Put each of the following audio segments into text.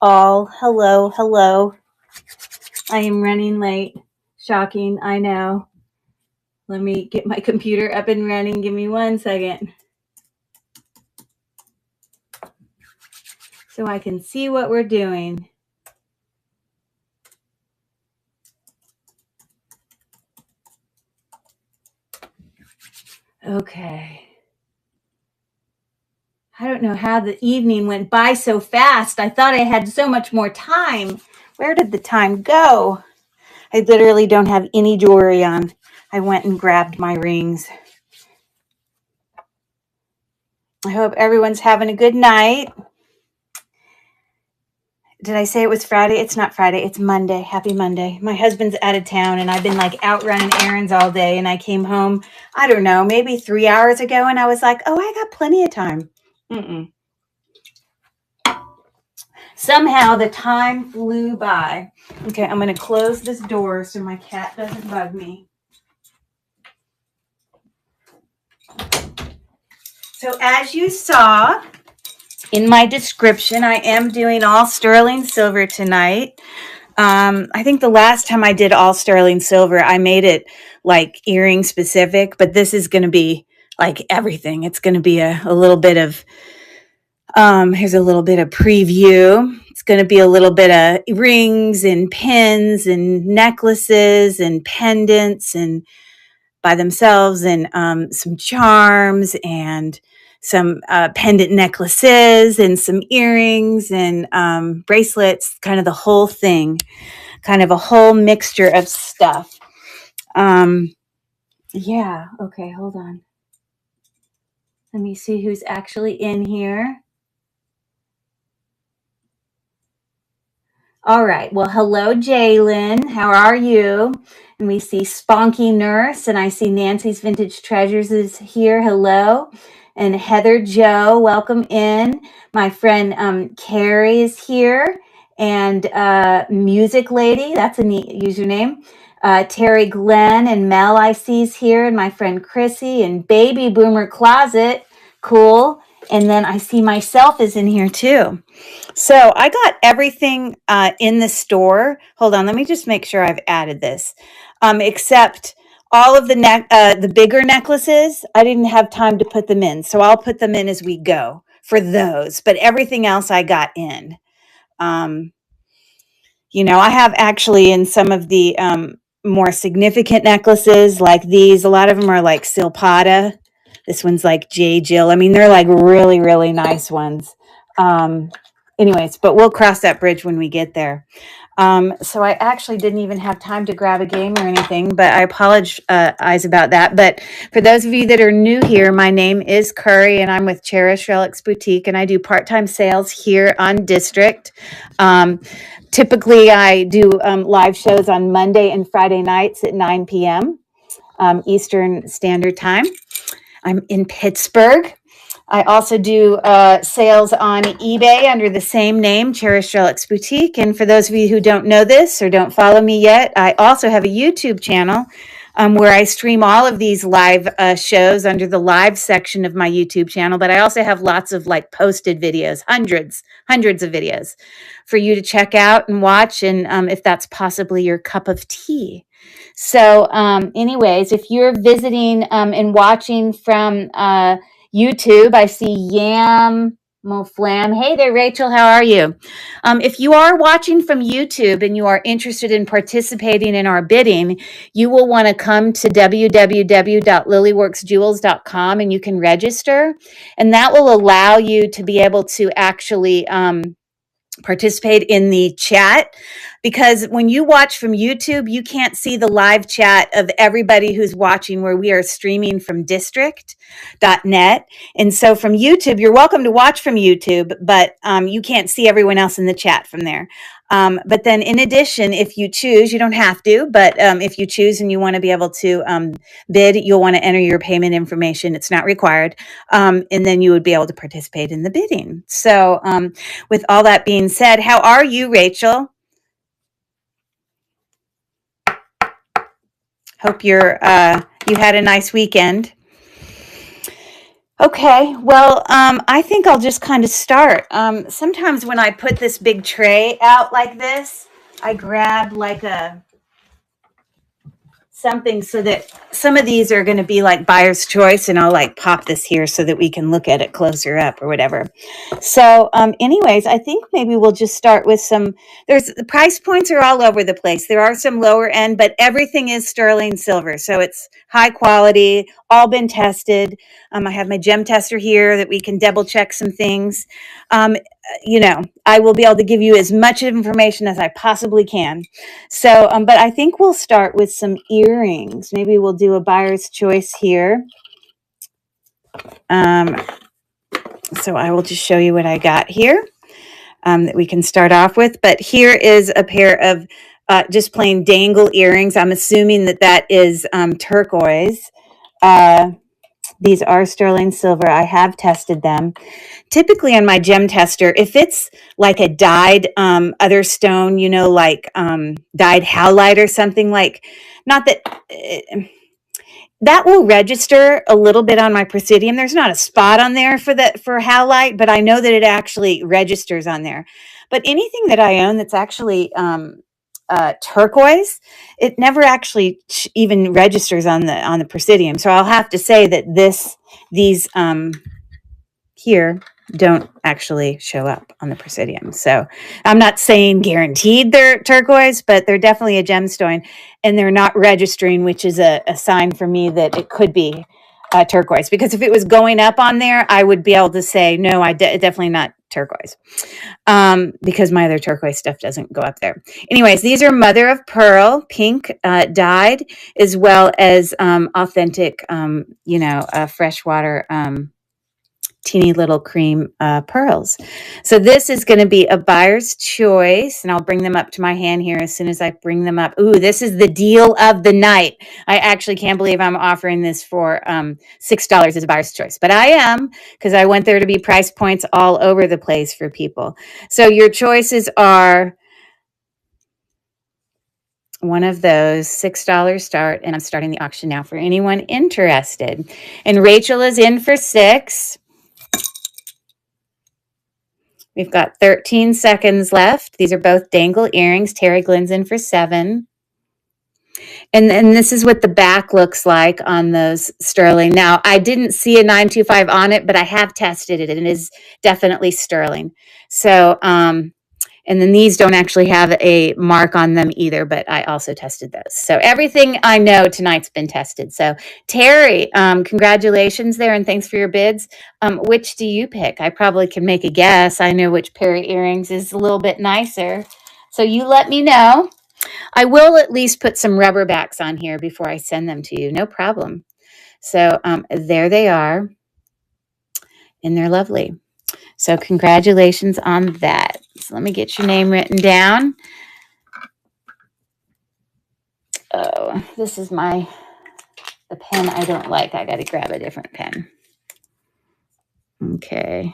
all. Hello, hello. I am running late. Shocking, I know. Let me get my computer up and running. Give me 1 second so I can see what we're doing. Okay. I don't know how the evening went by so fast. I thought I had so much more time. Where did the time go? I literally don't have any jewelry on. I went and grabbed my rings. I hope everyone's having a good night. Did I say it was Friday? It's not Friday. It's Monday. Happy Monday. My husband's out of town and I've been like out running errands all day. And I came home, I don't know, maybe 3 hours ago. And I was like, oh, I got plenty of time. Somehow the time flew by. Okay, I'm going to close this door so my cat doesn't bug me. So as you saw in my description, I am doing all sterling silver tonight. I think the last time I did all sterling silver, I made it like earring specific, but this is going to be like everything. It's going to be a little bit of, here's a little bit of preview. It's going to be a little bit of rings and pins and necklaces and pendants and by themselves and some charms and some pendant necklaces and some earrings and bracelets, kind of the whole thing, kind of a whole mixture of stuff. Yeah, okay, hold on. Let me see who's actually in here. All right, well, hello, Jalen. How are you? And we see Spunky Nurse, and I see Nancy's Vintage Treasures is here. Hello. And Heather Joe, welcome in. My friend Carrie is here. And Music Lady, that's a neat username. Terry Glenn and Mel I see is here. And my friend Chrissy and Baby Boomer Closet. Cool. And then I see myself is in here too. So I got everything in the store. Hold on, let me just make sure I've added this. Except all of the bigger necklaces, I didn't have time to put them in. So I'll put them in as we go for those. But everything else I got in. I have actually in some of the more significant necklaces like these, a lot of them are like Silpata. This one's like J. Jill. I mean, they're like really, really nice ones. Anyways, but we'll cross that bridge when we get there. So I actually didn't even have time to grab a game or anything, but I apologize about that. But for those of you that are new here, my name is Curry and I'm with Cherish Relics Boutique and I do part-time sales here on District. Typically, I do live shows on Monday and Friday nights at 9 p.m. Eastern Standard Time. I'm in Pittsburgh. I also do sales on eBay under the same name, Cherish Relics Boutique. And for those of you who don't know this or don't follow me yet, I also have a YouTube channel where I stream all of these live shows under the live section of my YouTube channel. But I also have lots of like posted videos, hundreds of videos for you to check out and watch. And if that's possibly your cup of tea. So anyways, if you're visiting and watching from YouTube, I see Yam Moflam. Hey there, Rachel. How are you? If you are watching from YouTube and you are interested in participating in our bidding, you will want to come to www.lilyworksjewels.com and you can register. And that will allow you to be able to actually participate in the chat, because when you watch from YouTube, you can't see the live chat of everybody who's watching where we are streaming from district.net. And so from YouTube, you're welcome to watch from YouTube, but you can't see everyone else in the chat from there. But then in addition, if you choose, you don't have to, but if you choose and you want to be able to bid, you'll want to enter your payment information. It's not required. And then you would be able to participate in the bidding. So with all that being said, how are you, Rachel? Hope you had a nice weekend. Okay, well, I think I'll just kind of start. Sometimes when I put this big tray out like this, I grab like a something so that some of these are going to be like buyer's choice, and I'll like pop this here so that we can look at it closer up or whatever. So anyways, I think maybe we'll just start with some. There's the price points are all over the place. There are some lower end, but everything is sterling silver, so it's high quality, all been tested. I have my gem tester here that we can double check some things. um, I will be able to give you as much information as I possibly can. So, but I think we'll start with some earrings. Maybe we'll do a buyer's choice here. Um, so I will just show you what I got here that we can start off with. But here is a pair of just plain dangle earrings. I'm assuming that that is turquoise. These are sterling silver. I have tested them. Typically on my gem tester, if it's like a dyed other stone, like dyed howlite or something, like, not that that will register a little bit on my Presidium. There's not a spot on there for howlite, but I know that it actually registers on there. But anything that I own that's actually turquoise, it never actually even registers on the Presidium. So I'll have to say that these here don't actually show up on the Presidium. So I'm not saying guaranteed they're turquoise, but they're definitely a gemstone, and they're not registering, which is a sign for me that it could be turquoise. Because if it was going up on there, I would be able to say, no, definitely not turquoise, because my other turquoise stuff doesn't go up there. Anyways, these are mother of pearl, pink dyed, as well as authentic, freshwater teeny little cream pearls. So this is going to be a buyer's choice, and I'll bring them up to my hand here as soon as I bring them up. Ooh, this is the deal of the night. I actually can't believe I'm offering this for $6 as a buyer's choice, but I am, because I want there to be price points all over the place for people. So your choices are one of those $6 start, and I'm starting the auction now for anyone interested. And Rachel is in for 6. We've got 13 seconds left. These are both dangle earrings. Terry Glynn's in for 7. And this is what the back looks like on those sterling. Now, I didn't see a 925 on it, but I have tested it, and it is definitely sterling. So, and then these don't actually have a mark on them either, but I also tested those. So everything I know tonight's been tested. So Terry, congratulations there, and thanks for your bids. Which do you pick? I probably can make a guess. I know which pair of earrings is a little bit nicer. So you let me know. I will at least put some rubber backs on here before I send them to you. No problem. So there they are, and they're lovely. So congratulations on that. So let me get your name written down. Oh, this is the pen I don't like. I got to grab a different pen. Okay.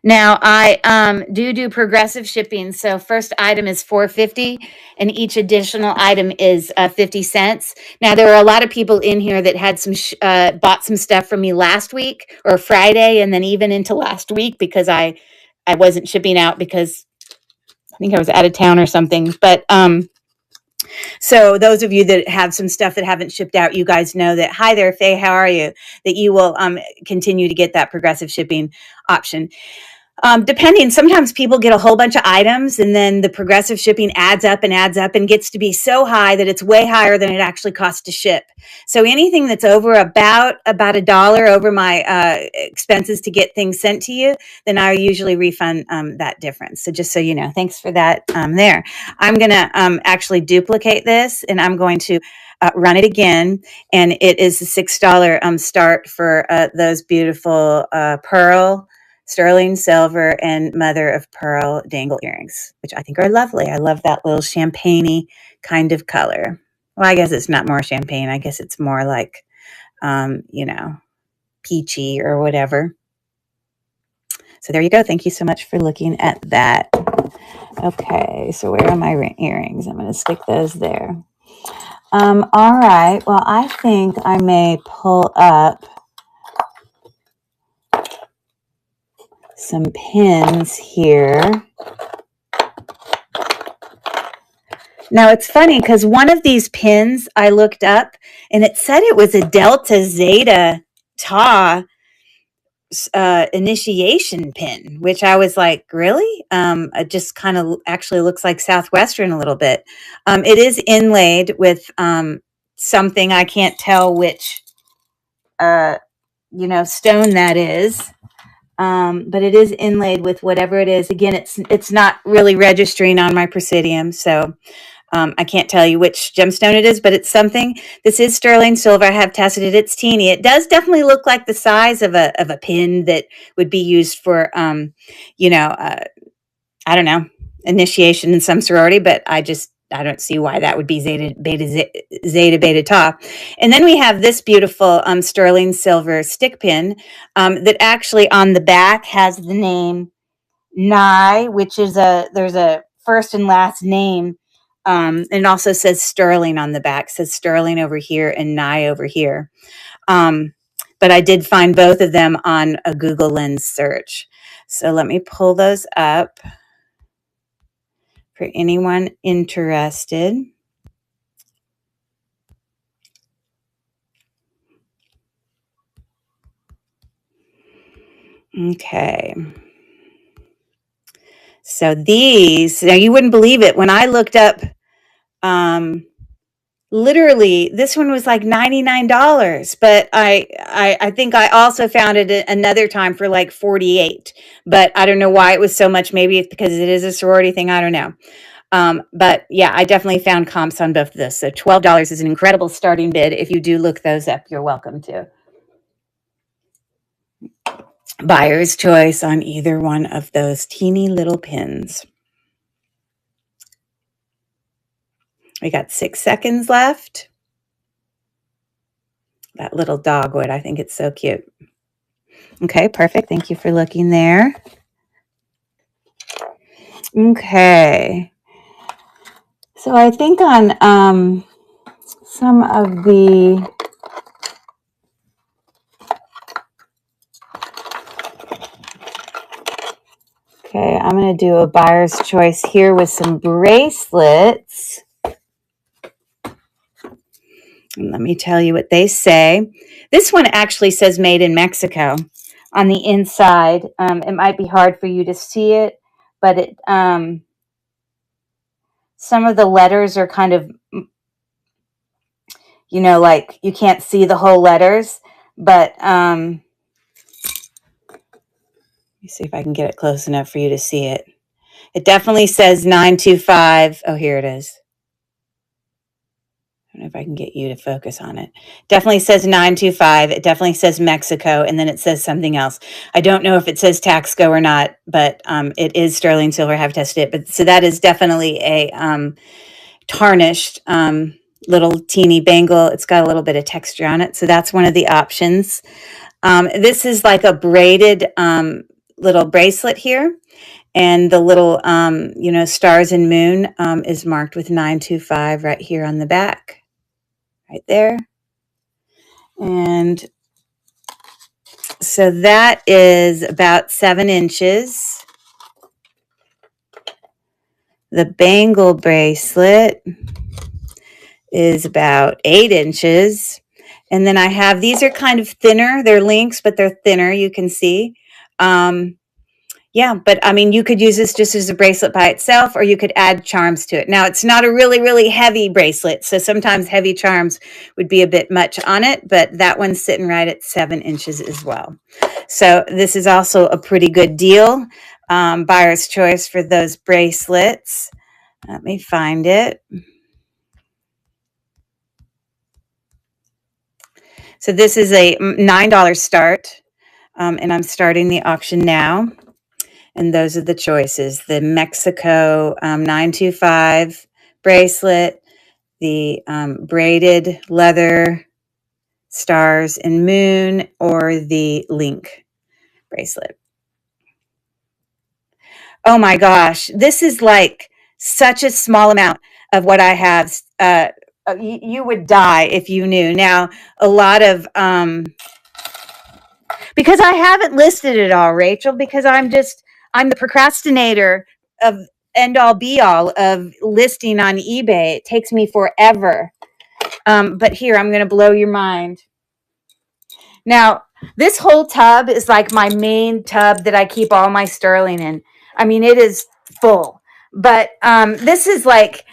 Now I do progressive shipping. So first item is $4.50, and each additional item is 50 cents. Now there are a lot of people in here that had bought some stuff from me last week or Friday, and then even into last week, because I wasn't shipping out because I think I was out of town or something. But so those of you that have some stuff that haven't shipped out, you guys know that. Hi there, Faye. How are you? That you will continue to get that progressive shipping option. Depending, sometimes people get a whole bunch of items, and then the progressive shipping adds up and gets to be so high that it's way higher than it actually costs to ship. So anything that's over about $1 over my expenses to get things sent to you, then I usually refund that difference. So just so you know, thanks for that there. I'm going to actually duplicate this, and I'm going to run it again, and it is a $6 start for those beautiful pearl, sterling silver, and mother of pearl dangle earrings, which I think are lovely. I love that little champagne-y kind of color. Well, I guess it's not more champagne. I guess it's more like, peachy or whatever. So there you go. Thank you so much for looking at that. Okay, so where are my earrings? I'm going to stick those there. All right. Well, I think I may pull up some pins here. Now it's funny because one of these pins I looked up and it said it was a Delta Zeta Tau initiation pin, which I was like, really? It just kind of actually looks like Southwestern a little bit. It is inlaid with something I can't tell which stone that is. But it is inlaid with whatever it is. Again, it's not really registering on my Presidium, so I can't tell you which gemstone it is, but it's something. This is sterling silver. I have tested it. It's teeny. It does definitely look like the size of a pin that would be used for, I don't know, initiation in some sorority, but I don't see why that would be Zeta Beta Tau. And then we have this beautiful sterling silver stick pin that actually on the back has the name Nye, which is there's a first and last name. And it also says Sterling on the back. It says Sterling over here and Nye over here. But I did find both of them on a Google Lens search. So let me pull those up for anyone interested. Okay. So these, now you wouldn't believe it. When I looked up, literally, this one was like $99, but I think I also found it another time for like 48. But I don't know why it was so much. Maybe it's because it is a sorority thing. I don't know. But yeah, I definitely found comps on both of this. So $12 is an incredible starting bid. If you do look those up, you're welcome to. Buyer's choice on either one of those teeny little pins. We got 6 seconds left. That little dogwood, I think it's so cute. Okay, perfect. Thank you for looking there. Okay. So I think on some of the okay, I'm going to do a buyer's choice here with some bracelets. And let me tell you what they say. This one actually says made in Mexico on the inside. It might be hard for you to see it, but it some of the letters are kind of, like you can't see the whole letters, but let me see if I can get it close enough for you to see it. It definitely says 925. Oh, here it is. I don't know if I can get you to focus on it. Definitely says 925. It definitely says Mexico, and then it says something else. I don't know if it says Taxco or not, but it is sterling silver. I have tested it. But so that is definitely a tarnished little teeny bangle. It's got a little bit of texture on it. So that's one of the options. This is like a braided little bracelet here. And the little, stars and moon is marked with 925 right here on the back. Right there. And so that is about 7 inches. The bangle bracelet is about 8 inches. And then I have, these are kind of thinner. They're links, but they're thinner, you can see. Yeah, but I mean, you could use this just as a bracelet by itself, or you could add charms to it. Now, it's not a really, really heavy bracelet, so sometimes heavy charms would be a bit much on it, but that one's sitting right at 7 inches as well. So this is also a pretty good deal. Buyer's choice for those bracelets. Let me find it. So this is a $9 start, and I'm starting the auction now. And those are the choices. The Mexico 925 bracelet, the braided leather stars and moon, or the link bracelet. Oh my gosh, this is like such a small amount of what I have you would die if you knew. Now, a lot of because I haven't listed it all, Rachel, because I'm the procrastinator of end all be all of listing on eBay. It takes me forever. But here, I'm going to blow your mind. Now, this whole tub is like my main tub that I keep all my sterling in. I mean, it is full. But this is like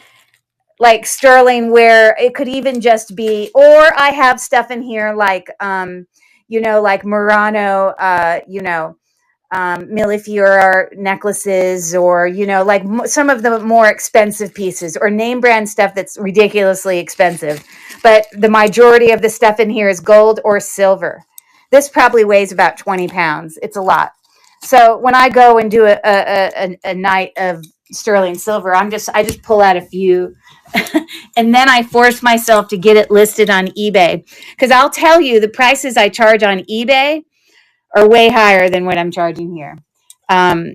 sterling where it could even just be, or I have stuff in here like like Murano Millefiore necklaces, or like some of the more expensive pieces, or name brand stuff that's ridiculously expensive. But the majority of the stuff in here is gold or silver. This probably weighs about 20 pounds. It's a lot. So when I go and do a night of sterling silver, I just pull out a few and then I force myself to get it listed on eBay, because I'll tell you, the prices I charge on eBay are way higher than what I'm charging here.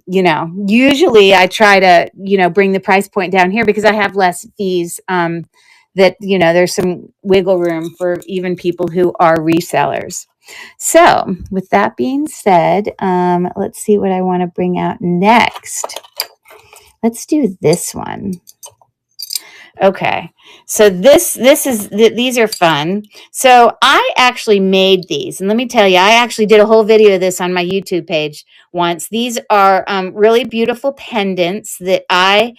Usually I try to, bring the price point down here because I have less fees. That, there's some wiggle room for even people who are resellers. So with that being said, let's see what I want to bring out next. Let's do this one. Okay, so these are fun. So I actually made these, and let me tell you, I actually did a whole video of this on my YouTube page once. These are really beautiful pendants that I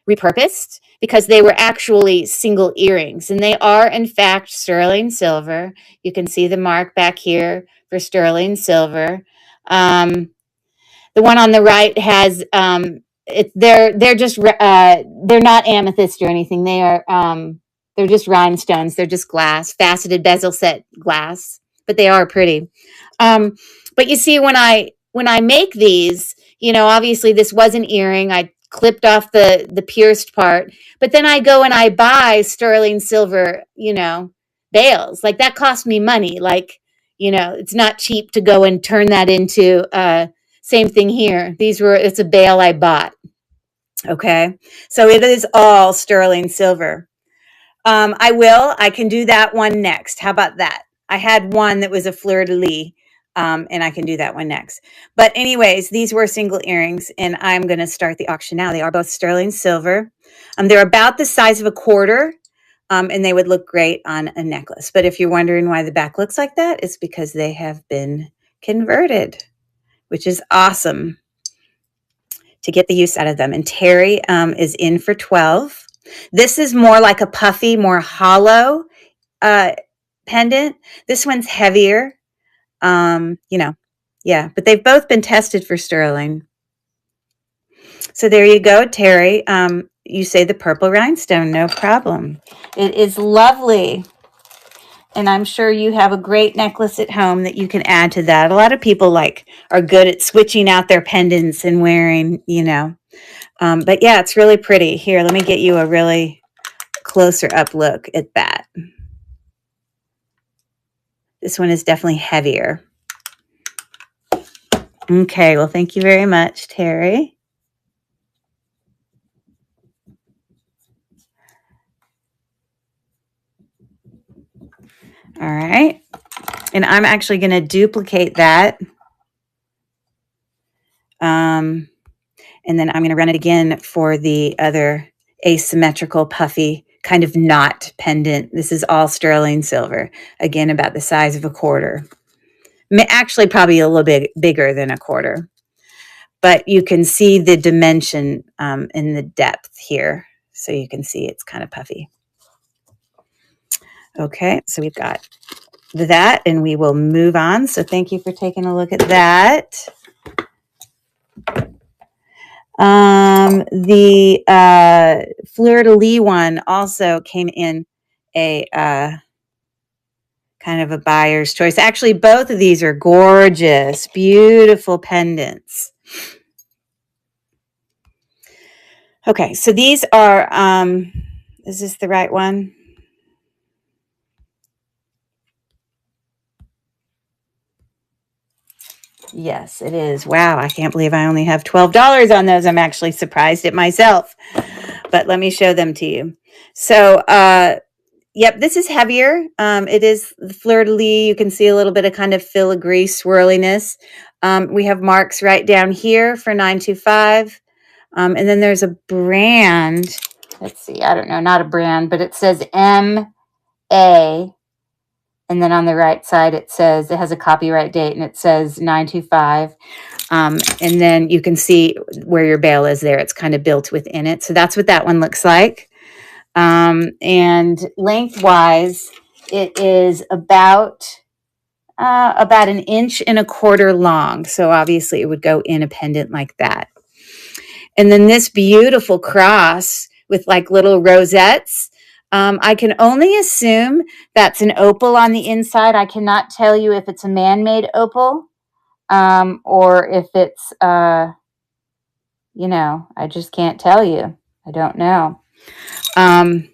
repurposed because they were actually single earrings, and they are in fact sterling silver. You can see the mark back here for sterling silver. The one on the right has they're just they're not amethyst or anything. They're just rhinestones. They're just glass, faceted bezel set glass, but they are pretty. But you see, when I make these, obviously this was an earring. I clipped off the pierced part, but then I go and I buy sterling silver, bales. Like, that cost me money. Like, it's not cheap to go and turn that into same thing here. It's a bale I bought. Okay. So it is all sterling silver. I can do that one next. How about that? I had one that was a fleur-de-lis, and I can do that one next. But anyways, these were single earrings, and I'm going to start the auction now. They are both sterling silver. They're about the size of a quarter, and they would look great on a necklace. But if you're wondering why the back looks like that, it's because they have been converted, which is awesome to get the use out of them. And Terry is in for 12. This is more like a puffy, more hollow pendant. This one's heavier, yeah, but they've both been tested for sterling. So there you go, Terry. You say the purple rhinestone, no problem. It is lovely. And I'm sure you have a great necklace at home that you can add to that. A lot of people are good at switching out their pendants and wearing, but yeah, it's really pretty. Here, let me get you a really closer up look at that. This one is definitely heavier. Okay, well, thank you very much, Terry. All right. And I'm actually going to duplicate that. And then I'm going to run it again for the other asymmetrical puffy kind of knot pendant. This is all sterling silver. Again, about the size of a quarter. Actually, probably a little bit bigger than a quarter. But you can see the dimension in the depth here. So you can see it's kind of puffy. Okay, so we've got that, and we will move on. So thank you for taking a look at that. The fleur-de-lis one also came in a kind of a buyer's choice. Actually, both of these are gorgeous, beautiful pendants. Okay, so these are, is this the right one? Yes, it is. Wow, I can't believe I only have $12 on those. I'm actually surprised at myself. but let me show them to you. So, yep, this is heavier. It is the fleur-de-lis. You can see a little bit of kind of filigree swirliness. We have marks right down here for 925. And then there's a brand. Let's see. I don't know. Not a brand, but it says M.A. And then on the right side, it says, it has a copyright date, and it says 925. And then you can see where your bail is there. It's kind of built within it. So that's what that one looks like. And lengthwise, it is about 1.25 inches long. So obviously it would go in a pendant like that. And then this beautiful cross with like little rosettes. I can only assume that's an opal on the inside. I cannot tell you if it's a man-made opal or if it's, you know, I just can't tell you. I don't know. You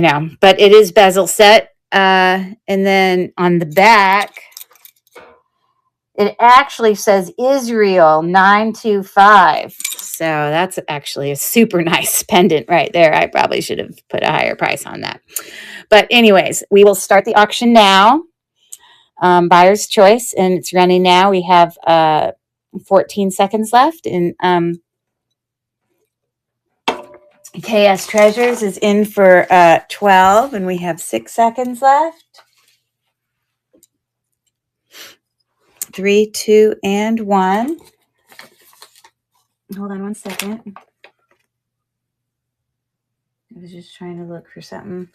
know, but it is bezel set. And then on the back, it actually says Israel 925. So that's actually a super nice pendant right there. I probably should have put a higher price on that. But anyways, we will start the auction now. Buyer's choice, and it's running now. We have 14 seconds left. And KS Treasures is in for 12, and we have 6 seconds left. 3, 2, and 1. Hold on one second. I was just trying to look for something.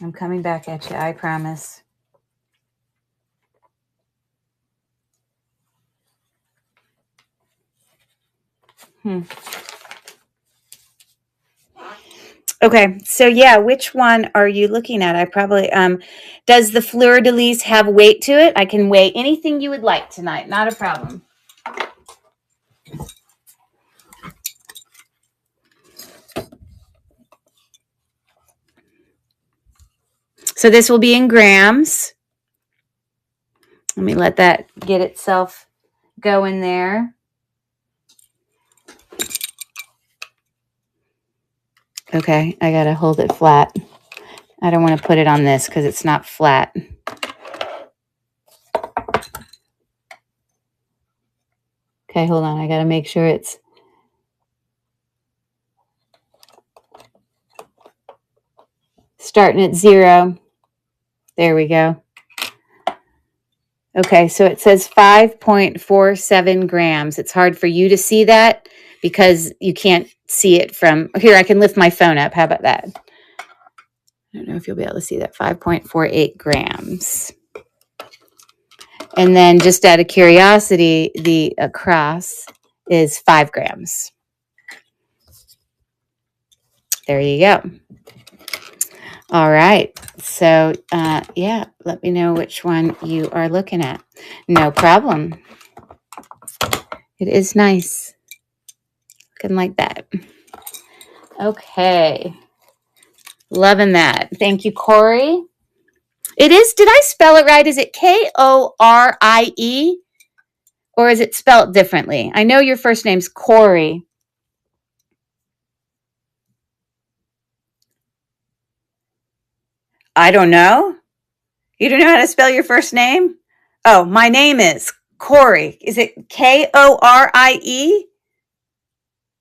I'm coming back at you, I promise. Okay, so yeah, which one are you looking at? I probably, does the fleur-de-lis have weight to it? I can weigh anything you would like tonight, not a problem. So this will be in grams. Let me let that get itself going there. Okay, I gotta hold it flat. I don't want to put it on this because it's not flat. Okay, hold on. I gotta make sure it's starting at 0. There we go. Okay, so it says 5.47 grams. It's hard for you to see that because you can't see it from here. I can lift my phone up. How about that? I don't know if you'll be able to see that. 5.48 grams. And then just out of curiosity, the cross is 5 grams. There you go. All right. So, yeah, let me know which one you are looking at. No problem. It is nice. Looking like that. Okay. Loving that. Thank you, Corey. It is, did I spell it right? Is it Korie? Or is it spelled differently? I know your first name's Corey. I don't know. You don't know how to spell your first name? Oh, my name is Corey. Is it Korie?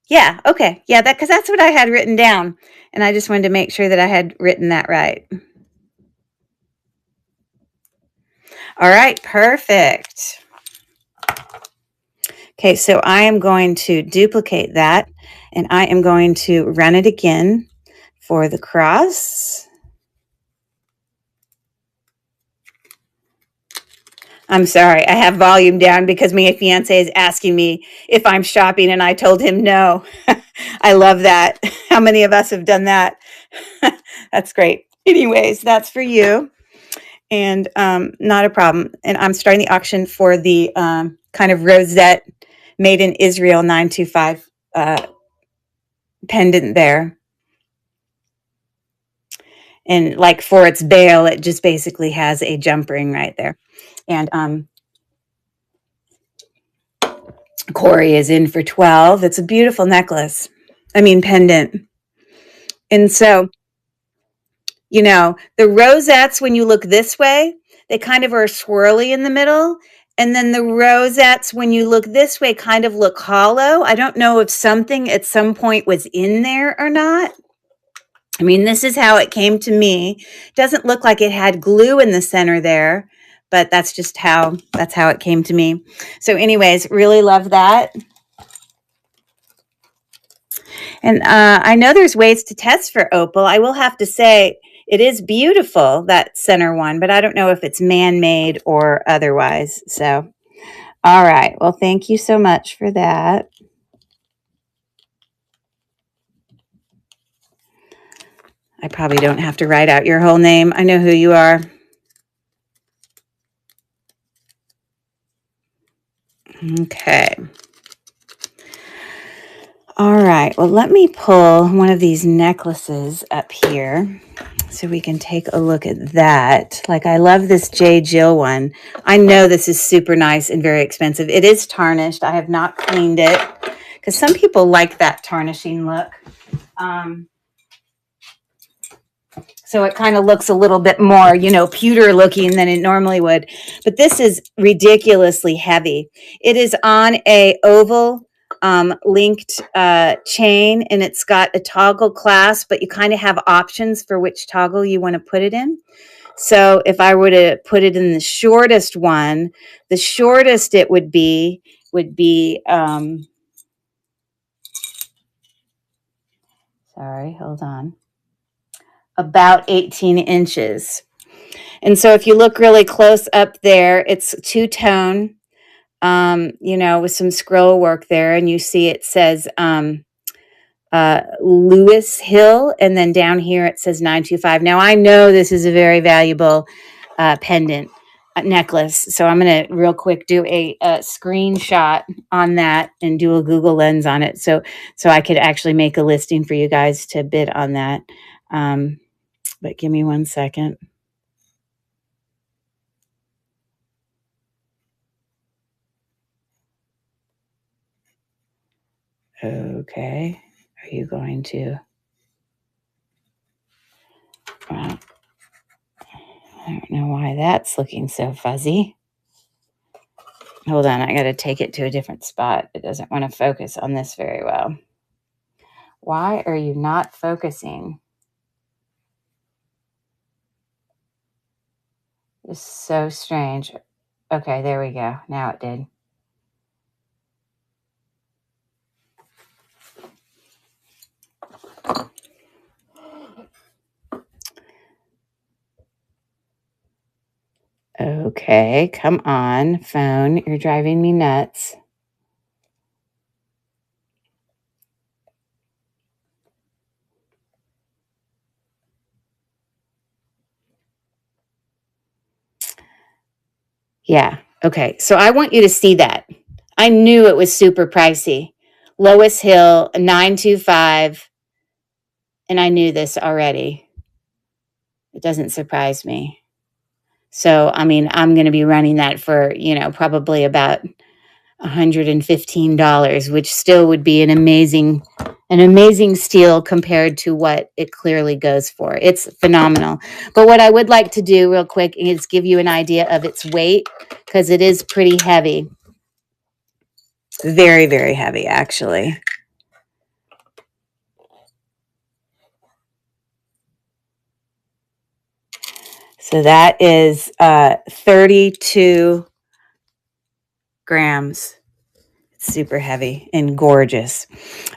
Yeah, okay. Yeah, because that's what I had written down. And I just wanted to make sure that I had written that right. All right, perfect. Okay, so I am going to duplicate that, and I am going to run it again for the cross. I'm sorry, I have volume down because my fiance is asking me if I'm shopping, and I told him no. I love that. How many of us have done that? That's great. Anyways, that's for you, and not a problem. And I'm starting the auction for the kind of rosette made in Israel 925 pendant there. And like for its bail, it just basically has a jump ring right there. And Corey is in for 12. It's a beautiful necklace. I mean, pendant. And so, you know, the rosettes, when you look this way, they kind of are swirly in the middle. And then the rosettes, when you look this way, kind of look hollow. I don't know if something at some point was in there or not. I mean, this is how it came to me. Doesn't look like it had glue in the center there, but that's how it came to me. So anyways, really love that. And I know there's ways to test for opal. I will have to say it is beautiful, that center one, but I don't know if it's man-made or otherwise. So, all right. Well, thank you so much for that. I probably don't have to write out your whole name. I know who you are. Okay. All right. Well, let me pull one of these necklaces up here so we can take a look at that. Like, I love this J. Jill one. I know this is super nice and very expensive. It is tarnished. I have not cleaned it because some people like that tarnishing look. So it kind of looks a little bit more, you know, pewter looking than it normally would. But this is ridiculously heavy. It is on a oval linked chain, and it's got a toggle clasp, but you kind of have options for which toggle you want to put it in. So if I were to put it in the shortest one, the shortest it would be sorry, hold on, about 18 inches. And so if you look really close up there, it's two-tone, you know, with some scroll work there. And you see it says Lewis Hill. And then down here it says 925. Now, I know this is a very valuable pendant necklace. So I'm going to real quick do a screenshot on that and do a Google Lens on it. So I could actually make a listing for you guys to bid on that. But give me 1 second. Okay. Are you going to? Well, I don't know why that's looking so fuzzy. Hold on. I got to take it to a different spot. It doesn't want to focus on this very well. Why are you not focusing? It's so strange. Okay, there we go. Now it did. Okay, come on, phone. You're driving me nuts. Yeah. Okay. So I want you to see that. I knew it was super pricey. Lois Hill, 925. And I knew this already. It doesn't surprise me. So, I mean, I'm going to be running that for, you know, probably about $115, which still would be an amazing steal compared to what it clearly goes for. It's phenomenal. But what I would like to do real quick is give you an idea of its weight, because it is pretty heavy. Very, very heavy, actually. So that is 32 grams. It's super heavy and gorgeous.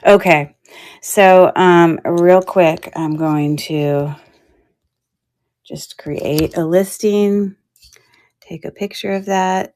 Okay, so real quick, I'm going to just create a listing, take a picture of that.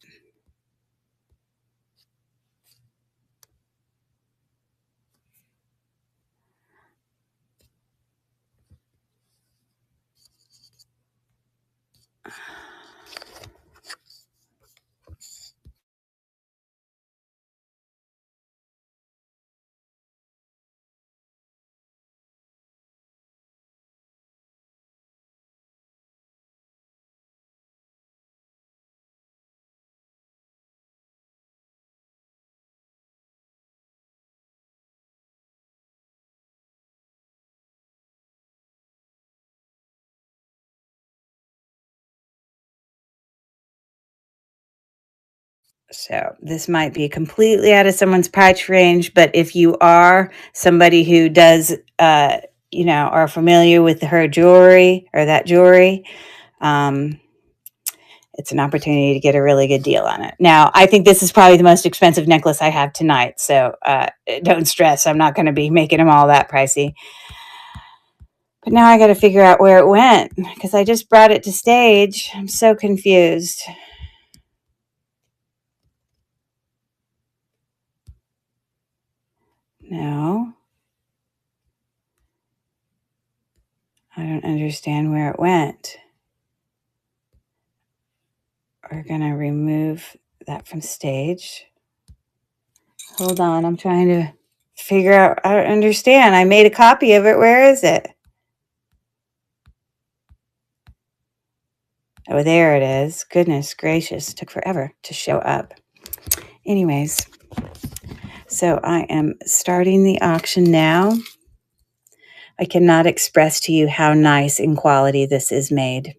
So this might be completely out of someone's price range, but if you are somebody who does, are familiar with her jewelry or that jewelry, um, it's an opportunity to get a really good deal on it. Now, I think this is probably the most expensive necklace I have tonight, so don't stress. I'm not going to be making them all that pricey. But now I got to figure out where it went because I just brought it to stage. I'm so confused. No. I don't understand where it went. We're going to remove that from stage. Hold on. I'm trying to figure out. I don't understand. I made a copy of it. Where is it? Oh, there it is. Goodness gracious. It took forever to show up. Anyways, so I am starting the auction now. I cannot express to you how nice in quality this is made.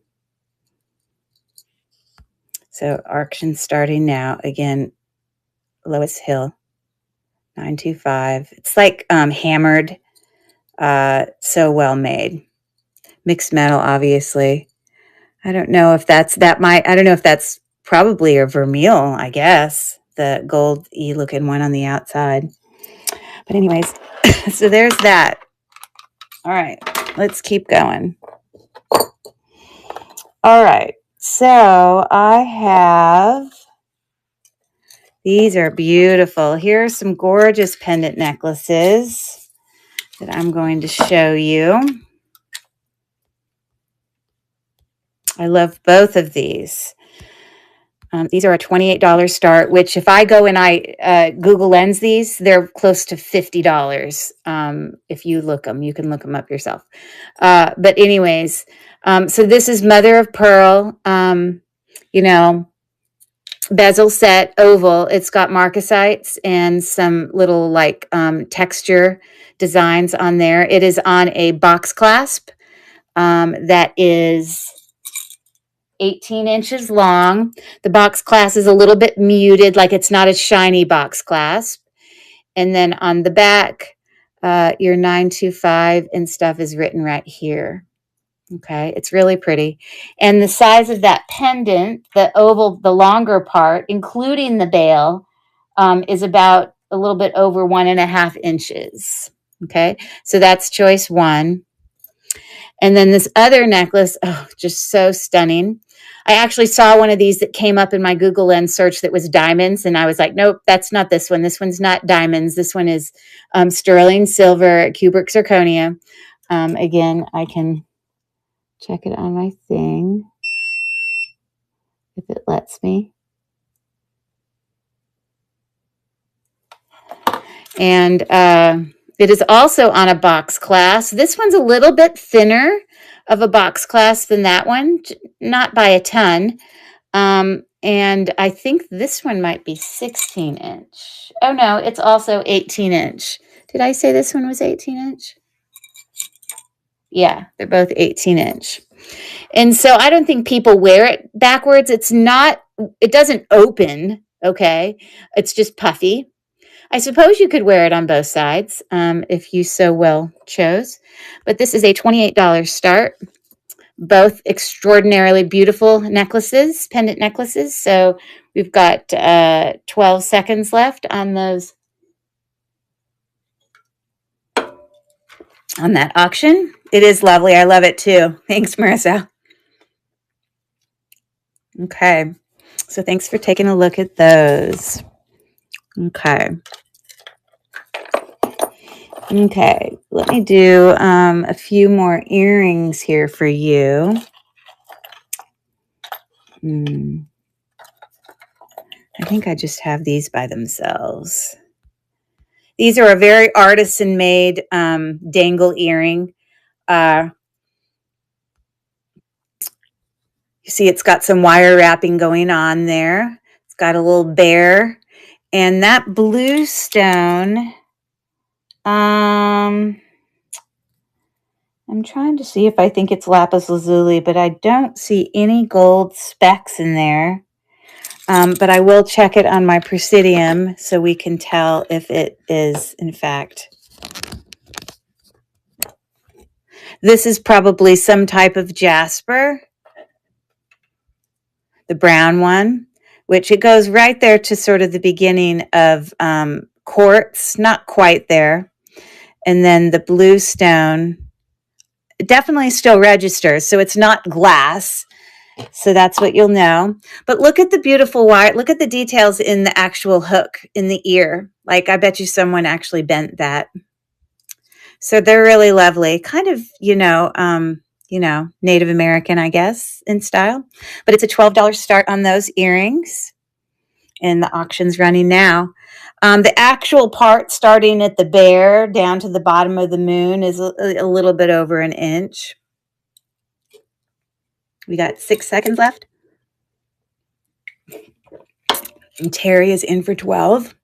So auction starting now. Again, Lois Hill, 925. It's like hammered, so well made. Mixed metal, obviously. I don't know if that's probably a vermeil, I guess. The gold-y looking one on the outside. But anyways, so there's that. All right, let's keep going. All right, so I have, these are beautiful. Here are some gorgeous pendant necklaces that I'm going to show you. I love both of these. These are a $28 start, which if I go and I Google Lens these, they're close to $50. If you look them, you can look them up yourself. But anyways, so this is mother of pearl, bezel set oval. It's got marcasites and some little like texture designs on there. It is on a box clasp that is 18 inches long. The box clasp is a little bit muted, like it's not a shiny box clasp. And then on the back, your 925 and stuff is written right here. Okay, it's really pretty. And the size of that pendant, the oval, the longer part, including the bail, is about a little bit over 1.5 inches. Okay, so that's choice one. And then this other necklace, oh, just so stunning. I actually saw one of these that came up in my Google Lens search that was diamonds. And I was like, nope, that's not this one. This one's not diamonds. This one is sterling silver, cubic zirconia. Again, I can check it on my thing if it lets me. And it is also on a box clasp. This one's a little bit thinner of a box clasp than that one, not by a ton. And I think this one might be 16 inch. Oh no, it's also 18 inch. Did I say this one was 18 inch? Yeah, they're both 18 inch. And so I don't think people wear it backwards. It doesn't open, okay? It's just puffy. I suppose you could wear it on both sides if you so well chose. But this is a $28 start. Both extraordinarily beautiful necklaces, pendant necklaces. So we've got 12 seconds left on those, on that auction. It is lovely. I love it too. Thanks, Marissa. Okay. So thanks for taking a look at those. Okay. Okay, let me do a few more earrings here for you. I think I just have these by themselves. These are a very artisan-made dangle earring. You see it's got some wire wrapping going on there. It's got a little bear. And that blue stone... I'm trying to see if I think it's lapis lazuli, but I don't see any gold specks in there. But I will check it on my Presidium so we can tell if it is, in fact. This is probably some type of jasper, the brown one, which it goes right there to sort of the beginning of quartz, not quite there. And then the blue stone definitely still registers. So it's not glass. So that's what you'll know. But look at the beautiful wire. Look at the details in the actual hook in the ear. Like I bet you someone actually bent that. So they're really lovely. Kind of, Native American, I guess, in style. But it's a $12 start on those earrings. And the auction's running now. The actual part starting at the bear down to the bottom of the moon is a little bit over an inch. We got 6 seconds left. And Terry is in for 12.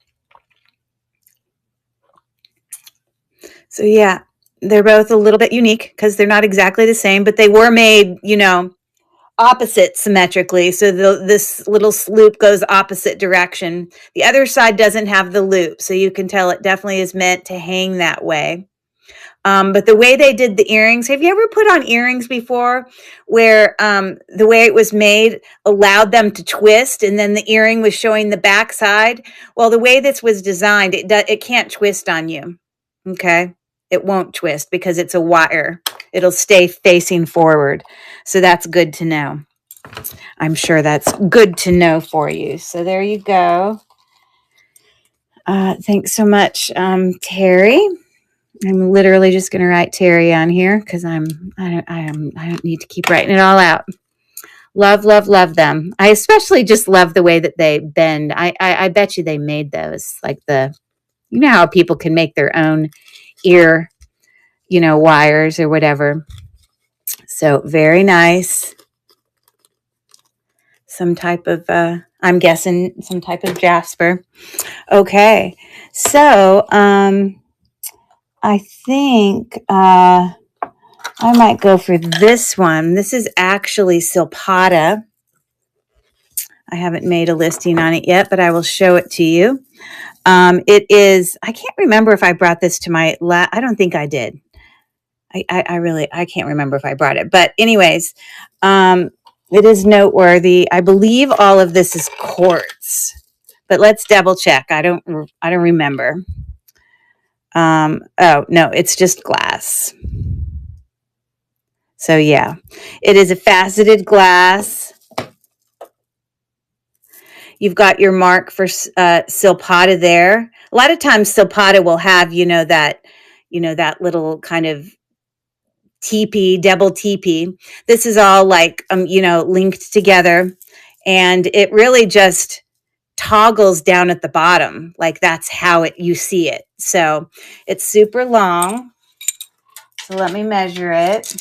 So yeah, they're both a little bit unique because they're not exactly the same, but they were made, opposite symmetrically. So this little loop goes opposite direction. The other side doesn't have the loop, so you can tell it definitely is meant to hang that way. But the way they did the earrings, have you ever put on earrings before where the way it was made allowed them to twist and then the earring was showing the back side? Well, the way this was designed, it can't twist on you, okay? It won't twist because it's a wire. It'll stay facing forward. So that's good to know. I'm sure that's good to know for you. So there you go. Thanks so much, Terry. I'm literally just going to write Terry on here because I don't need to keep writing it all out. Love, love, love them. I especially just love the way that they bend. I bet you they made those like how people can make their own ear, wires or whatever. So very nice. Some type of, I'm guessing some type of jasper. Okay. So, I think I might go for this one. This is actually silpata. I haven't made a listing on it yet, but I will show it to you. It is, I can't remember if I brought this to my I don't think I did. I can't remember if I brought it. But anyways, it is noteworthy. I believe all of this is quartz. But let's double check. I don't remember. Oh, no, it's just glass. So yeah, it is a faceted glass. You've got your mark for silpata there. A lot of times silpata will have, that little kind of teepee, double teepee. This is all like, linked together. And it really just toggles down at the bottom. Like that's how you see it. So it's super long. So let me measure it.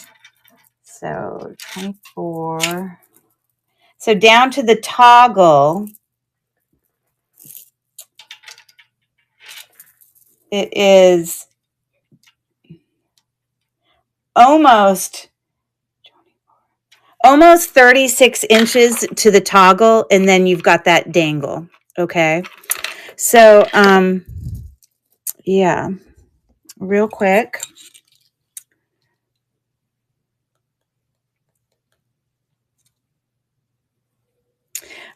So 24. So down to the toggle, it is almost 36 inches to the toggle, and then you've got that dangle. Okay. So, yeah, real quick.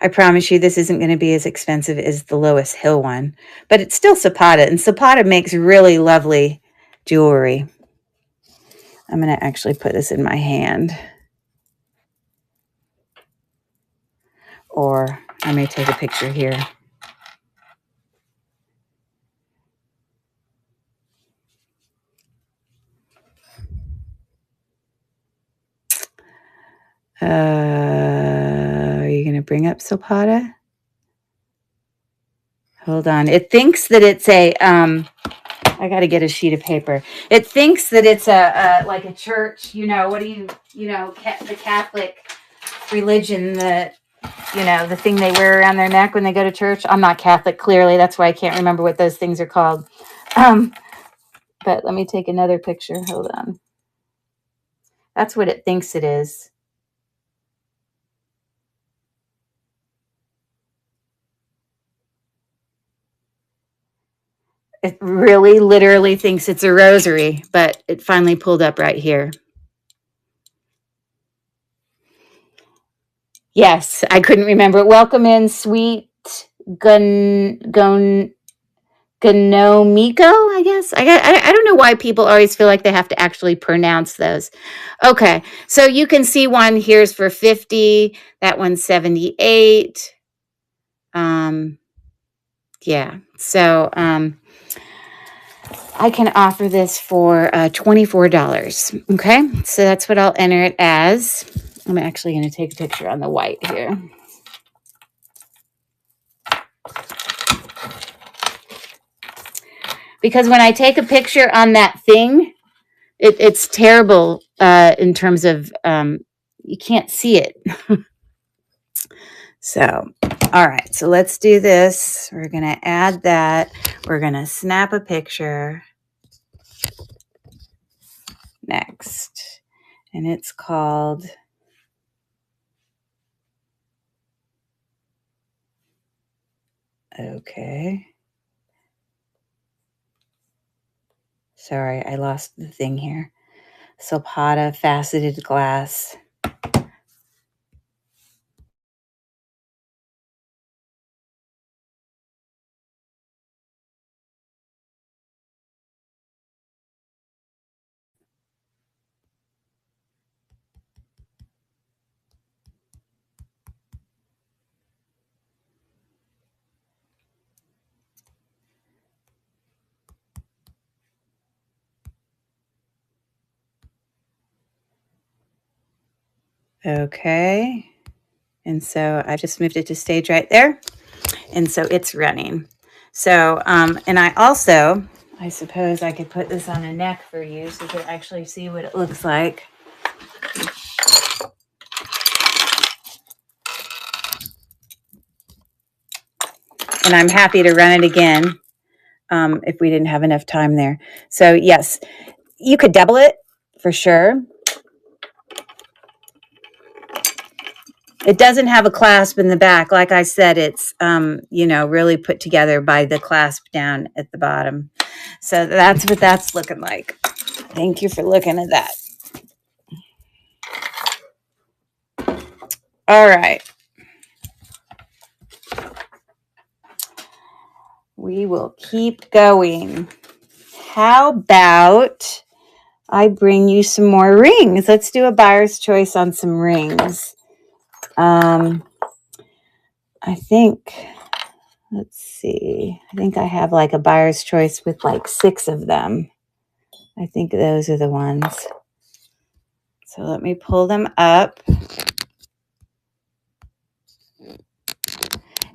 I promise you this isn't going to be as expensive as the Lois Hill one, but it's still Zapata, and Zapata makes really lovely jewelry. I'm going to actually put this in my hand. Or I may take a picture here. Are you going to bring up Zapata? Hold on. It thinks that it's a, I got to get a sheet of paper. It thinks that it's like a church, what do you, the Catholic religion, the thing they wear around their neck when they go to church. I'm not Catholic, clearly. That's why I can't remember what those things are called. But let me take another picture. Hold on. That's what it thinks it is. It really literally thinks it's a rosary, but it finally pulled up right here. Yes, I couldn't remember. Welcome in, sweet Ganomiko, I guess. I don't know why people always feel like they have to actually pronounce those. Okay, so you can see one here's for 50. That one's 78. Yeah, so I can offer this for $24. Okay, so that's what I'll enter it as. I'm actually going to take a picture on the white here. Because when I take a picture on that thing, it's terrible in terms of you can't see it. So, all right, so let's do this. We're going to add that. We're going to snap a picture. Next. And it's called okay. Sorry, I lost the thing here. Silpata faceted glass. Okay. And so I just moved it to stage right there. And so it's running. So, and I suppose I could put this on a neck for you so you can actually see what it looks like. And I'm happy to run it again if we didn't have enough time there. So yes, you could double it for sure. It doesn't have a clasp in the back. Like I said, it's, really put together by the clasp down at the bottom. So that's what that's looking like. Thank you for looking at that. All right. We will keep going. How about I bring you some more rings? Let's do a buyer's choice on some rings. I think, let's see. I think I have like a buyer's choice with like 6 of them. I think those are the ones. So let me pull them up.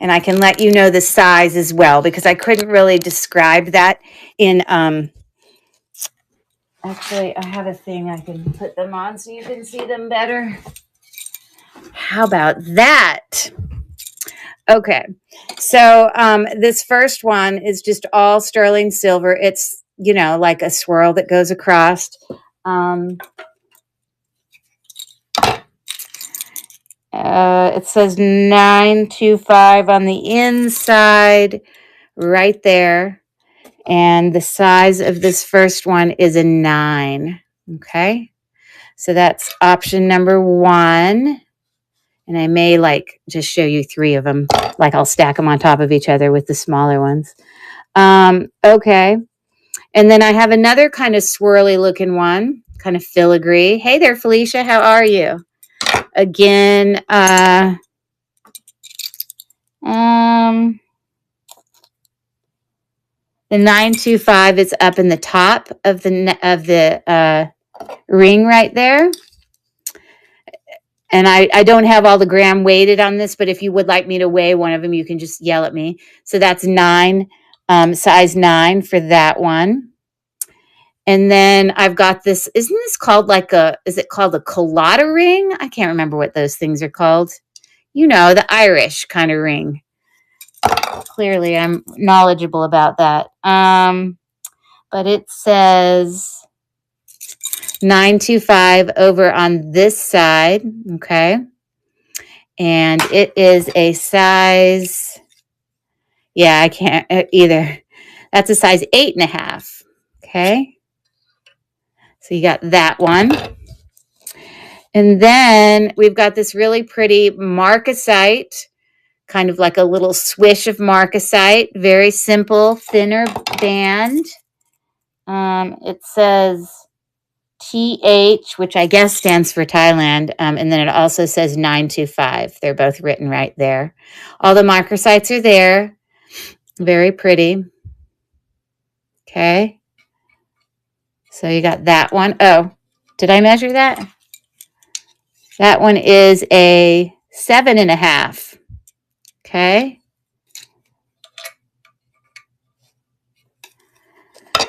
And I can let you know the size as well, because I couldn't really describe that in, actually, I have a thing I can put them on so you can see them better. How about that? Okay, so this first one is just all sterling silver. It's, like a swirl that goes across. It says 925 on the inside, right there. And the size of this first one is a 9. Okay, so that's option number 1. And I may just show you 3 of them. Like I'll stack them on top of each other with the smaller ones. Okay. And then I have another kind of swirly looking one, kind of filigree. Hey there, Felicia. How are you? Again, the 925 is up in the top of the ring right there. And I don't have all the gram weighted on this, but if you would like me to weigh one of them, you can just yell at me. So that's 9, size 9 for that one. And then I've got this, isn't this called is it called a colada ring? I can't remember what those things are called. The Irish kind of ring. Clearly, I'm knowledgeable about that. But it says 925 over on this side, okay? And it is a size, I can't either. That's a size 8.5. Okay. So you got that one. And then we've got this really pretty marcasite, kind of like a little swish of marcasite. Very simple, thinner band. It says TH, which I guess stands for Thailand, and then it also says 925. They're both written right there. All the marcasites are there. Very pretty. Okay. So you got that one. Oh, did I measure that? That one is a 7.5. Okay.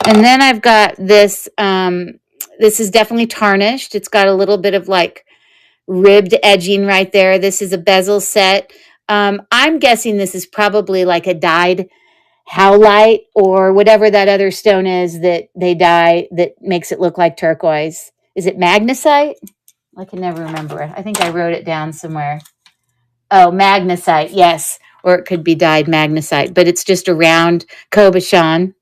And then I've got this. This is definitely tarnished. It's got a little bit of like ribbed edging right there. This is a bezel set. I'm guessing this is probably like a dyed howlite or whatever that other stone is that they dye that makes it look like turquoise. Is it magnesite? I can never remember it. I think I wrote it down somewhere. Oh, magnesite, yes. Or it could be dyed magnesite, but it's just a round cabochon.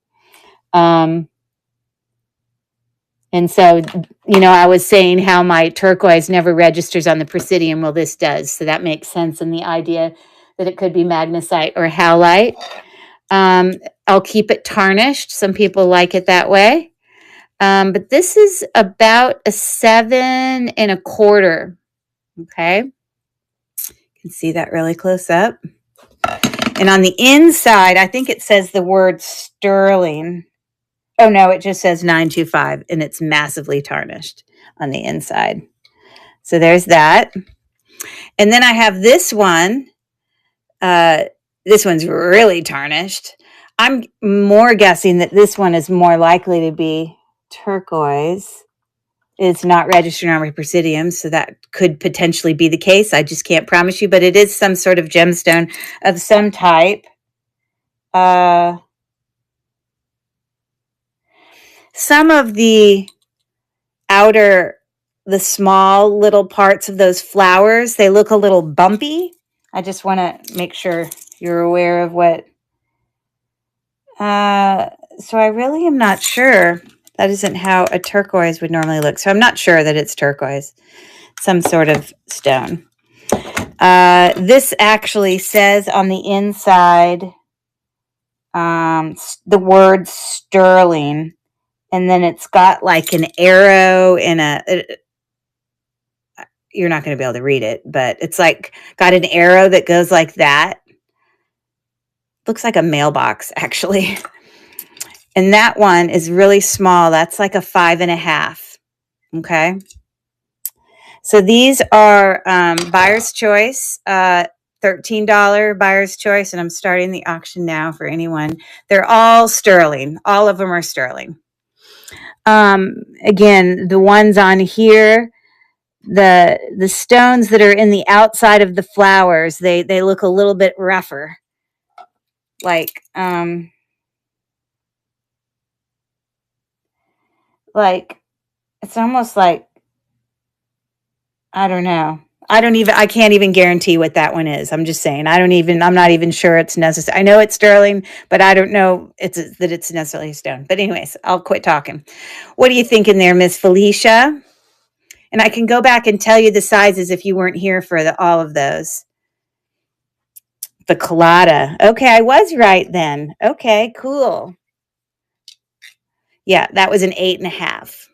And so, I was saying how my turquoise never registers on the Presidium. Well, this does. So that makes sense in the idea that it could be magnesite or howlite. I'll keep it tarnished. Some people like it that way. But this is about a 7.25. Okay. You can see that really close up. And on the inside, I think it says the word sterling. Oh, no, it just says 925, and it's massively tarnished on the inside. So there's that. And then I have this one. This one's really tarnished. I'm more guessing that this one is more likely to be turquoise. It's not registered on my Presidium, so that could potentially be the case. I just can't promise you, but it is some sort of gemstone of some type. Some of the small little parts of those flowers, they look a little bumpy. I just want to make sure you're aware of what. So I really am not sure. That isn't how a turquoise would normally look. So I'm not sure that it's turquoise. Some sort of stone. This actually says on the inside the word sterling. And then it's got like an arrow and you're not going to be able to read it, but it's like got an arrow that goes like that. Looks like a mailbox, actually. And that one is really small. That's like a 5.5. Okay. So these are buyer's choice, $13 buyer's choice. And I'm starting the auction now for anyone. They're all sterling. All of them are sterling. Again, the ones on here, the stones that are in the outside of the flowers, they look a little bit rougher. Like it's almost like, I don't know. I can't even guarantee what that one is. I'm just saying, I'm not even sure it's necessary. I know it's sterling, but I don't know that it's necessarily stone. But anyways, I'll quit talking. What are you thinking there, Miss Felicia? And I can go back and tell you the sizes if you weren't here for all of those. The colada. Okay, I was right then. Okay, cool. Yeah, that was an 8.5.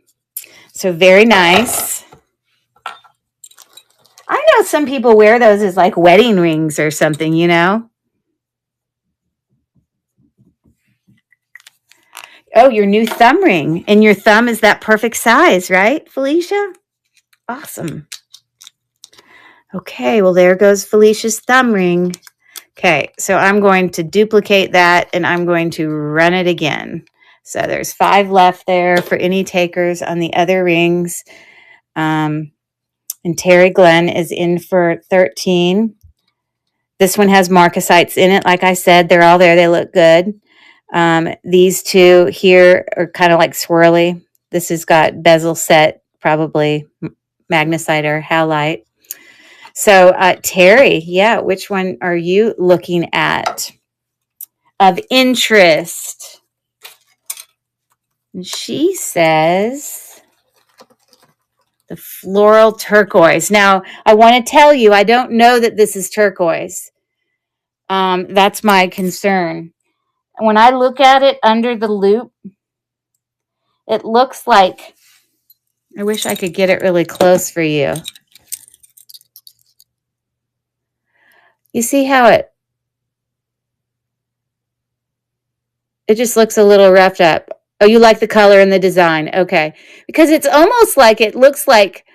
So very nice. I know some people wear those as like wedding rings or something, Oh, your new thumb ring. And your thumb is that perfect size, right, Felicia? Awesome. Okay, well, there goes Felicia's thumb ring. Okay, so I'm going to duplicate that and I'm going to run it again. So there's 5 left there for any takers on the other rings. And Terry Glenn is in for 13. This one has marcasites in it. Like I said, they're all there. They look good. These two here are kind of like swirly. This has got bezel set, probably magnesite or howlite. So Terry, yeah, which one are you looking at of interest? And she says the floral turquoise. Now, I want to tell you, I don't know that this is turquoise. That's my concern. When I look at it under the loop, it looks like, I wish I could get it really close for you. You see how it just looks a little roughed up. Oh, you like the color and the design. Okay. Because it's almost like it looks like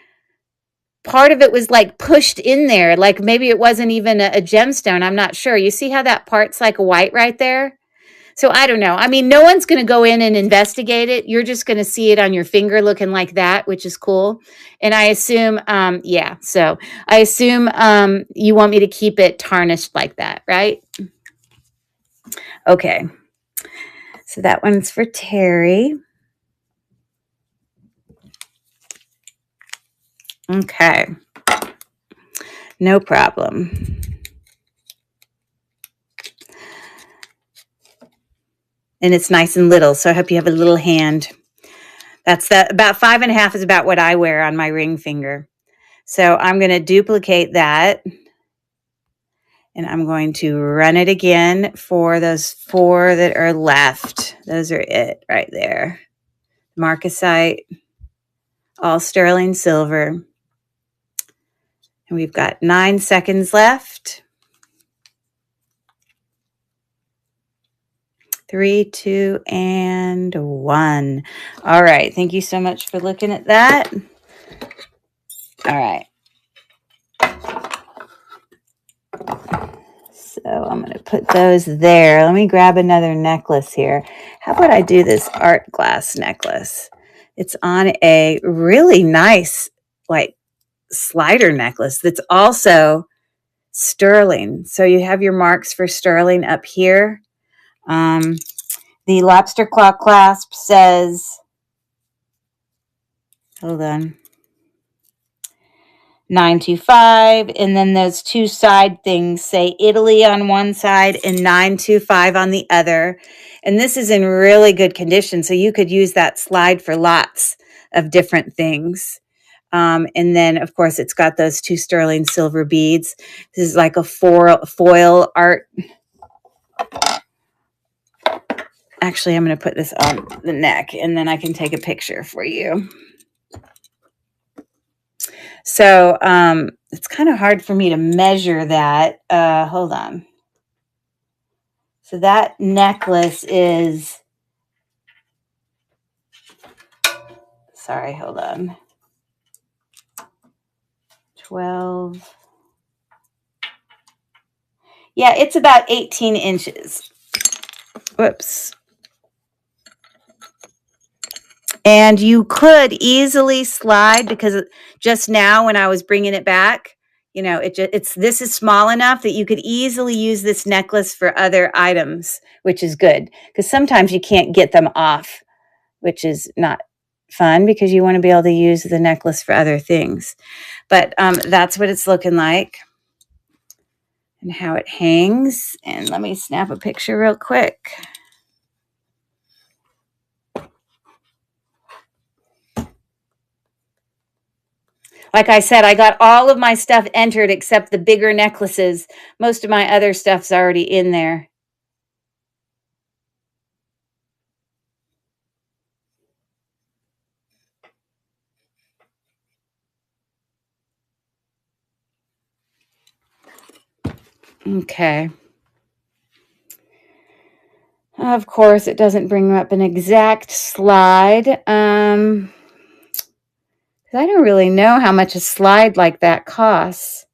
part of it was like pushed in there. Like maybe it wasn't even a gemstone. I'm not sure. You see how that part's like white right there? So I don't know. I mean, no one's going to go in and investigate it. You're just going to see it on your finger looking like that, which is cool. And I assume, yeah. So I assume you want me to keep it tarnished like that, right? Okay. So that one's for Terry. Okay. No problem. And it's nice and little, so I hope you have a little hand. That's about 5.5 is about what I wear on my ring finger. So I'm going to duplicate that. And I'm going to run it again for those 4 that are left. Those are it right there. Marcasite, all sterling silver. And we've got 9 seconds left. 3, 2, and 1. All right. Thank you so much for looking at that. All right. So I'm going to put those there. Let me grab another necklace here. How about I do this art glass necklace? It's on a really nice, like, slider necklace that's also sterling. So you have your marks for sterling up here. The lobster claw clasp says, hold on, 925, and then those 2 side things say Italy on one side and 925 on the other. And this is in really good condition, so you could use that slide for lots of different things. And then, of course, it's got those 2 sterling silver beads. This is like a foil art. Actually, I'm going to put this on the neck, and then I can take a picture for you. So it's kind of hard for me to measure that. Hold on. So that necklace is, sorry, hold on. 12. Yeah, it's about 18 inches. Whoops. And you could easily slide, because just now when I was bringing it back, you know, this is small enough that you could easily use this necklace for other items, which is good, because sometimes you can't get them off, which is not fun, because you want to be able to use the necklace for other things. But that's what it's looking like and how it hangs. And let me snap a picture real quick. Like I said, I got all of my stuff entered except the bigger necklaces. Most of my other stuff's already in there. Okay. Of course, it doesn't bring up an exact slide. I don't really know how much a slide like that costs.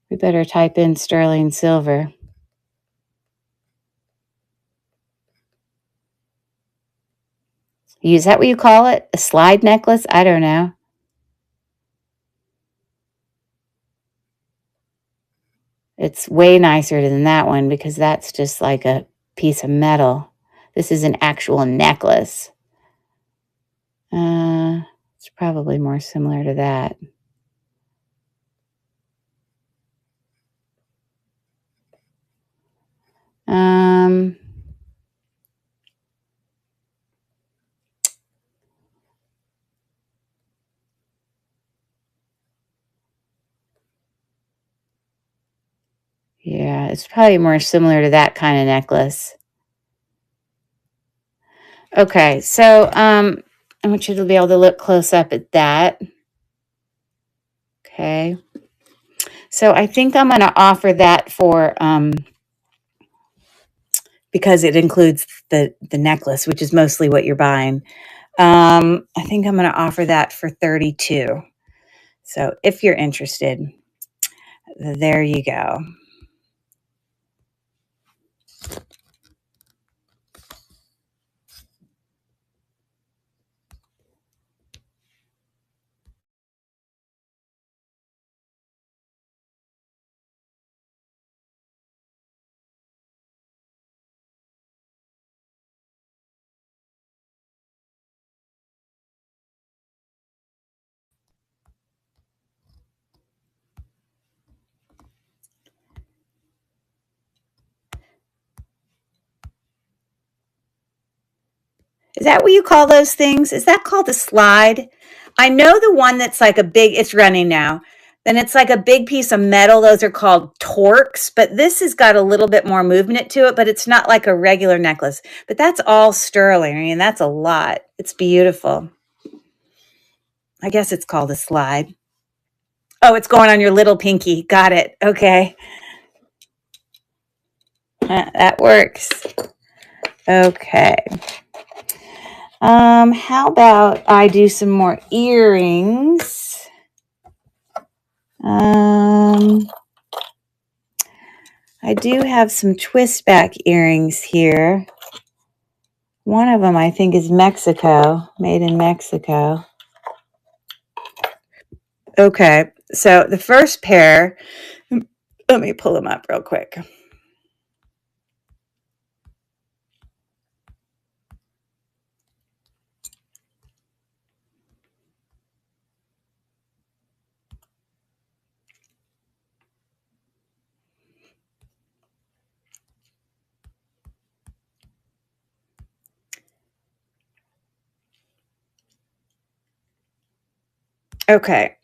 We better type in sterling silver. Is that what you call it? A slide necklace? I don't know. It's way nicer than that one, because that's just like a piece of metal. This is an actual necklace. It's probably more similar to that. Yeah, it's probably more similar to that kind of necklace. Okay, so I want you to be able to look close up at that. Okay. So I think I'm going to offer that for because it includes the necklace, which is mostly what you're buying. I think I'm going to offer that for 32. So if you're interested, there you go. Is that what you call those things? Is that called a slide? I know the one that's like a big, it's running now. Then it's like a big piece of metal. Those are called torques, but this has got a little bit more movement to it, but it's not like a regular necklace. But that's all sterling. I mean, that's a lot. It's beautiful. I guess it's called a slide. Oh, it's going on your little pinky. Got it. Okay. That works. Okay. How about I do some more earrings? I do have some twist back earrings here. One of them I think is Mexico, made in Mexico. Okay, so the first pair, let me pull them up real quick. Okay,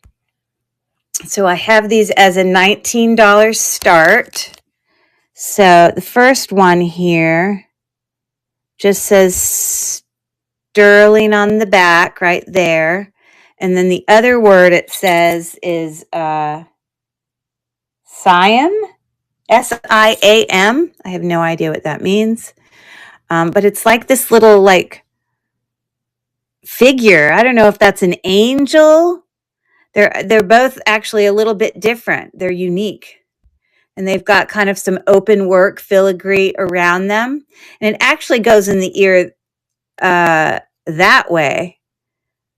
so I have these as a $19 start. So the first one here just says sterling on the back right there. And then the other word it says is Siam, SIAM. I have no idea what that means. But it's like this little like figure. I don't know if that's an angel. They're both actually a little bit different. They're unique. And they've got kind of some open work filigree around them. And it actually goes in the ear that way,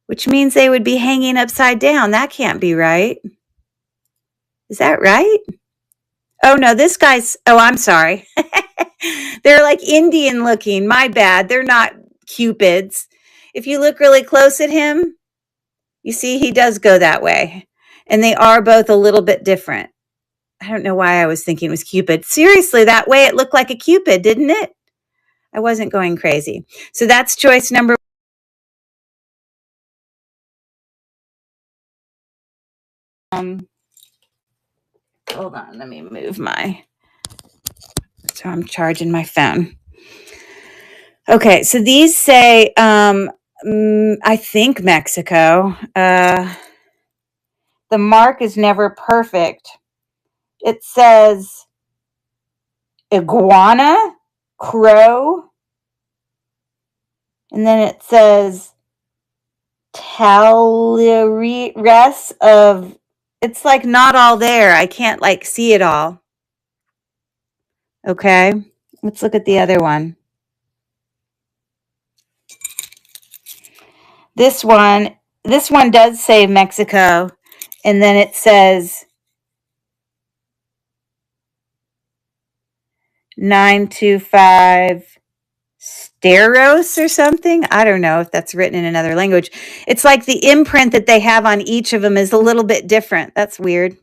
which means they would be hanging upside down. That can't be right. Is that right? Oh, no, this guy's, oh, I'm sorry. They're like Indian looking. My bad. They're not cupids. If you look really close at him, you see he does go that way. And they are both a little bit different. I don't know why I was thinking it was Cupid. Seriously, that way it looked like a Cupid, didn't it? I wasn't going crazy. So that's choice number. Hold on, let me move so I'm charging my phone. Okay, so these say, I think Mexico. The mark is never perfect. It says iguana, crow, and then it says talires of, it's like not all there. I can't like see it all. Okay, let's look at the other one. This one does say Mexico, and then it says 925 Steros or something. I don't know if that's written in another language. It's like the imprint that they have on each of them is a little bit different. That's weird.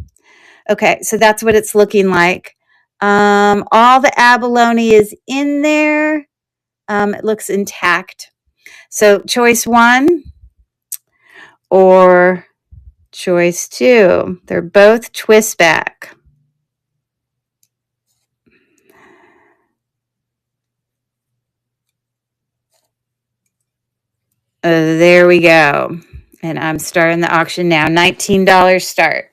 Okay, so that's what it's looking like. All the abalone is in there. It looks intact. So choice 1 or choice 2. They're both twist back. There we go. And I'm starting the auction now. $19 start.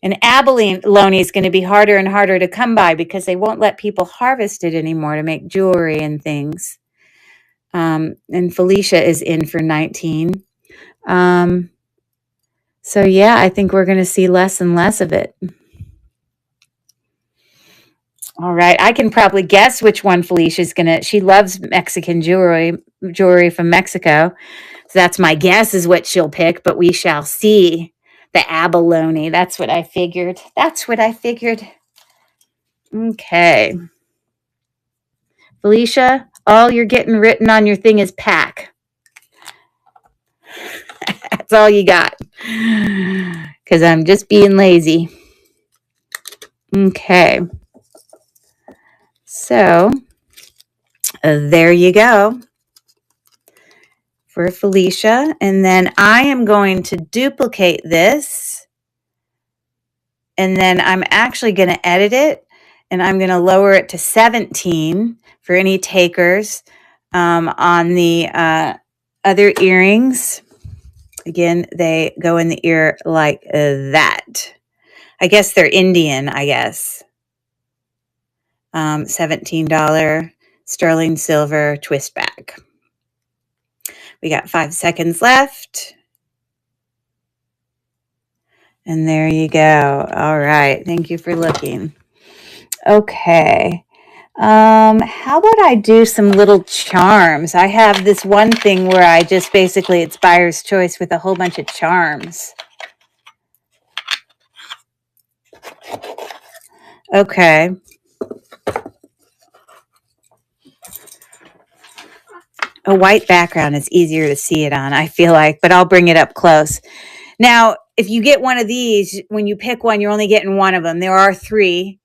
And abalone is going to be harder and harder to come by because they won't let people harvest it anymore to make jewelry and things. And Felicia is in for 19. So yeah, I think we're going to see less and less of it. All right, I can probably guess which one Felicia's gonna. She loves Mexican jewelry from Mexico. So that's my guess is what she'll pick, but we shall see. The abalone. That's what I figured. That's what I figured. Okay. Felicia, all you're getting written on your thing is pack. That's all you got. Because I'm just being lazy. Okay. So, there you go for Felicia. And then I am going to duplicate this. And then I'm actually going to edit it. And I'm going to lower it to 17 for any takers on the other earrings. Again, they go in the ear like that. I guess they're Indian, I guess. $17 sterling silver twist back. We got 5 seconds left. And there you go. All right. Thank you for looking. Okay. How about I do some little charms? I have this one thing where I just basically, it's buyer's choice with a whole bunch of charms. Okay. A white background is easier to see it on, I feel like, but I'll bring it up close. Now, if you get one of these, when you pick one, you're only getting one of them. There are 3.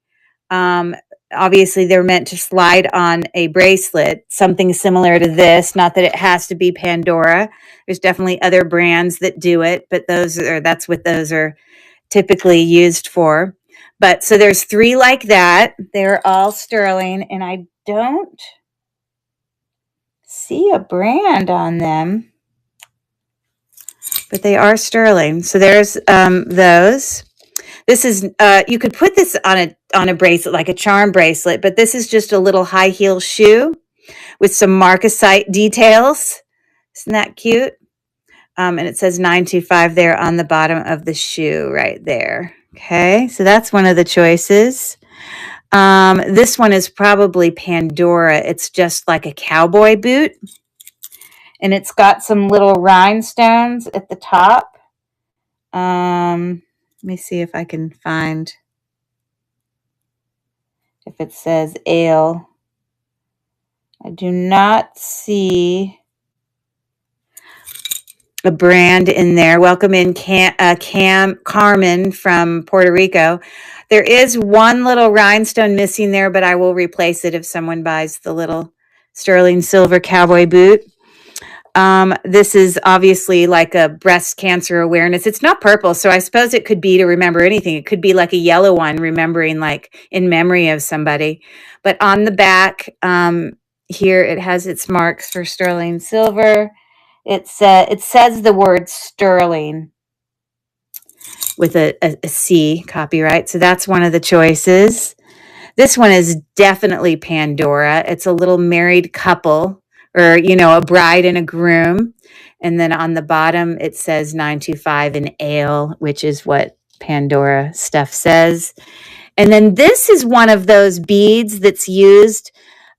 Obviously, they're meant to slide on a bracelet, something similar to this. Not that it has to be Pandora. There's definitely other brands that do it, but that's what those are typically used for. But so there's 3 like that. They're all sterling, and I don't see a brand on them, but they are sterling. So there's those. This is you could put this on a bracelet, like a charm bracelet, but this is just a little high heel shoe with some marcasite details. Isn't that cute? And it says 925 there on the bottom of the shoe right there. Okay, so that's one of the choices. This one is probably Pandora. It's just like a cowboy boot. And it's got some little rhinestones at the top. Let me see if I can find if it says ale. I do not see a brand in there. Welcome in Carmen from Puerto Rico. There is one little rhinestone missing there, but I will replace it if someone buys the little sterling silver cowboy boot. This is obviously like a breast cancer awareness. It's not purple, so I suppose it could be to remember anything. It could be like a yellow one, remembering like in memory of somebody. But on the back, here it has its marks for sterling silver. It says the word sterling with a C, copyright. So that's one of the choices. This one is definitely Pandora. It's a little married couple, or, a bride and a groom. And then on the bottom, it says 925 in ale, which is what Pandora stuff says. And then this is one of those beads that's used.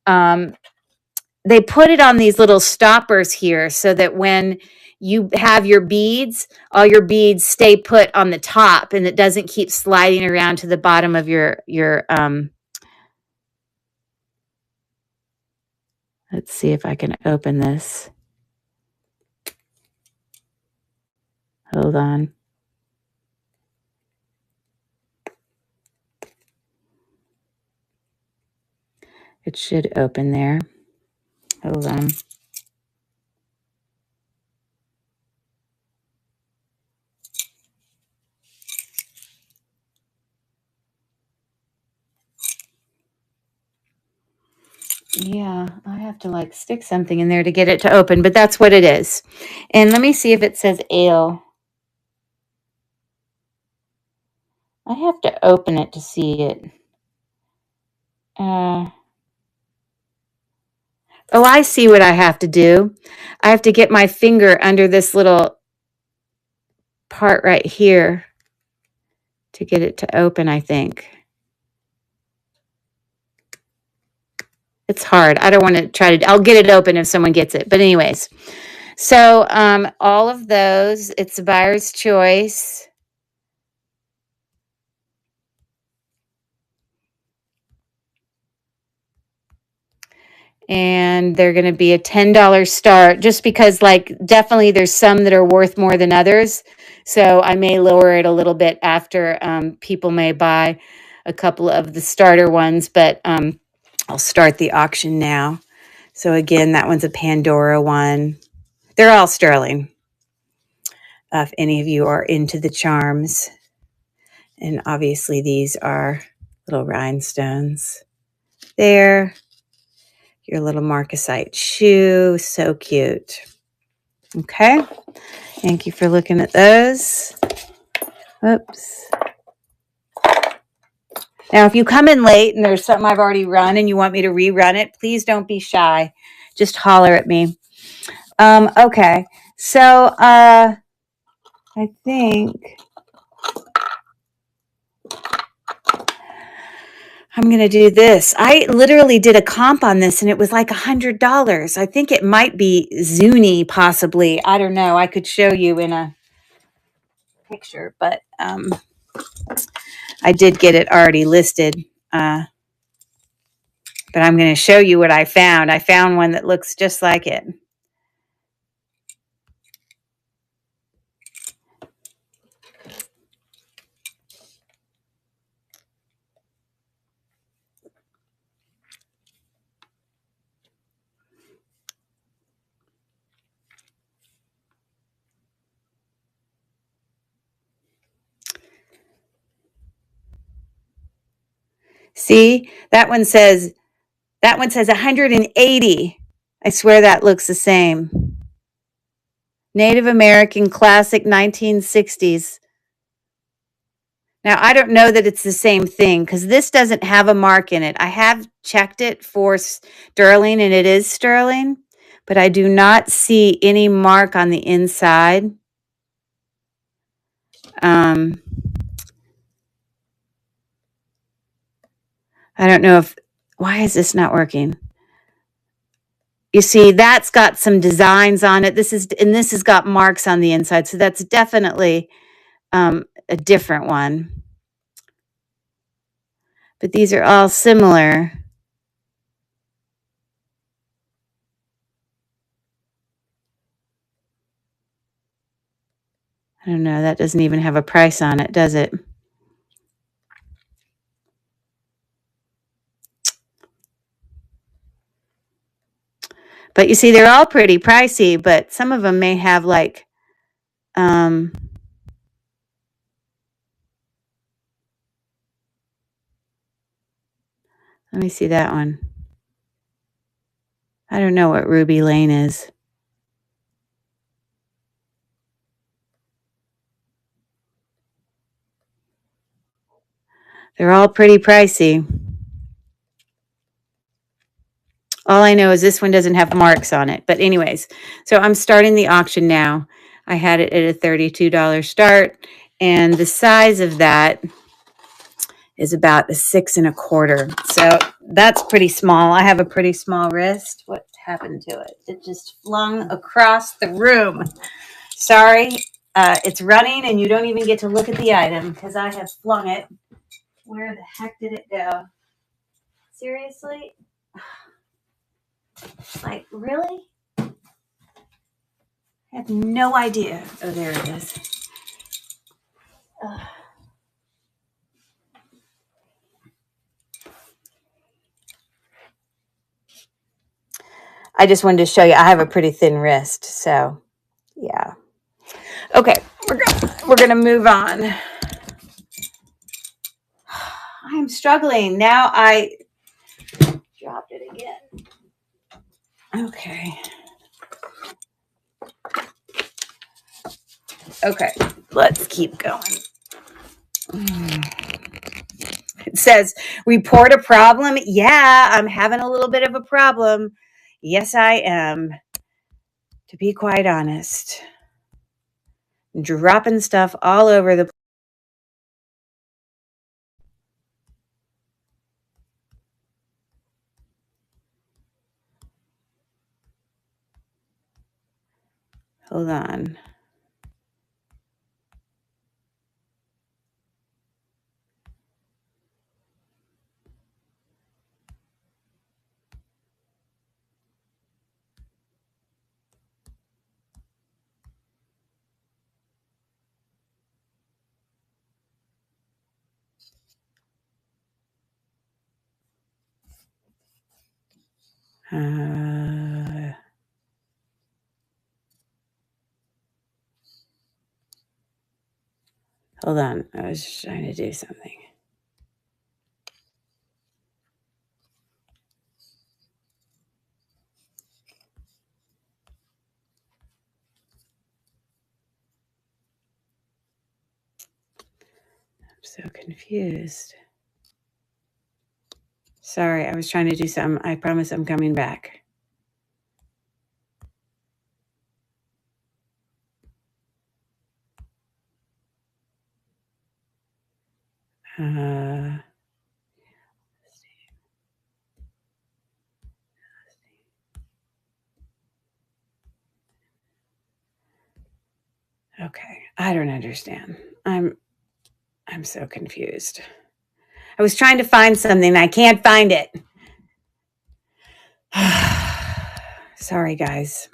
They put it on these little stoppers here so that when you have your beads, all your beads stay put on the top and it doesn't keep sliding around to the bottom of your let's see if I can open this. Hold on. It should open there. Hold on. Yeah, I have to like stick something in there to get it to open, but that's what it is. And let me see if it says ale. I have to open it to see it. Uh, oh, I see what I have to do. I have to get my finger under this little part right here to get it to open, I think. It's hard. I don't want to try to, I'll get it open if someone gets it. But anyways, so all of those, it's a buyer's choice. And they're going to be a $10 start just because like definitely there's some that are worth more than others. So I may lower it a little bit after people may buy a couple of the starter ones, but I'll start the auction now. So again, that one's a Pandora one. They're all sterling. If any of you are into the charms. And obviously these are little rhinestones. There. Your little marcasite shoe. So cute. Okay. Thank you for looking at those. Oops. Now, if you come in late and there's something I've already run and you want me to rerun it, please don't be shy. Just holler at me. Okay. So, I think I'm going to do this. I literally did a comp on this and it was like $100. I think it might be Zuni possibly. I don't know. I could show you in a picture, but I did get it already listed. But I'm going to show you what I found. I found one that looks just like it. See, that one says 180. I swear that looks the same. Native American classic 1960s. Now, I don't know that it's the same thing because this doesn't have a mark in it. I have checked it for sterling and it is sterling, but I do not see any mark on the inside. I don't know why is this not working? You see, that's got some designs on it. This has got marks on the inside. So that's definitely a different one. But these are all similar. I don't know. That doesn't even have a price on it, does it? But you see, they're all pretty pricey, but some of them may have like, let me see that one. I don't know what Ruby Lane is. They're all pretty pricey. All I know is this one doesn't have marks on it. But anyways, so I'm starting the auction now. I had it at a $32 start. And the size of that is about a 6 1/4. So that's pretty small. I have a pretty small wrist. What happened to it? It just flung across the room. Sorry. It's running and you don't even get to look at the item because I have flung it. Where the heck did it go? Seriously? Like, really? I have no idea. Oh, there it is. Ugh. I just wanted to show you. I have a pretty thin wrist, so yeah. Okay, we're gonna move on. I'm struggling now. I dropped it again. Okay. Okay, let's keep going. It says, report a problem. Yeah, I'm having a little bit of a problem. Yes, I am. To be quite honest, dropping stuff all over the place. Hold on. Hold on. I was just trying to do something. I'm so confused. Sorry, I was trying to do something. I promise I'm coming back. Okay, I don't understand. I'm so confused. I was trying to find something. I can't find it. Sorry, guys.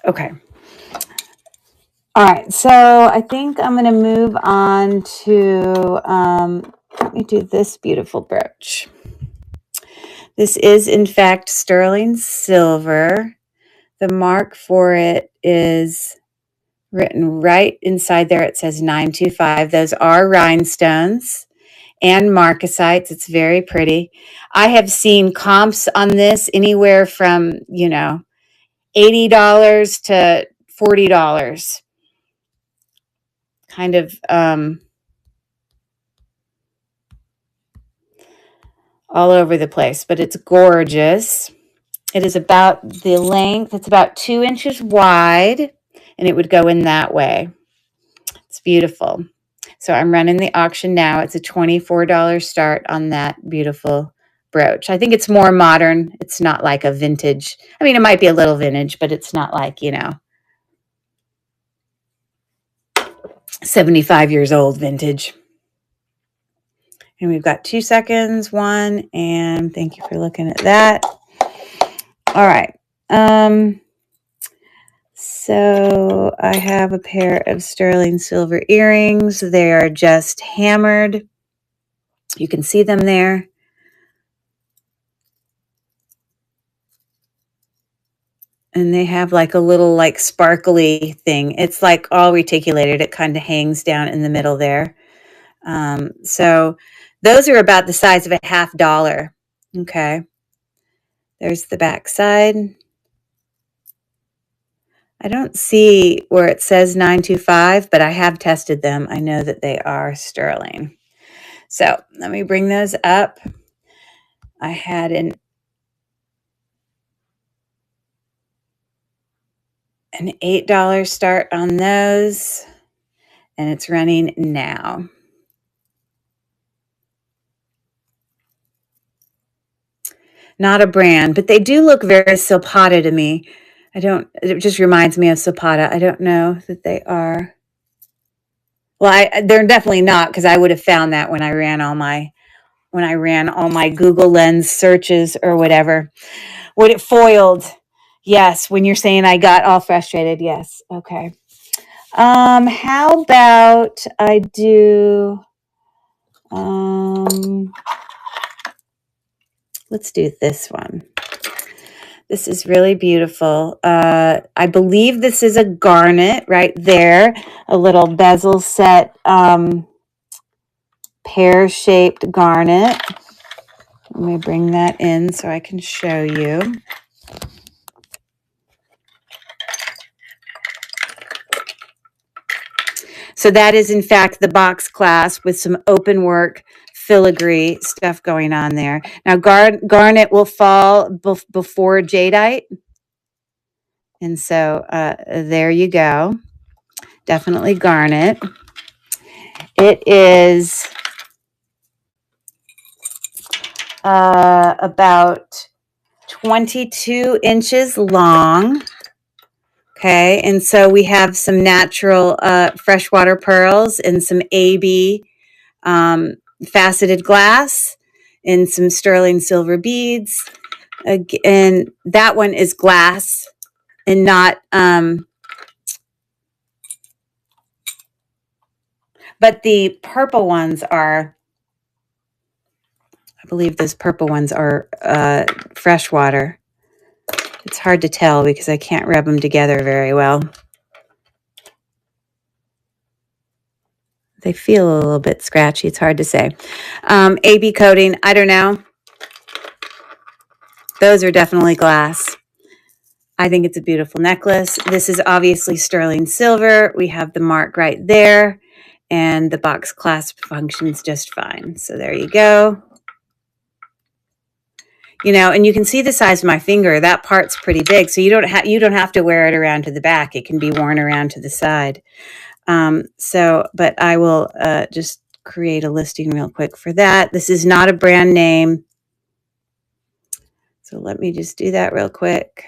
Okay. All right. So I think I'm going to move on to, let me do this beautiful brooch. This is, in fact, sterling silver. The mark for it is written right inside there. It says 925. Those are rhinestones and marcasites. It's very pretty. I have seen comps on this anywhere from, $80 to $40. Kind of all over the place, but it's gorgeous. It is about the length. It's about 2 inches wide, and it would go in that way. It's beautiful. So I'm running the auction now. It's a $24 start on that beautiful brooch. I think it's more modern. It's not like a vintage. I mean, it might be a little vintage, but it's not like, 75 years old vintage. And we've got 2 seconds, 1, and thank you for looking at that. All right. So I have a pair of sterling silver earrings. They are just hammered. You can see them there. And they have like a little like sparkly thing. It's like all reticulated. It kind of hangs down in the middle there. So those are about the size of a $50. Okay. There's the back side. I don't see where it says 925, but I have tested them. I know that they are sterling. So let me bring those up. I had an $8 start on those, and it's running now. Not a brand, but they do look very Silpata to me. It just reminds me of Silpata. I don't know that they are. Well, they're definitely not, because I would have found that when I ran all my Google Lens searches or whatever. When it foiled. Yes, when you're saying I got all frustrated. Yes. Okay. How about I do let's do this one. This is really beautiful. I believe this is a garnet right there, a little bezel set pear-shaped garnet. Let me bring that in so I can show you. So that is, in fact, the box clasp with some open work filigree stuff going on there. Now, garnet will fall before jadeite. And so there you go. Definitely garnet. It is about 22 inches long. Okay, and so we have some natural freshwater pearls and some AB faceted glass and some sterling silver beads. And that one is glass and not, but the purple ones are, I believe those purple ones are freshwater. It's hard to tell because I can't rub them together very well. They feel a little bit scratchy. It's hard to say. AB coating, I don't know. Those are definitely glass. I think it's a beautiful necklace. This is obviously sterling silver. We have the mark right there, and the box clasp functions just fine. So there you go. You know, and you can see the size of my finger. That part's pretty big, so you don't have to wear it around to the back. It can be worn around to the side. But I will just create a listing real quick for that. This is not a brand name. So let me just do that real quick.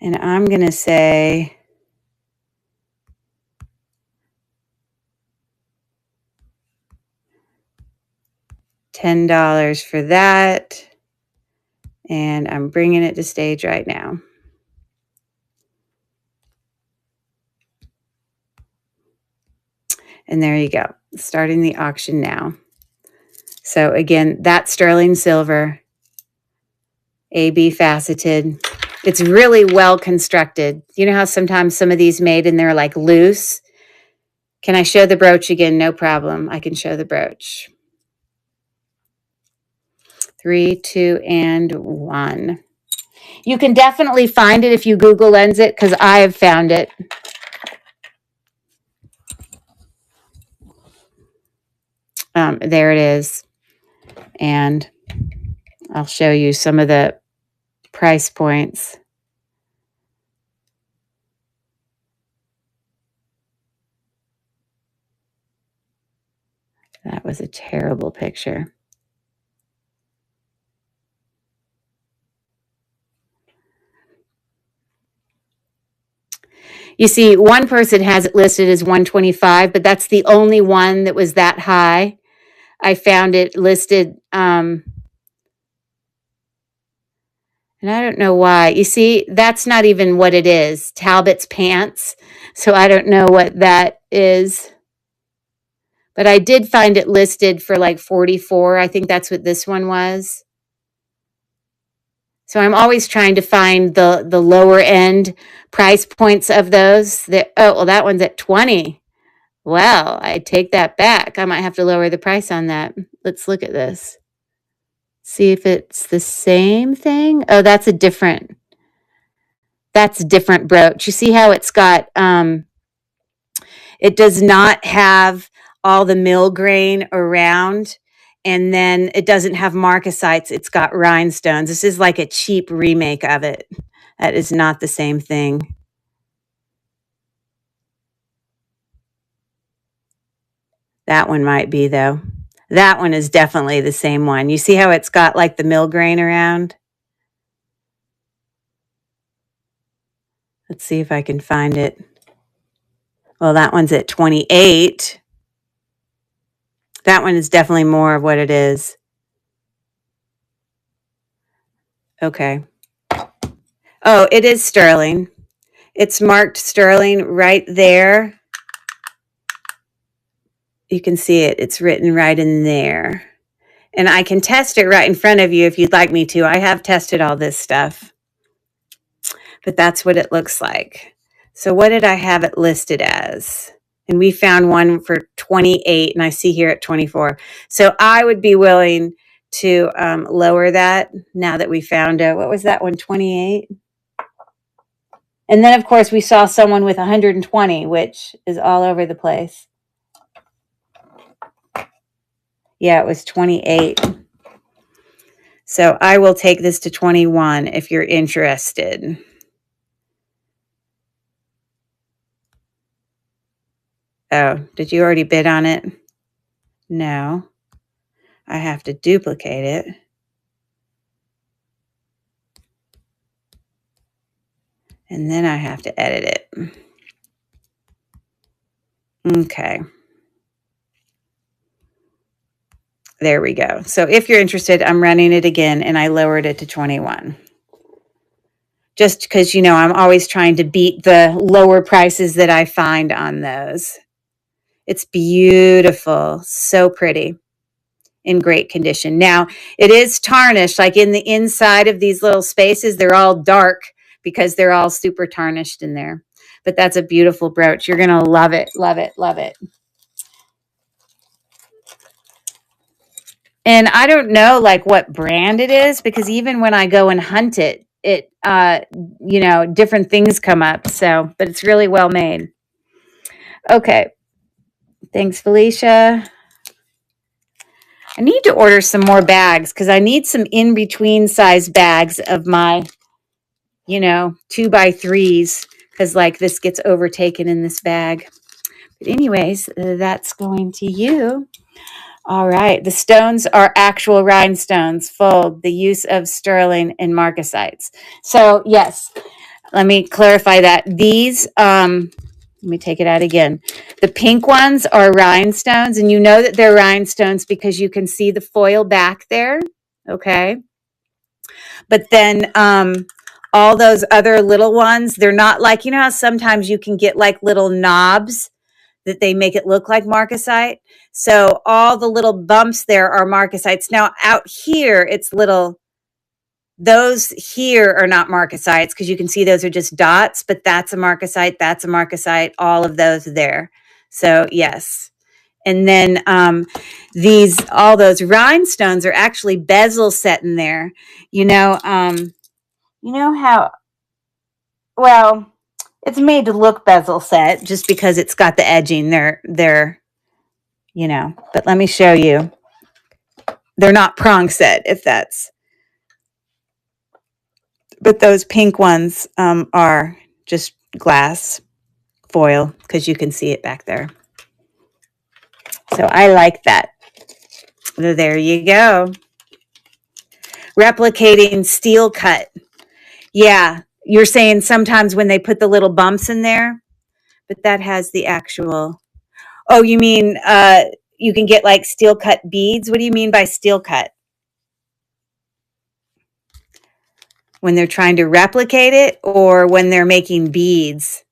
And I'm going to say $10 for that. And I'm bringing it to stage right now. And there you go. Starting the auction now. So again, that's sterling silver, AB faceted. It's really well constructed. You know how sometimes some of these made and they're like loose? Can I show the brooch again? No problem. I can show the brooch. 3, 2, and 1. You can definitely find it if you Google Lens it, because I have found it. There it is. And I'll show you some of the price points. That was a terrible picture. You see, one person has it listed as $125, but that's the only one that was that high. I found it listed, and I don't know why. You see, that's not even what it is. Talbot's pants. So I don't know what that is. But I did find it listed for like 44. I think that's what this one was. So I'm always trying to find the lower end price points of those. That one's at 20. Well, I take that back. I might have to lower the price on that. Let's look at this. See if it's the same thing. Oh, that's a different brooch. You see how it's got, it does not have all the mill grain around, and then it doesn't have marcasites. It's got rhinestones. This is like a cheap remake of it. That is not the same thing. That one might be, though. That one is definitely the same one. You see how it's got like the mill grain around? Let's see if I can find it. Well, that one's at 28. That one is definitely more of what it is. Okay. Oh, it is sterling. It's marked sterling right there. You can see it. It's written right in there. And I can test it right in front of you if you'd like me to. I have tested all this stuff. But that's what it looks like. So what did I have it listed as? And we found one for 28, and I see here at 24. So I would be willing to lower that now that we found what was that one, 28? And then, of course, we saw someone with 120, which is all over the place. Yeah, it was 28. So I will take this to 21 if you're interested. Oh, did you already bid on it? No. I have to duplicate it. And then I have to edit it. Okay. There we go. So if you're interested, I'm running it again, and I lowered it to 21. Just because, you know, I'm always trying to beat the lower prices that I find on those. It's beautiful. So pretty. In great condition. Now, it is tarnished, like in the inside of these little spaces, they're all dark because they're all super tarnished in there. But that's a beautiful brooch. You're going to love it, love it, love it. And I don't know like what brand it is, because even when I go and hunt it, you know, different things come up. So, but it's really well made. Okay. Thanks, Felicia. I need to order some more bags because I need some in-between size bags of my, you know, 2x3s, because like this gets overtaken in this bag. But anyways, that's going to you. All right. The stones are actual rhinestones, fold, the use of sterling and marcasites. So yes, let me clarify that. These, let me take it out again. The pink ones are rhinestones, and you know that they're rhinestones because you can see the foil back there. Okay. But then all those other little ones, they're not like, you know how sometimes you can get like little knobs that they make it look like marcasite. So all the little bumps there are marcasites. Now out here, it's little, those here are not marcasites because you can see those are just dots, but that's a marcasite, that's a marcasite, all of those there. So yes. And then all those rhinestones are actually bezel set in there. You know how, well, it's made to look bezel set just because it's got the edging. They're, you know, but let me show you. They're not prong set, if that's, but those pink ones are just glass foil because you can see it back there. So I like that. There you go. Replicating steel cut. Yeah, you're saying sometimes when they put the little bumps in there, but that has the actual. Oh, you mean you can get like steel cut beads? What do you mean by steel cut? When they're trying to replicate it or when they're making beads?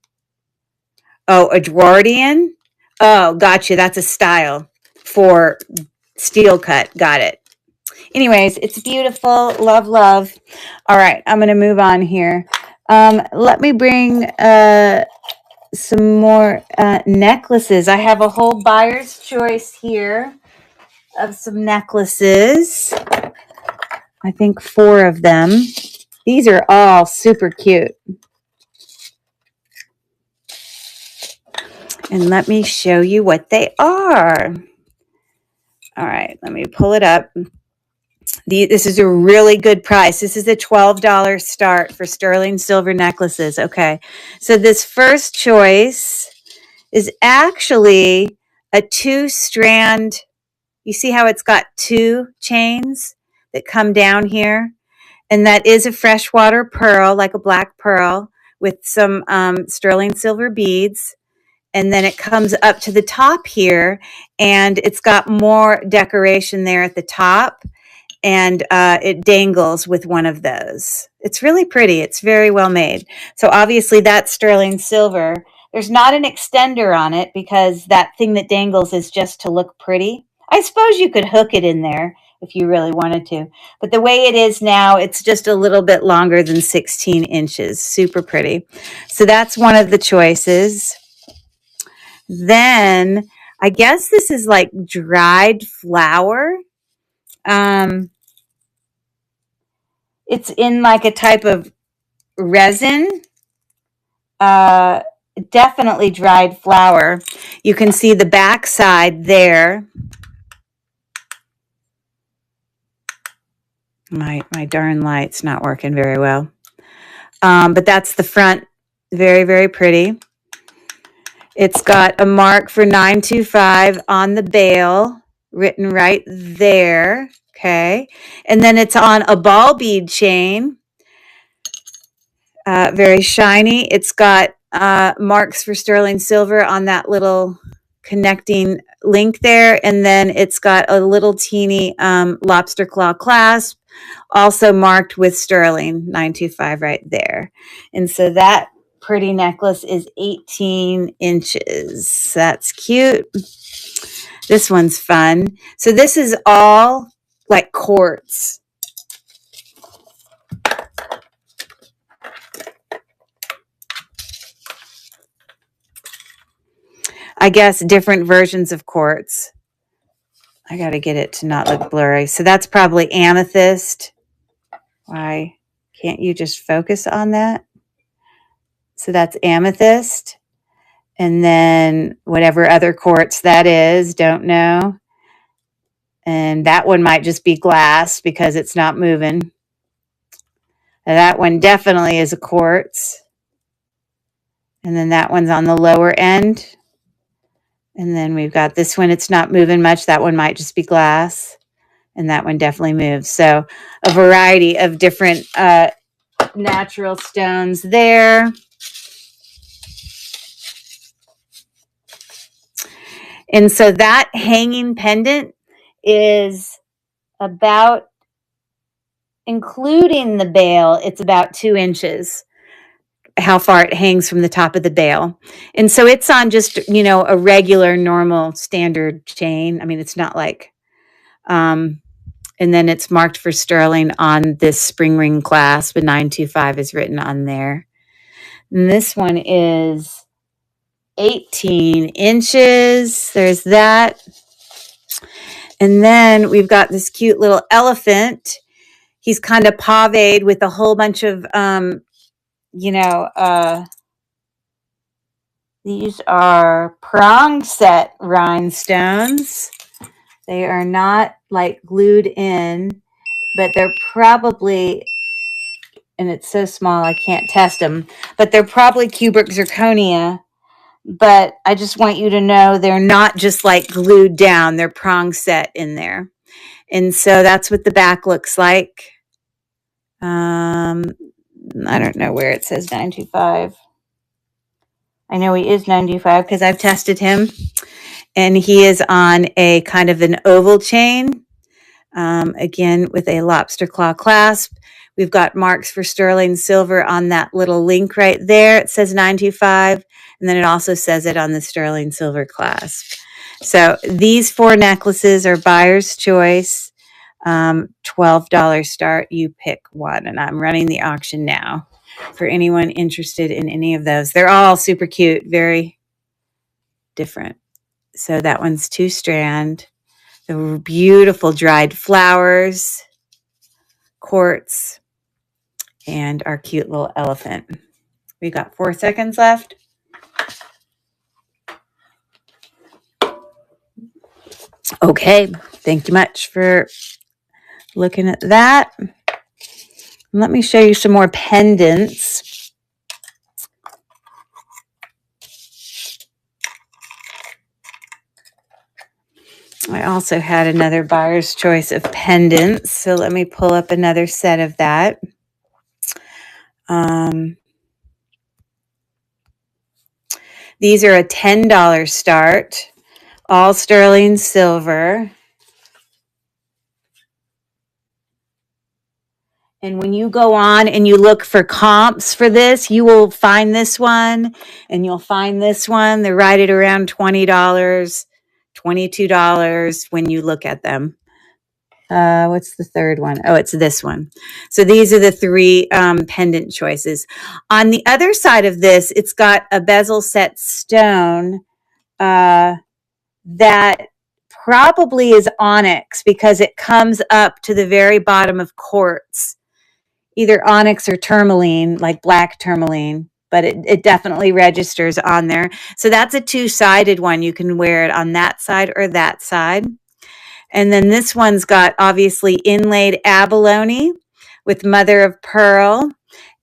Oh, Edwardian? Oh, gotcha. That's a style for steel cut. Got it. Anyways, it's beautiful. Love, love. All right, I'm going to move on here. Let me bring some more necklaces. I have a whole buyer's choice here of some necklaces. I think 4 of them. These are all super cute. And let me show you what they are. All right, let me pull it up. This is a really good price. This is a $12 start for sterling silver necklaces. Okay, so this first choice is actually a 2-strand You see how it's got 2 chains that come down here? And that is a freshwater pearl, like a black pearl, with some sterling silver beads. And then it comes up to the top here, and it's got more decoration there at the top, and it dangles with one of those. It's really pretty. It's very well made. So obviously that's sterling silver. There's not an extender on it because that thing that dangles is just to look pretty. I suppose you could hook it in there if you really wanted to. But the way it is now, it's just a little bit longer than 16 inches. Super pretty. So that's one of the choices. Then I guess this is like dried flower. It's in like a type of resin. Definitely dried flower. You can see the back side there. My darn light's not working very well. But that's the front. Very, very pretty. It's got a mark for 925 on the bail, written right there. Okay. And then it's on a ball bead chain. Very shiny. It's got marks for sterling silver on that little connecting link there. And then it's got a little teeny lobster claw clasp, also marked with sterling 925 right there. And so that pretty necklace is 18 inches. That's cute. This one's fun. So this is all like quartz. I guess different versions of quartz. I got to get it to not look blurry. So that's probably amethyst. Why can't you just focus on that? So that's amethyst. And then whatever other quartz that is, don't know. And that one might just be glass because it's not moving. And that one definitely is a quartz. And then that one's on the lower end. And then we've got this one. It's not moving much. That one might just be glass. And that one definitely moves. So a variety of different natural stones there. And so that hanging pendant is about, including the bail, it's about 2 inches, how far it hangs from the top of the bail. And so it's on just, a regular, normal, standard chain. I mean, it's not like, and then it's marked for sterling on this spring ring clasp, but 925 is written on there. And this one is 18 inches. There's that. And then we've got this cute little elephant. He's kind of pavéed with a whole bunch of, these are prong set rhinestones. They are not like glued in, but they're probably, and it's so small I can't test them, but they're probably cubic zirconia. But I just want you to know they're not just like glued down. They're prong set in there. And so that's what the back looks like. I don't know where it says 925. I know he is 925 because I've tested him. And he is on a kind of an oval chain. Again, with a lobster claw clasp. We've got marks for sterling silver on that little link right there. It says 925. And then it also says it on the sterling silver clasp. So these 4 necklaces are buyer's choice. $12 start. You pick one. And I'm running the auction now for anyone interested in any of those. They're all super cute. Very different. So that one's 2 strand. The beautiful dried flowers, quartz, and our cute little elephant. We got 4 seconds left. Okay, thank you much for looking at that. Let me show you some more pendants. I also had another buyer's choice of pendants, so let me pull up another set of that. These are a $10 start, all sterling silver. And when you go on and you look for comps for this, you will find this one and you'll find this one. They're right at around $20, $22 when you look at them. What's the third one? Oh, it's this one. So these are the three pendant choices. On the other side of this, it's got a bezel set stone that probably is onyx because it comes up to the very bottom of quartz, either onyx or tourmaline, like black tourmaline, but it definitely registers on there. So that's a two-sided one. You can wear it on that side or that side. And then this one's got obviously inlaid abalone with mother of pearl.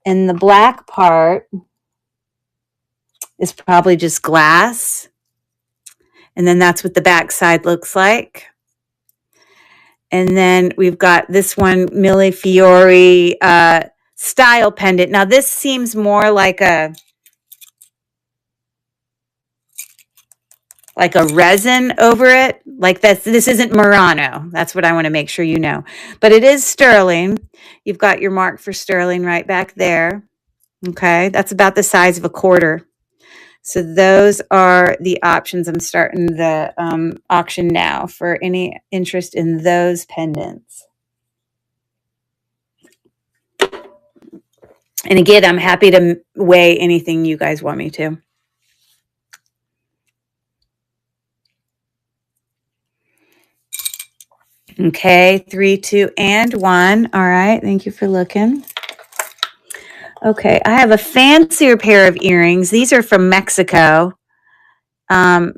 And the black part is probably just glass. And then that's what the back side looks like. And then we've got this one, Millefiori style pendant. Now this seems more like a resin over it. Like this isn't Murano. That's what I want to make sure you know. But it is sterling. You've got your mark for sterling right back there. Okay, that's about the size of a quarter. So those are the options. I'm starting the auction now for any interest in those pendants. And again, I'm happy to weigh anything you guys want me to. Okay, 3, 2, and 1. All right, thank you for looking. Okay, I have a fancier pair of earrings. These are from Mexico. Hold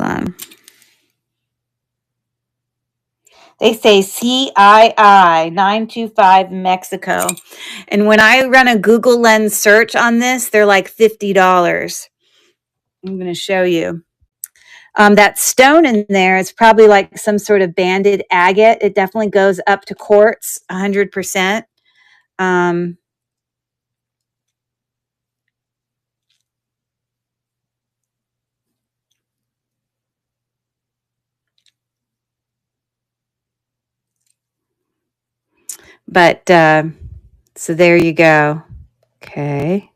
on. They say CII 925 Mexico. And when I run a Google Lens search on this, they're like $50. I'm going to show you. That stone in there is probably like some sort of banded agate. It definitely goes up to quartz, 100%. But so there you go. Okay.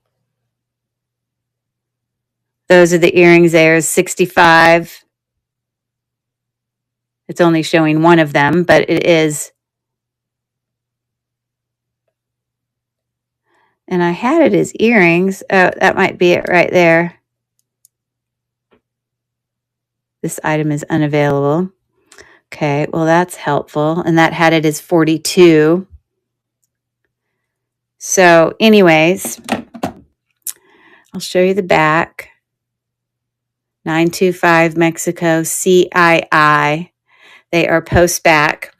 Those are the earrings there, 65. It's only showing one of them, but it is. And I had it as earrings. Oh, that might be it right there. This item is unavailable. Okay, well, that's helpful. And that had it as 42. So anyways, I'll show you the back. 925 Mexico CII. They are post back.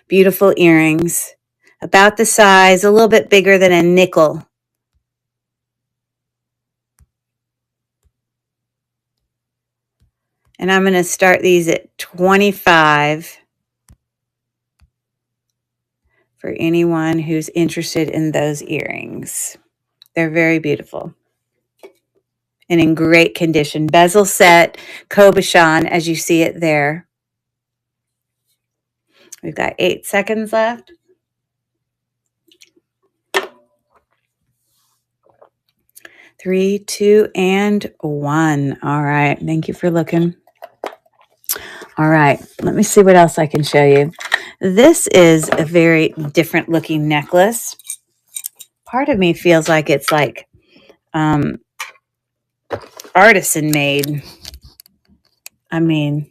Beautiful earrings. About the size, a little bit bigger than a nickel. And I'm going to start these at 25 for anyone who's interested in those earrings. They're very beautiful and in great condition. Bezel set, cabochon, as you see it there. We've got 8 seconds left. 3, 2, and 1. All right. Thank you for looking. All right. Let me see what else I can show you. This is a very different looking necklace. Part of me feels like it's like artisan made. I mean,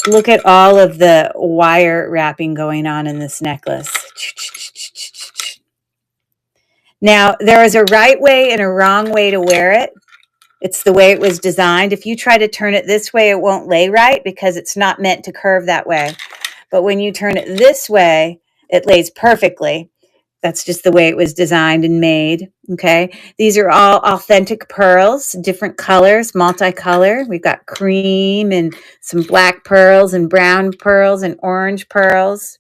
look at all of the wire wrapping going on in this necklace. Now, there is a right way and a wrong way to wear it. It's the way it was designed. If you try to turn it this way, it won't lay right because it's not meant to curve that way. But when you turn it this way, it lays perfectly. That's just the way it was designed and made. Okay. These are all authentic pearls, different colors, multicolor. We've got cream and some black pearls and brown pearls and orange pearls.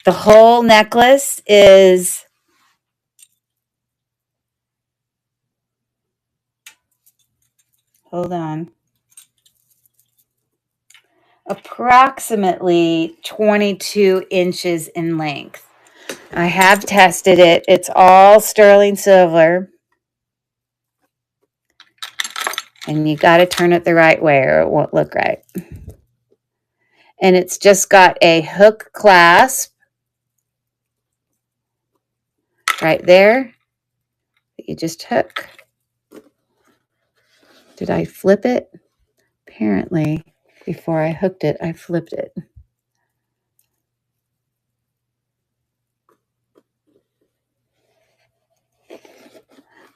The whole necklace is hold on. Approximately 22 inches in length. I have tested it. It's all sterling silver. And you got to turn it the right way or it won't look right. And it's just got a hook clasp right there that you just hook. Did I flip it? Apparently, before I hooked it, I flipped it.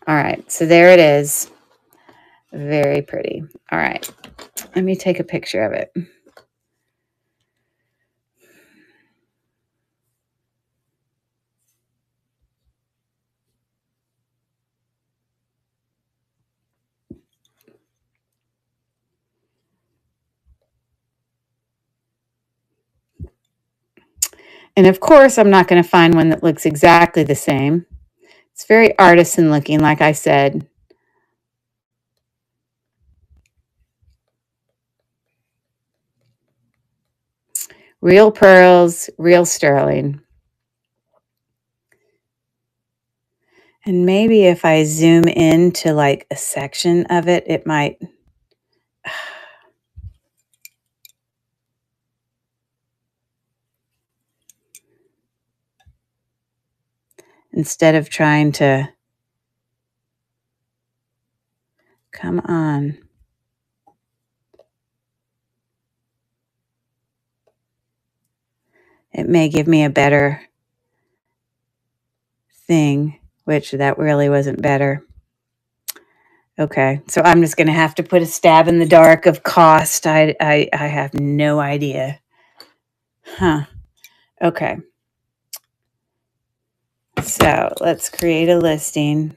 All right, so there it is. Very pretty. All right, let me take a picture of it. And of course, I'm not going to find one that looks exactly the same. It's very artisan looking, like I said. Real pearls, real sterling. And maybe if I zoom into like a section of it, it might. Instead of trying to. Come on. It may give me a better thing, which that really wasn't better. Okay, so I'm just going to have to put a stab in the dark of cost. I have no idea. Huh. Okay. So let's create a listing.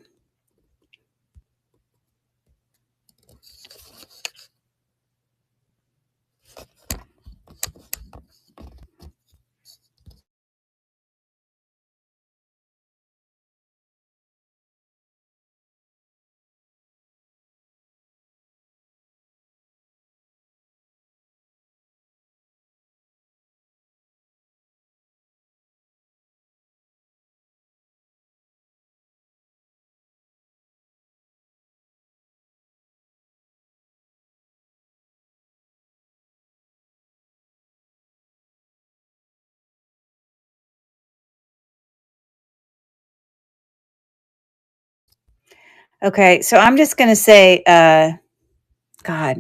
Okay, so I'm just going to say, God,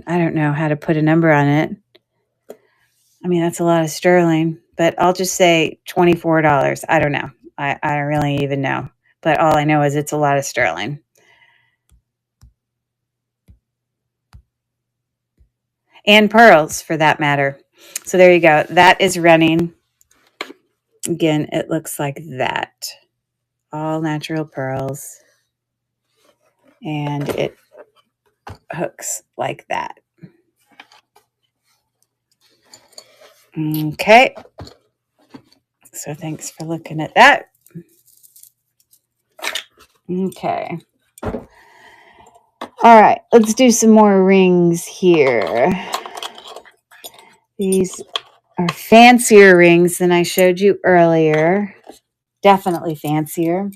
I don't know how to put a number on it. I mean, that's a lot of sterling, but I'll just say $24. I don't know. I don't really even know. But all I know is it's a lot of sterling. And pearls, for that matter. So there you go. That is running. Again, it looks like that. All natural pearls. And it hooks like that. Okay. So thanks for looking at that. Okay. All right. Let's do some more rings here. These are fancier rings than I showed you earlier. Definitely fancier.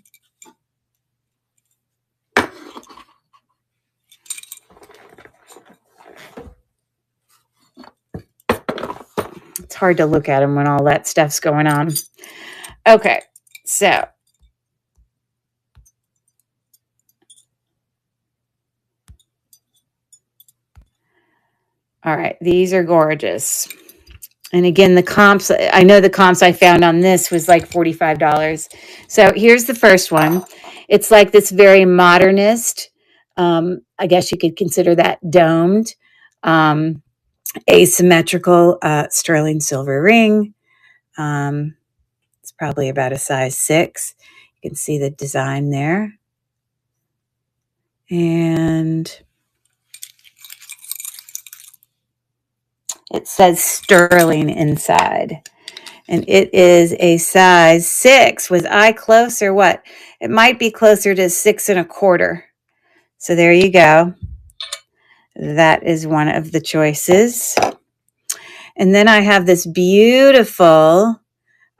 It's hard to look at them when all that stuff's going on. Okay, so all right, these are gorgeous. And again, the comps, I know the comps I found on this was like $45. So here's the first one. It's like this very modernist, I guess you could consider that domed, asymmetrical sterling silver ring. It's probably about a size 6. You can see the design there. And it says sterling inside. And it is a size 6. Was I close or what? It might be closer to 6 1/4. So there you go. That is one of the choices. And then I have this beautiful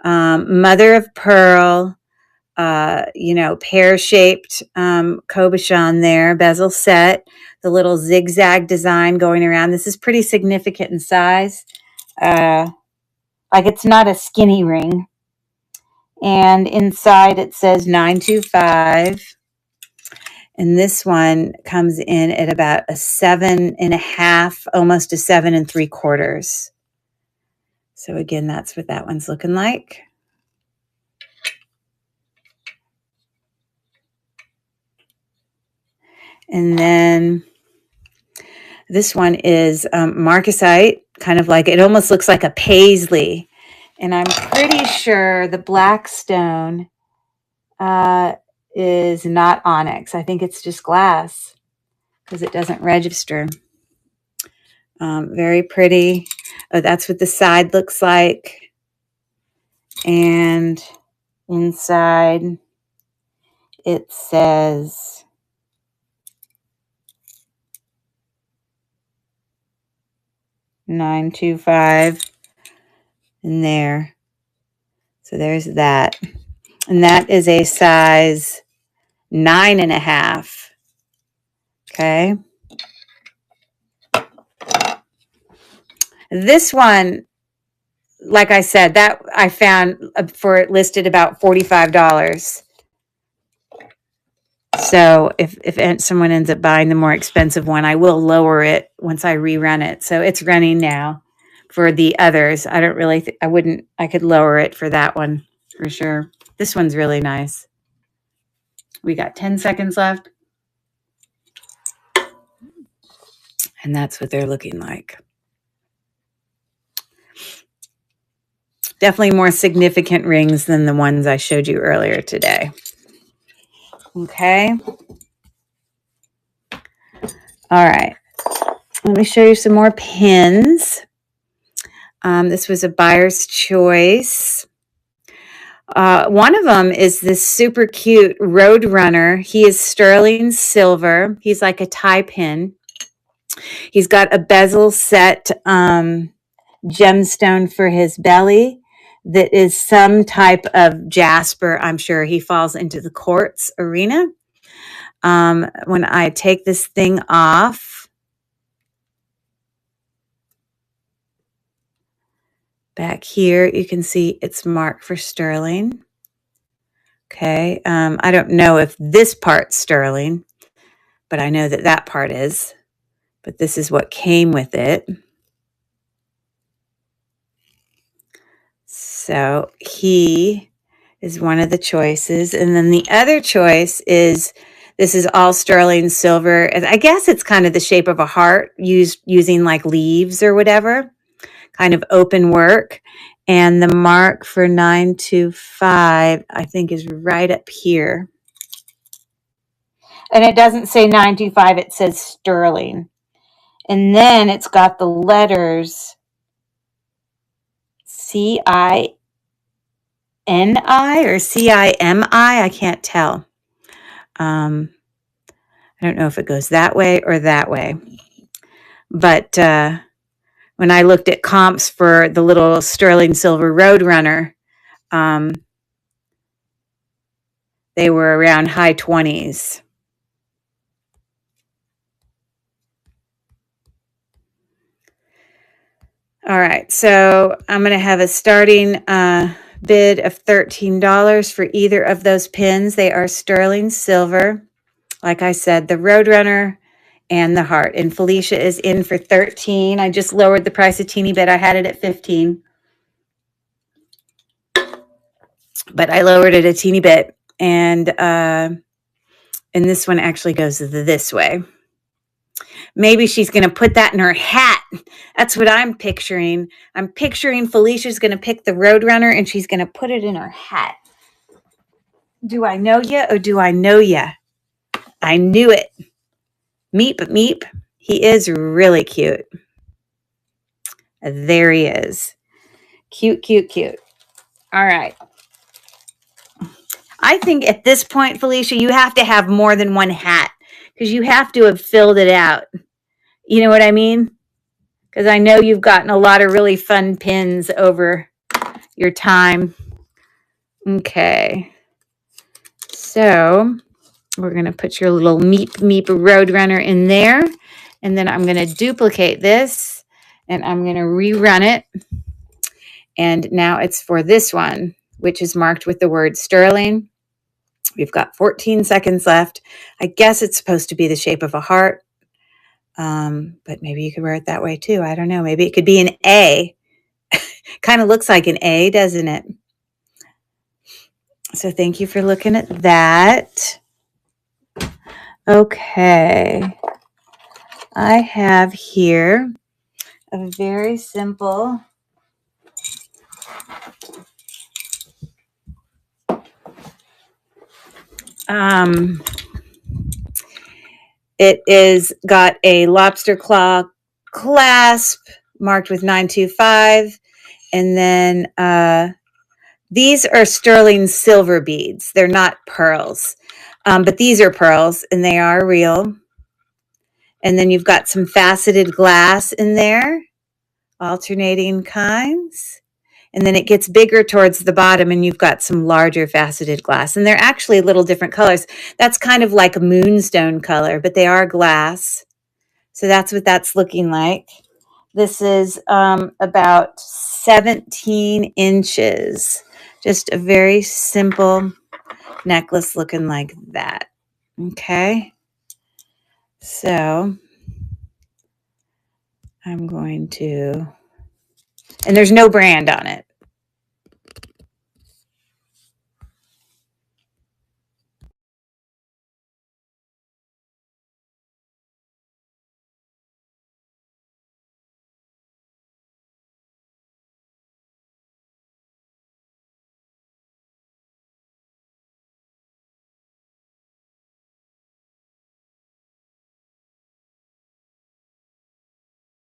mother of pearl, pear-shaped cabochon there, bezel set, the little zigzag design going around. This is pretty significant in size. Like it's not a skinny ring. And inside it says 925. And this one comes in at about a 7.5, almost a 7 3/4. So again, that's what that one's looking like. And then this one is marcasite, kind of like, it almost looks like a paisley. And I'm pretty sure the black stone is not onyx. I think it's just glass because it doesn't register. Very pretty. Oh, that's what the side looks like. And inside it says $925 in there. So there's that. And that is a size 9.5. Okay. This one, like I said, that I found for it listed about $45. So if someone ends up buying the more expensive one, I will lower it once I rerun it. So it's running now for the others. I don't really, I could lower it for that one for sure. This one's really nice. We got 10 seconds left. And that's what they're looking like. Definitely more significant rings than the ones I showed you earlier today. Okay. All right. Let me show you some more pins. This was a buyer's choice. One of them is this super cute Roadrunner. He is sterling silver. He's like a tie pin. He's got a bezel set gemstone for his belly that is some type of jasper. I'm sure he falls into the quartz arena. When I take this thing off, back here, you can see it's marked for sterling. Okay. I don't know if this part's sterling, but I know that that part is. But this is what came with it. So he is one of the choices. And then the other choice is, this is all sterling silver. I guess it's kind of the shape of a heart using like leaves or whatever, kind of open work. And the mark for 925, I think, is right up here. And it doesn't say 925, it says sterling. And then it's got the letters C-I-N-I or C-I-M-I. I can't tell. I don't know if it goes that way or that way. But when I looked at comps for the little sterling silver Roadrunner, they were around high 20s. All right, so I'm going to have a starting bid of $13 for either of those pins. They are sterling silver. Like I said, the Roadrunner and the heart. And Felicia is in for $13. I just lowered the price a teeny bit. I had it at $15. But I lowered it a teeny bit. And this one actually goes this way. Maybe she's going to put that in her hat. That's what I'm picturing. I'm picturing Felicia's going to pick the Roadrunner and she's going to put it in her hat. Do I know ya or do I know ya? I knew it. Meep, meep. He is really cute. There he is. Cute, cute, cute. All right. I think at this point, Felicia, you have to have more than one hat because you have to have filled it out. You know what I mean? Because I know you've gotten a lot of really fun pins over your time. Okay. So we're going to put your little Meep Meep Roadrunner in there. And then I'm going to duplicate this and I'm going to rerun it. And now it's for this one, which is marked with the word Sterling. We've got 14 seconds left. I guess it's supposed to be the shape of a heart. But maybe you could wear it that way too. I don't know. Maybe it could be an A. Kind of looks like an A, doesn't it? So thank you for looking at that. Okay. I have here a very simple it is got a lobster claw clasp marked with 925, and then these are sterling silver beads. They're not pearls, but these are pearls and they are real. And then you've got some faceted glass in there, alternating kinds. And then it gets bigger towards the bottom and you've got some larger faceted glass. And they're actually little different colors. That's kind of like a moonstone color, but they are glass. So that's what that's looking like. This is about 17 inches. Just a very simple necklace looking like that. Okay. So I'm going to, and there's no brand on it.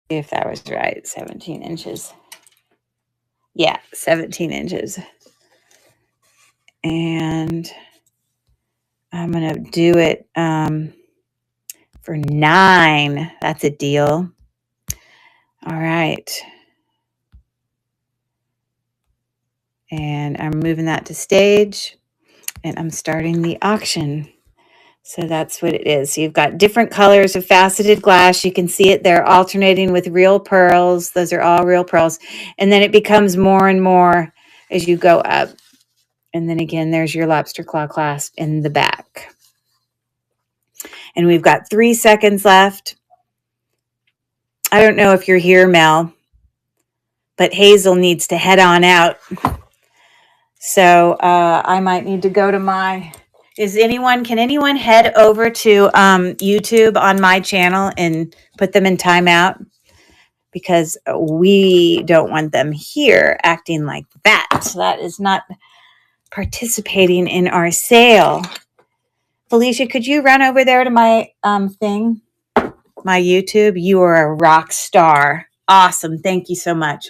If that was right, 17 inches. Yeah, 17 inches. And I'm going to do it for 9. That's a deal. All right. And I'm moving that to stage and I'm starting the auction. So that's what it is. So you've got different colors of faceted glass. You can see it there alternating with real pearls. Those are all real pearls. And then it becomes more and more as you go up. And then again, there's your lobster claw clasp in the back. And we've got 3 seconds left. I don't know if you're here, Mel, but Hazel needs to head on out. So I might need to go to my... can anyone head over to YouTube on my channel and put them in timeout? Because we don't want them here acting like that. That is not participating in our sale. Felicia, could you run over there to my thing? My YouTube? You are a rock star. Awesome. Thank you so much.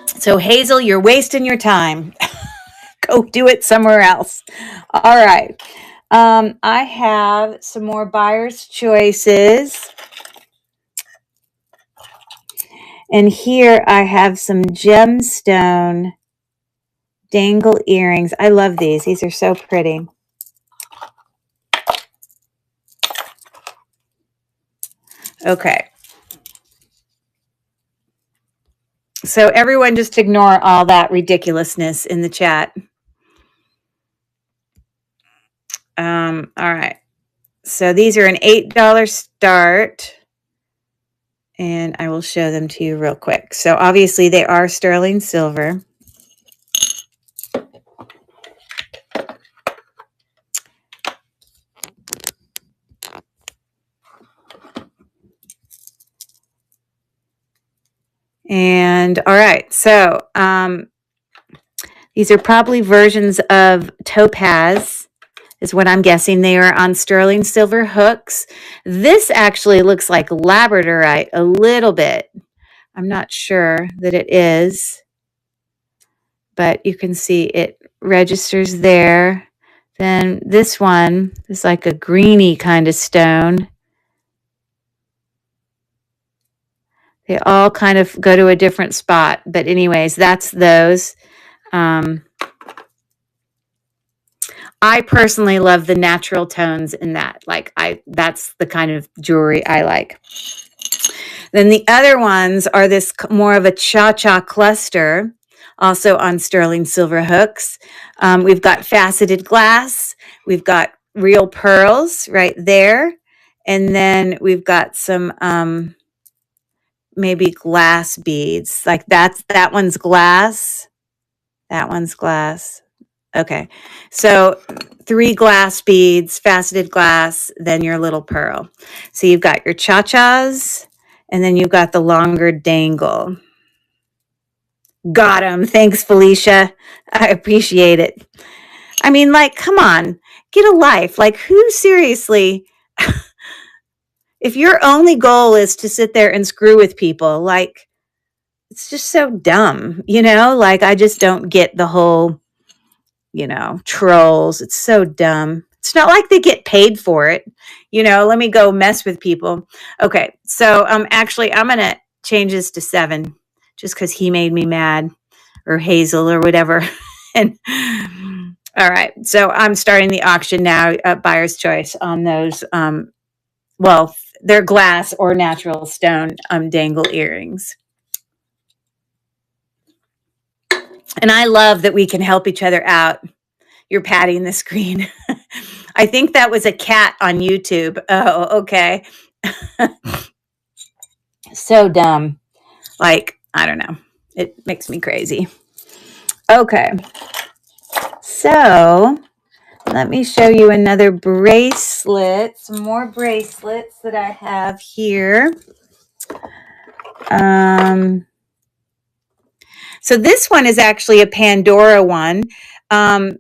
So Hazel, you're wasting your time. Go do it somewhere else. All right. I have some more buyer's choices. And here I have some gemstone dangle earrings. I love these. These are so pretty. Okay. So everyone just ignore all that ridiculousness in the chat. All right. So these are an $8 start. And I will show them to you real quick. So obviously they are sterling silver. And all right, so these are probably versions of topaz, is what I'm guessing. They are on sterling silver hooks. This actually looks like labradorite a little bit. I'm not sure that it is, but you can see it registers there. Then this one is like a greeny kind of stone. They all kind of go to a different spot. But anyways, that's those. I personally love the natural tones in that. That's the kind of jewelry I like. Then the other ones are this more of a cha-cha cluster, also on sterling silver hooks. We've got faceted glass. We've got real pearls right there. And then we've got some maybe glass beads. Like that one's glass. That one's glass. Okay. So 3 glass beads, faceted glass, then your little pearl. So you've got your cha-chas, and then you've got the longer dangle. Got 'em. Thanks, Felicia. I appreciate it. I mean, like, come on, get a life. Like, who seriously, if your only goal is to sit there and screw with people, like, it's just so dumb, you know? Like, I just don't get the whole, trolls. It's so dumb. It's not like they get paid for it. Let me go mess with people. Okay. So actually I'm going to change this to 7 just because he made me mad, or Hazel or whatever. And all right. So I'm starting the auction now at Buyer's Choice on those. Well, they're glass or natural stone dangle earrings. And I love that we can help each other out. You're patting the screen. I think that was a cat on YouTube. Oh, okay. So dumb. Like, I don't know. It makes me crazy. Okay. So let me show you another bracelet. Some more bracelets that I have here. So this one is actually a Pandora one. A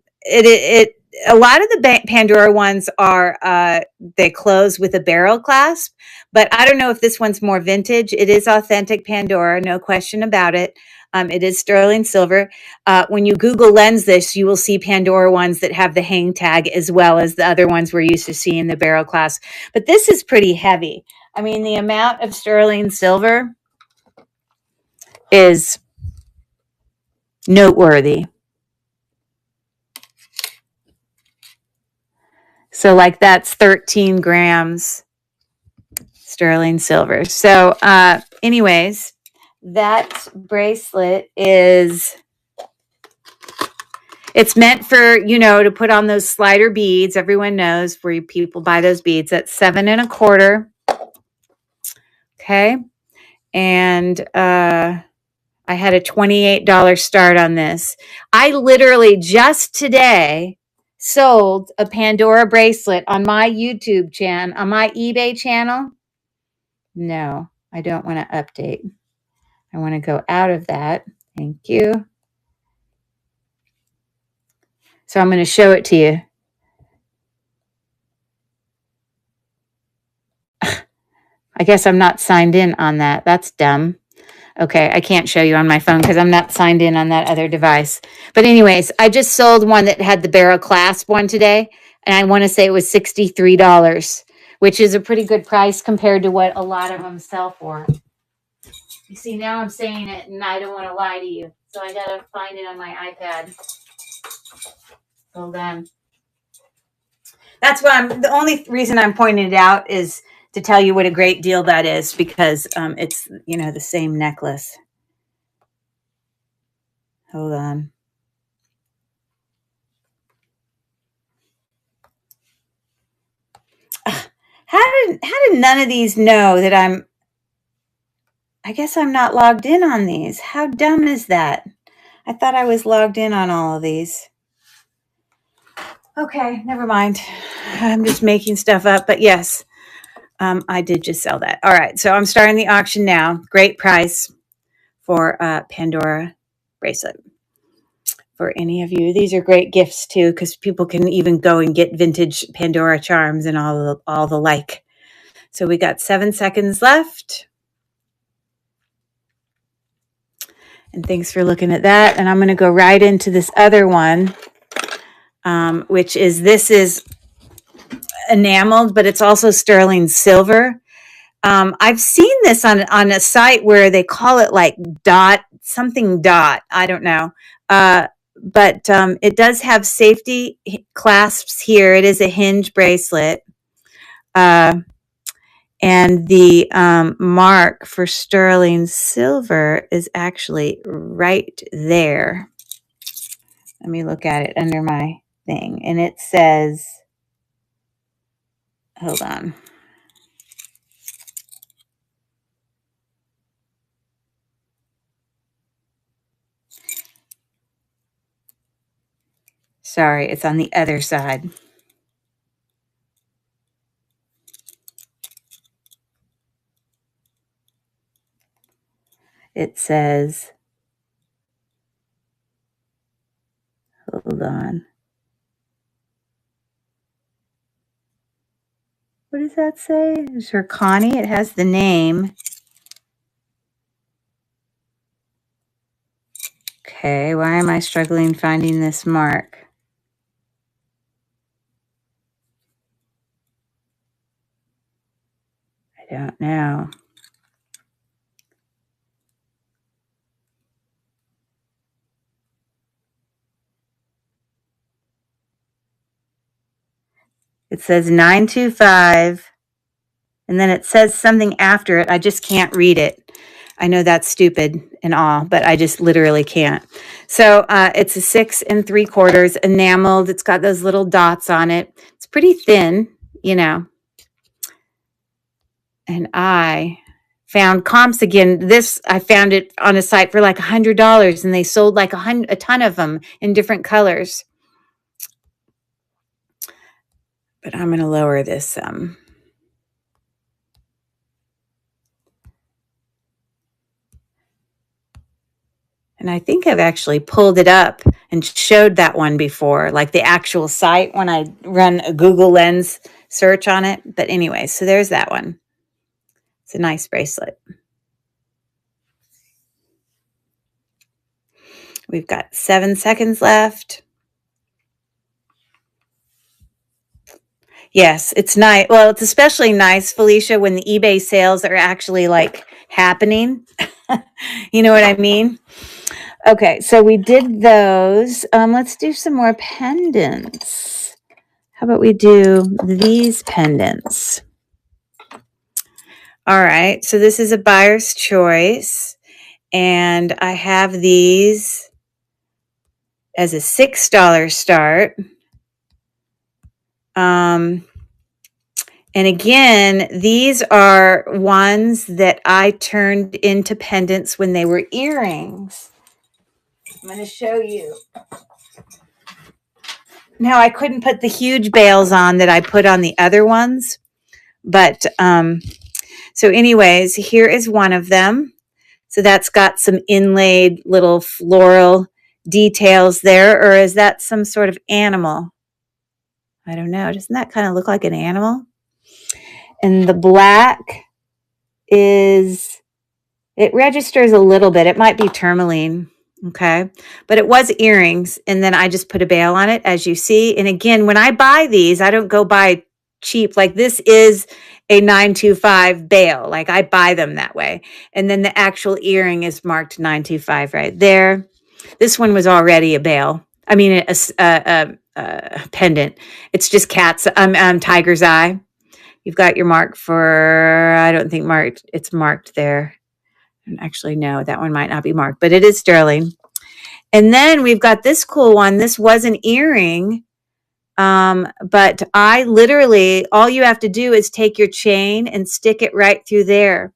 lot of the Pandora ones are they close with a barrel clasp, but I don't know if this one's more vintage. It is authentic Pandora, no question about it. It is sterling silver. When you Google lens this, you will see Pandora ones that have the hang tag as well as the other ones we're used to seeing, the barrel clasp. But this is pretty heavy. I mean, the amount of sterling silver is noteworthy. So like that's 13 grams sterling silver. So anyways, that bracelet it's meant for, to put on those slider beads. Everyone knows where people buy those beads. That's 7 1/4. Okay. And I had a $28 start on this. I literally just today sold a Pandora bracelet on my YouTube channel, on my eBay channel. No, I don't want to update. I want to go out of that. Thank you. So I'm going to show it to you. I guess I'm not signed in on that. That's dumb. Okay, I can't show you on my phone because I'm not signed in on that other device. But anyways, I just sold one that had the barrel clasp one today, and I want to say it was $63, which is a pretty good price compared to what a lot of them sell for. You see, now I'm saying it, and I don't want to lie to you, so I got to find it on my iPad. Hold on. That's why the only reason I'm pointing it out is to tell you what a great deal that is, because it's, the same necklace. Hold on. How did none of these know that I guess I'm not logged in on these. How dumb is that? I thought I was logged in on all of these. Okay, never mind. I'm just making stuff up, but yes. I did just sell that. All right, so I'm starting the auction now. Great price for a Pandora bracelet. For any of you, these are great gifts too, because people can even go and get vintage Pandora charms and all the like. So we got 7 seconds left. And thanks for looking at that. And I'm going to go right into this other one, which is, this is enameled, but it's also sterling silver. I've seen this on a site where they call it like something dot. I don't know. But it does have safety clasps here. It is a hinge bracelet. And the mark for sterling silver is actually right there. Let me look at it under my thing. And it says, hold on. Sorry, it's on the other side. It says, hold on. What does that say? Zirconi. It has the name. Okay, why am I struggling finding this mark? I don't know. It says 925, and then it says something after it. I just can't read it. I know that's stupid and all, but I just literally can't. So it's a 6 3/4 enameled. It's got those little dots on it. It's pretty thin, you know. And I found comps again. This, I found it on a site for like $100, and they sold like a ton of them in different colors. But I'm going to lower this some. And I think I've actually pulled it up and showed that one before, like the actual site when I run a Google Lens search on it. But anyway, so there's that one. It's a nice bracelet. We've got 7 seconds left. Yes, it's nice. Well, it's especially nice, Felicia, when the eBay sales are actually like happening. You know what I mean? Okay, so we did those. Let's do some more pendants. How about we do these pendants? All right, so this is a buyer's choice, and I have these as a $6 start. And again, these are ones that I turned into pendants when they were earrings. I'm going to show you. Now, I couldn't put the huge bails on that I put on the other ones. But, so anyways, here is one of them. So that's got some inlaid little floral details there. Or is that some sort of animal? I don't know. Doesn't that kind of look like an animal? And the black is, it registers a little bit. It might be tourmaline, okay? But it was earrings, and then I just put a bail on it, as you see. And again, when I buy these, I don't go buy cheap. Like this is a 925 bail. Like I buy them that way. And then the actual earring is marked 925 right there. This one was already a bail. I mean, a pendant. It's just tiger's eye. You've got your mark for, I don't think it's marked there. And actually, no, that one might not be marked, but it is sterling. And then we've got this cool one. This was an earring, but I literally, all you have to do is take your chain and stick it right through there.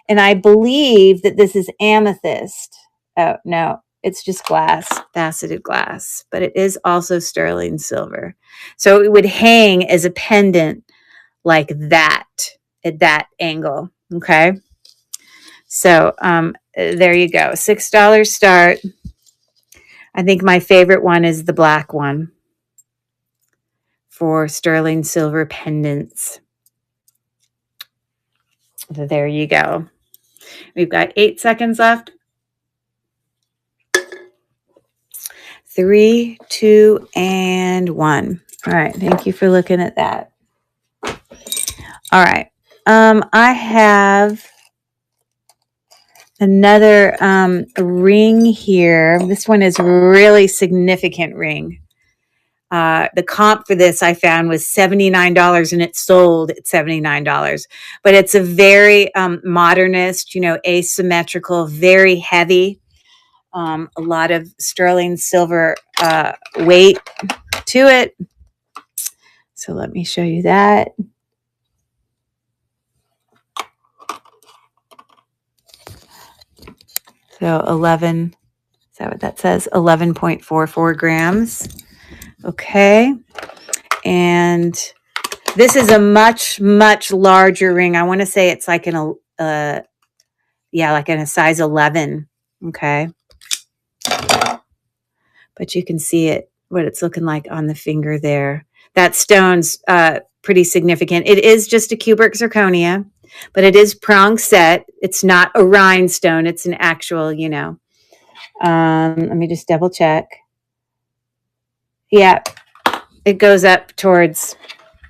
And I believe that this is amethyst. Oh, no, it's just glass, faceted glass, but it is also sterling silver. So it would hang as a pendant like that, at that angle, okay? So there you go. $6 start. I think my favorite one is the black one for sterling silver pendants. So there you go. We've got 8 seconds left. 3, 2, and 1. All right. Thank you for looking at that. All right. I have another ring here. This one is a really significant ring. The comp for this I found was $79 and it sold at $79. But it's a very modernist, asymmetrical, very heavy. A lot of sterling silver weight to it. So let me show you that. So 11, is that what that says? 11.44 grams. Okay. And this is a much, much larger ring. I want to say it's like like in a size 11. Okay. But you can see it, what it's looking like on the finger there. That stone's pretty significant. It is just a cubic zirconia, but it is prong set. It's not a rhinestone. It's an actual, let me just double check. Yeah, it goes up towards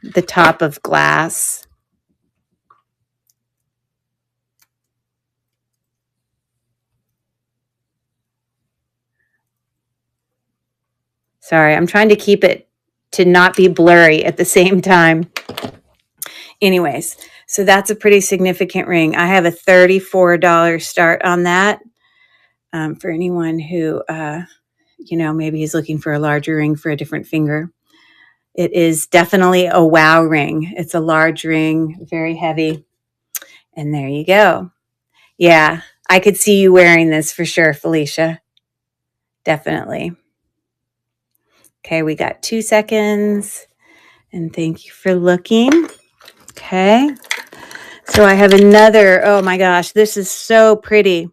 the top of glass. Sorry, I'm trying to keep it to not be blurry at the same time. Anyways, so that's a pretty significant ring. I have a $34 start on that for anyone who, maybe is looking for a larger ring for a different finger. It is definitely a wow ring. It's a large ring, very heavy. And there you go. Yeah, I could see you wearing this for sure, Felicia. Definitely. Okay, we got 2 seconds. And thank you for looking. Okay. So I have another, oh my gosh, this is so pretty.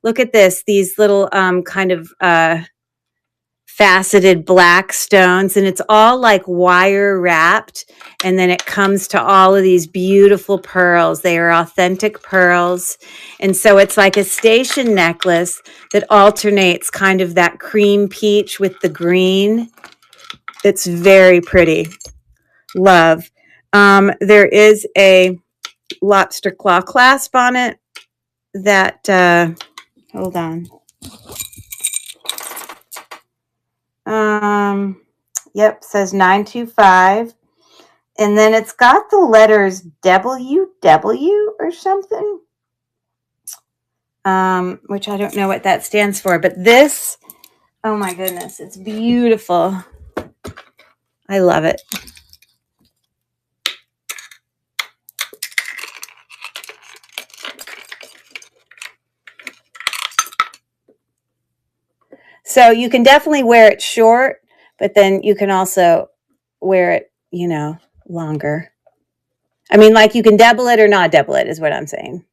Look at this, these little kind of faceted black stones, and it's all like wire wrapped. And then it comes to all of these beautiful pearls. They are authentic pearls. And so it's like a station necklace that alternates kind of that cream peach with the green. It's very pretty. Love. There is a lobster claw clasp on it that, hold on. Yep, says 925. And then it's got the letters WW or something, which I don't know what that stands for. But this, oh my goodness, it's beautiful. I love it. So you can definitely wear it short, but then you can also wear it, longer. I mean, like you can double it or not double it is what I'm saying.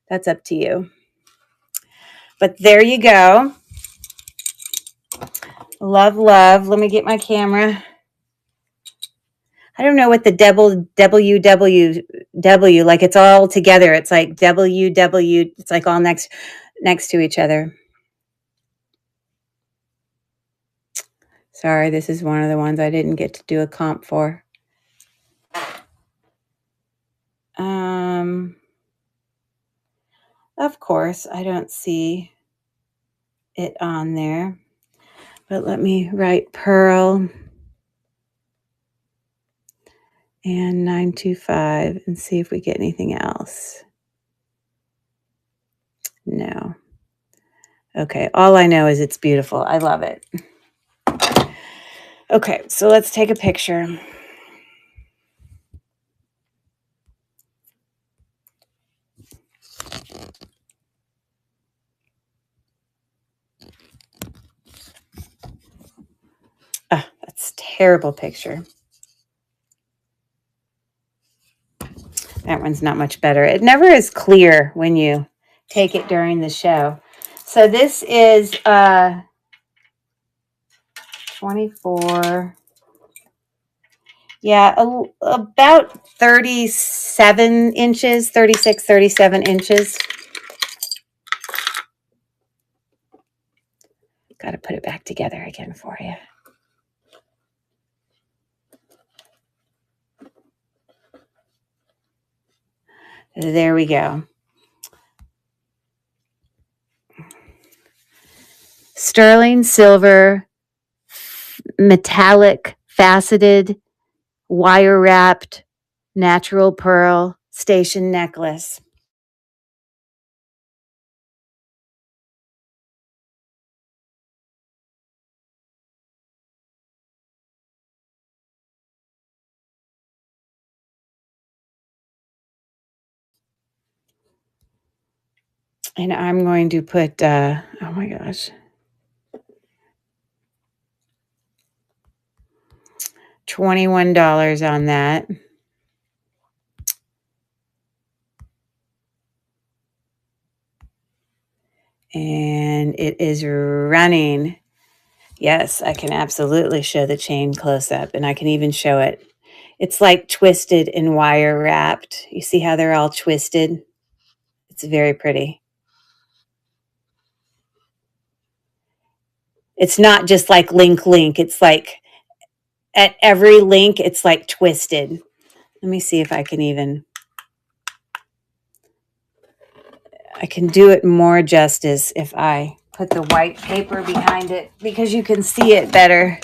That's up to you. But there you go. Love, love. Let me get my camera. I don't know what the WWW, like it's all together. It's like WW, it's like all next to each other. Sorry, this is one of the ones I didn't get to do a comp for. Of course, I don't see it on there. But let me write pearl and 925 and see if we get anything else. No. Okay, all I know is it's beautiful. I love it. Okay, so let's take a picture. Oh, that's a terrible picture. That one's not much better. It never is clear when you take it during the show. So this is 24. Yeah, about 37 inches, 36, 37 inches. Got to put it back together again for you. There we go. Sterling silver, metallic, faceted, wire wrapped, natural pearl station necklace. And I'm going to put, oh my gosh, $21 on that. And it is running. Yes, I can absolutely show the chain close up, and I can even show it. It's like twisted and wire wrapped. You see how they're all twisted? It's very pretty. It's not just like link. It's like at every link, it's like twisted. Let me see if I can I can do it more justice if I put the white paper behind it because you can see it better.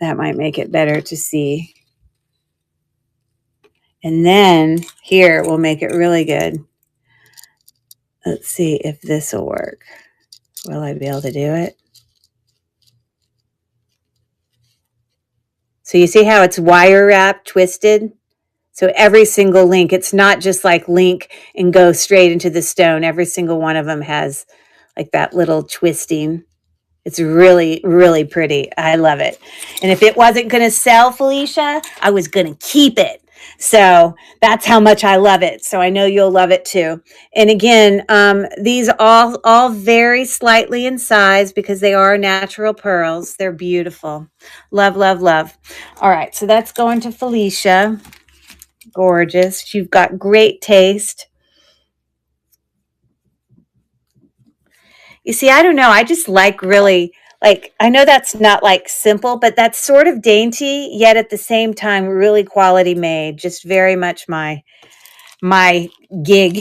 That might make it better to see. And then here, we'll make it really good. Let's see if this will work. Will I be able to do it? So you see how it's wire wrapped, twisted? So every single link, it's not just like link and go straight into the stone. Every single one of them has like that little twisting. It's really, really pretty. I love it. And if it wasn't going to sell, Felicia, I was going to keep it. So that's how much I love it. So I know you'll love it too. And again, these all vary slightly in size because they are natural pearls. They're beautiful. Love, love, love. All right. So that's going to Felicia. Gorgeous. You've got great taste. You see, I don't know. I just like really, like, I know that's not like simple, but that's sort of dainty, yet at the same time, really quality made. Just very much my gig.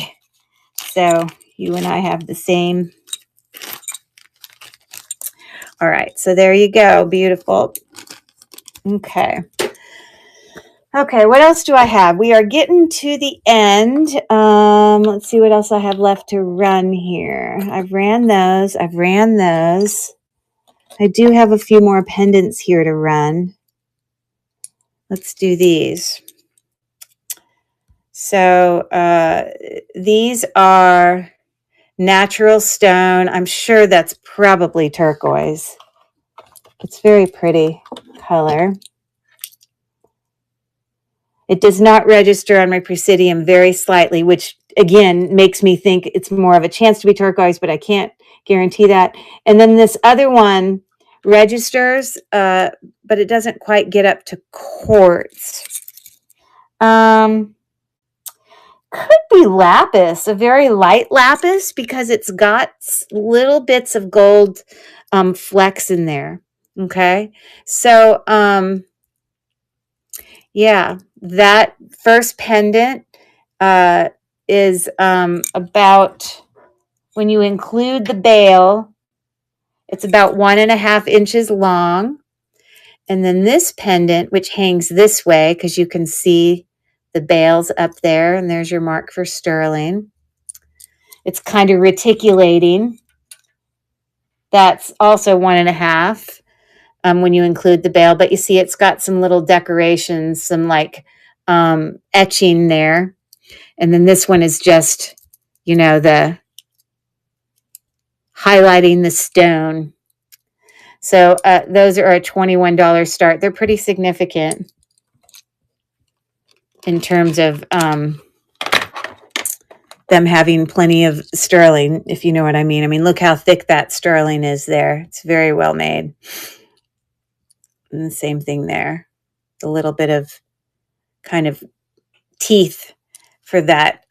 So you and I have the same. All right. So there you go. Beautiful. Okay. Okay, what else do I have? We are getting to the end. Let's see what else I have left to run here. I've ran those. I do have a few more pendants here to run. Let's do these. So these are natural stone. I'm sure that's probably turquoise. It's very pretty color. It does not register on my Presidium, very slightly, which again makes me think it's more of a chance to be turquoise, but I can't guarantee that. And then this other one registers, but it doesn't quite get up to quartz. Could be lapis, a very light lapis, because it's got little bits of gold flecks in there. Okay, so yeah, that first pendant is about, when you include the bail, it's about 1.5 inches long. And then this pendant, which hangs this way, because you can see the bails up there, and there's your mark for sterling. It's kind of reticulating. That's also 1.5 when you include the bail. But you see it's got some little decorations, some like etching there. And then this one is just, you know, the highlighting the stone. So those are a $21 start. They're pretty significant in terms of them having plenty of sterling, if you know what I mean. I mean, look how thick that sterling is there. It's very well made. And the same thing there. A little bit of kind of teeth for that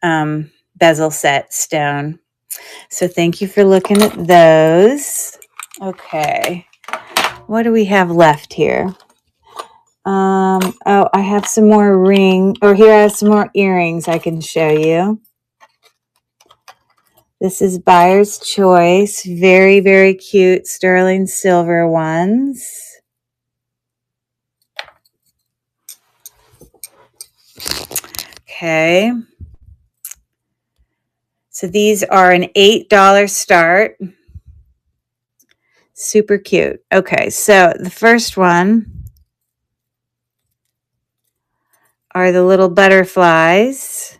bezel set stone. So thank you for looking at those. Okay. What do we have left here? Oh, I have some more here I have some more earrings I can show you. This is Buyer's Choice. Very, very cute sterling silver ones. Okay. So these are an $8 start. Super cute. Okay, so the first one are the little butterflies.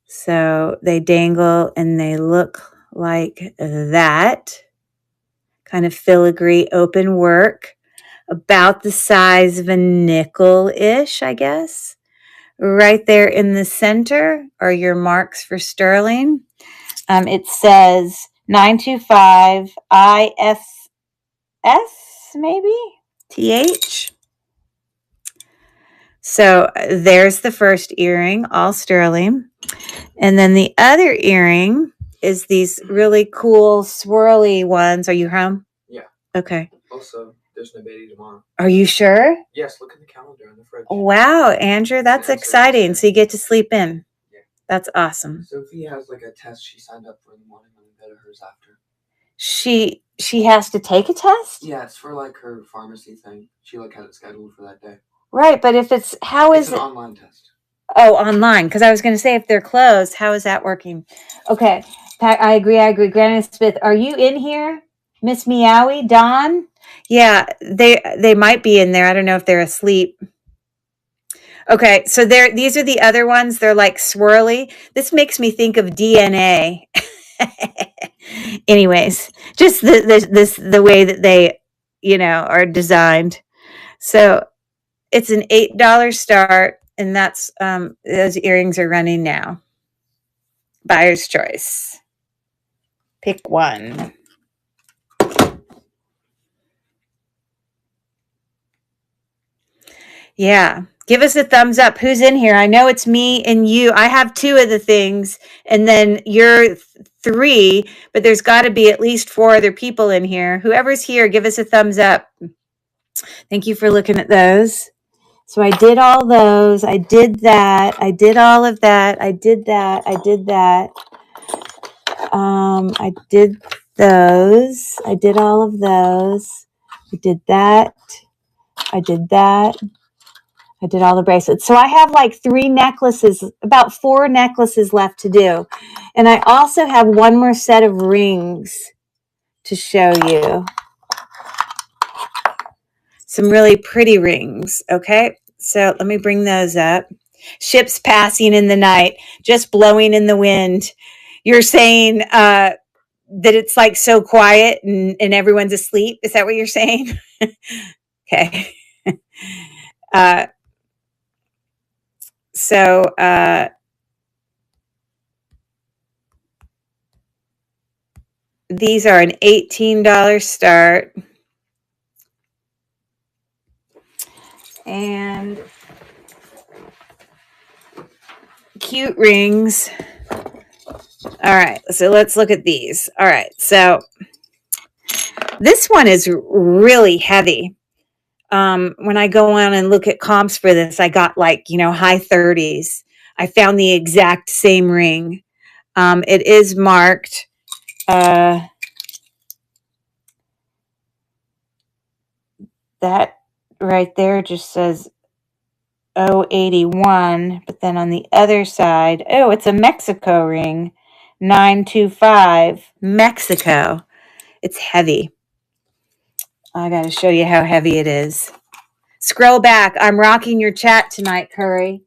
So they dangle and they look like that. Kind of filigree open work. About the size of a nickel-ish, I guess. Right there in the center are your marks for sterling. It says 925 ISS, maybe? TH. So there's the first earring, all sterling. And then the other earring is these really cool swirly ones. Are you home? Yeah. Okay. Also, there's no baby tomorrow. Are you sure? Yes, look at the calendar in the fridge. Wow, Andrew, that's exciting. So you get to sleep in. Yeah. That's awesome. Sophie has like a test she signed up for in the morning and then go to hers after. She has to take a test? Yeah, it's for like her pharmacy thing. She like had it scheduled for that day. Right, but if it's It's an online test. Oh, online. Because I was going to say, if they're closed, how is that working? Okay. I agree. Granny Smith, are you in here? Miss Meowie? Dawn? Yeah, they might be in there. I don't know if they're asleep. Okay, so these are the other ones. They're like swirly. This makes me think of DNA. Anyways, just the way that they, are designed. So it's an $8 start. And that's, those earrings are running now. Buyer's choice. Pick one. Yeah. Give us a thumbs up. Who's in here? I know it's me and you. I have 2 of the things, and then you're 3, but there's got to be at least 4 other people in here. Whoever's here, give us a thumbs up. Thank you for looking at those. So I did all those. I did that. I did all of that. I did that. I did that. I did those. I did all of those. I did that. I did that. I did all the bracelets. So I have like 3 necklaces, about 4 necklaces left to do. And I also have one more set of rings to show you. Some really pretty rings. Okay. So let me bring those up. Ships passing in the night, just blowing in the wind. You're saying that it's like so quiet and everyone's asleep. Is that what you're saying? Okay. So these are an $18 start. And cute rings. All right, so let's look at these. All right, so this one is really heavy. When I go on and look at comps for this, I got like, high 30s. I found the exact same ring. It is marked. That right there just says 081, but then on the other side, it's a Mexico ring. 925 Mexico. It's heavy. I got to show you how heavy it is. Scroll back. I'm rocking your chat tonight, Curry.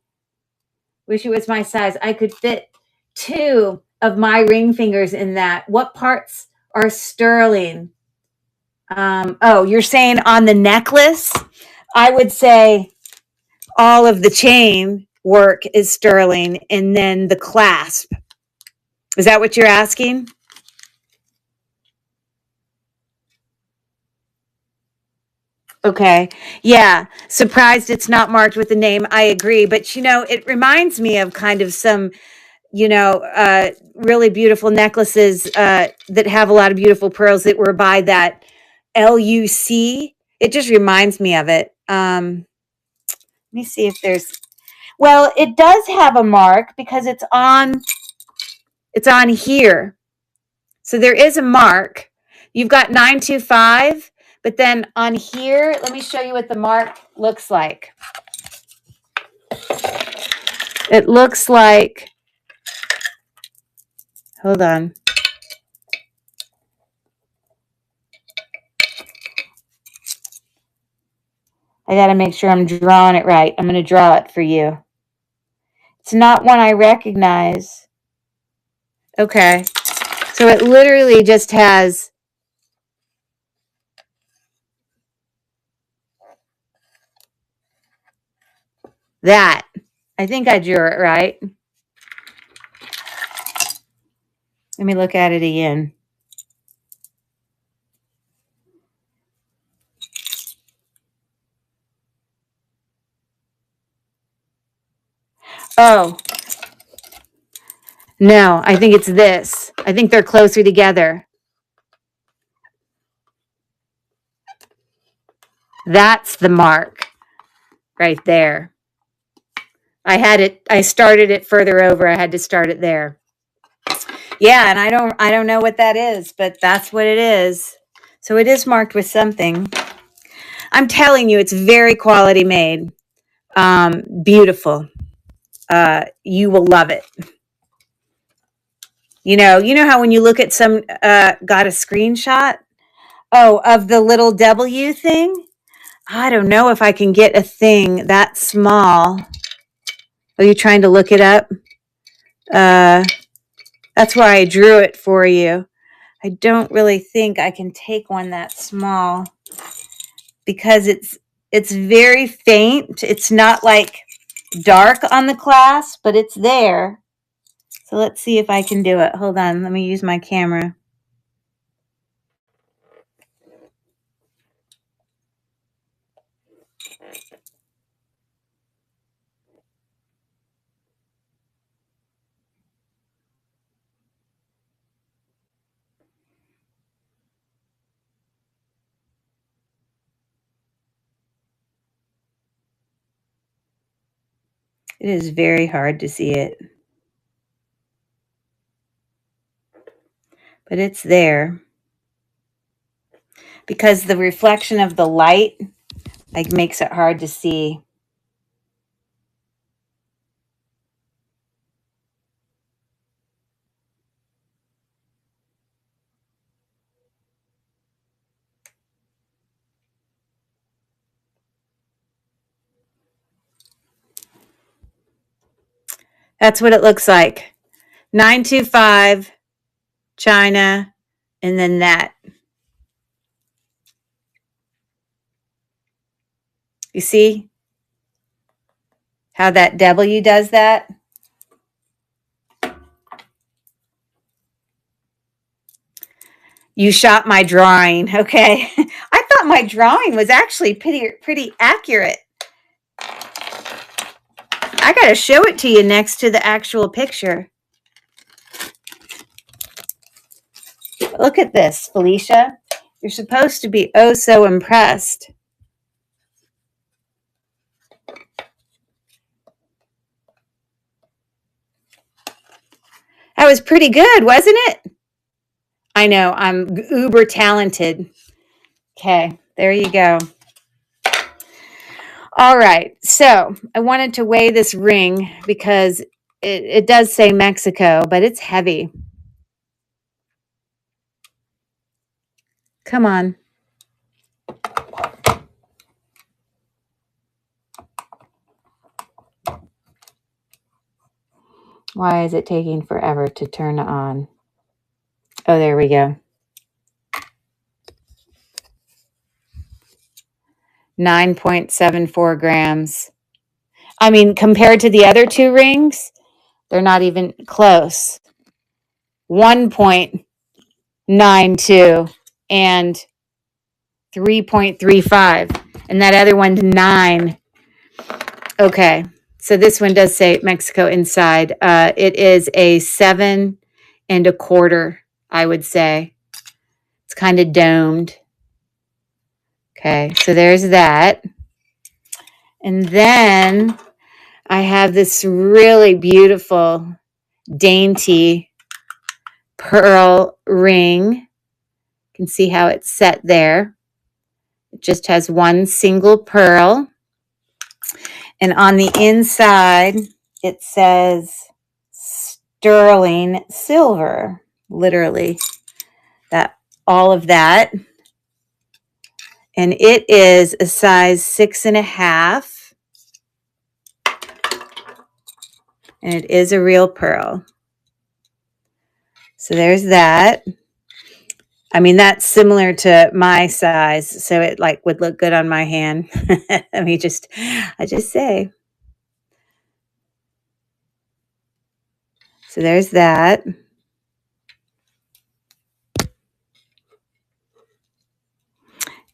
Wish it was my size. I could fit 2 of my ring fingers in that. What parts are sterling? Oh, you're saying on the necklace? I would say all of the chain work is sterling and then the clasp. Is that what you're asking? Okay. Yeah. Surprised it's not marked with the name. I agree. But, it reminds me of kind of some, really beautiful necklaces that have a lot of beautiful pearls that were by that LUC. It just reminds me of it. Let me see if well, it does have a mark because it's on here. So there is a mark. You've got 925, but then on here, let me show you what the mark looks like. It looks like, hold on. I got to make sure I'm drawing it right. I'm going to draw it for you. It's not one I recognize. Okay. So it literally just has that. I think I drew it right. Let me look at it again. Oh, no, I think it's this. I think they're closer together. That's the mark right there. I started it further over. I had to start it there. Yeah, and I don't know what that is, but that's what it is. So it is marked with something. I'm telling you, it's very quality made. Beautiful. You will love it. You know how when you look at got a screenshot? Oh, of the little W thing? I don't know if I can get a thing that small. Are you trying to look it up? That's why I drew it for you. I don't really think I can take one that small because it's very faint. It's not like dark on the clasp, but it's there. So let's see if I can do it. Hold on. Let me use my camera. It is very hard to see it. But it's there. Because the reflection of the light makes it hard to see. That's what it looks like. 925, China, and then that. You see how that W does that? You shot my drawing, okay? I thought my drawing was actually pretty accurate. I got to show it to you next to the actual picture. Look at this, Felicia. You're supposed to be oh so impressed. That was pretty good, wasn't it? I know, I'm uber talented. Okay, there you go. All right, so I wanted to weigh this ring because it does say Mexico, but it's heavy. Come on. Why is it taking forever to turn on? Oh, there we go. 9.74 grams. I mean, compared to the other two rings, they're not even close. 1.92 and 3.35. And that other one's 9. Okay. So this one does say Mexico inside. It is a 7 1/4, I would say. It's kind of domed. Okay. So there's that. And then I have this really beautiful, dainty pearl ring. You can see how it's set there. It just has one single pearl. And on the inside, it says sterling silver. Literally, that all of that. And it is a size 6.5. And it is a real pearl. So there's that. I mean, that's similar to my size, so it like would look good on my hand. I just say. So there's that.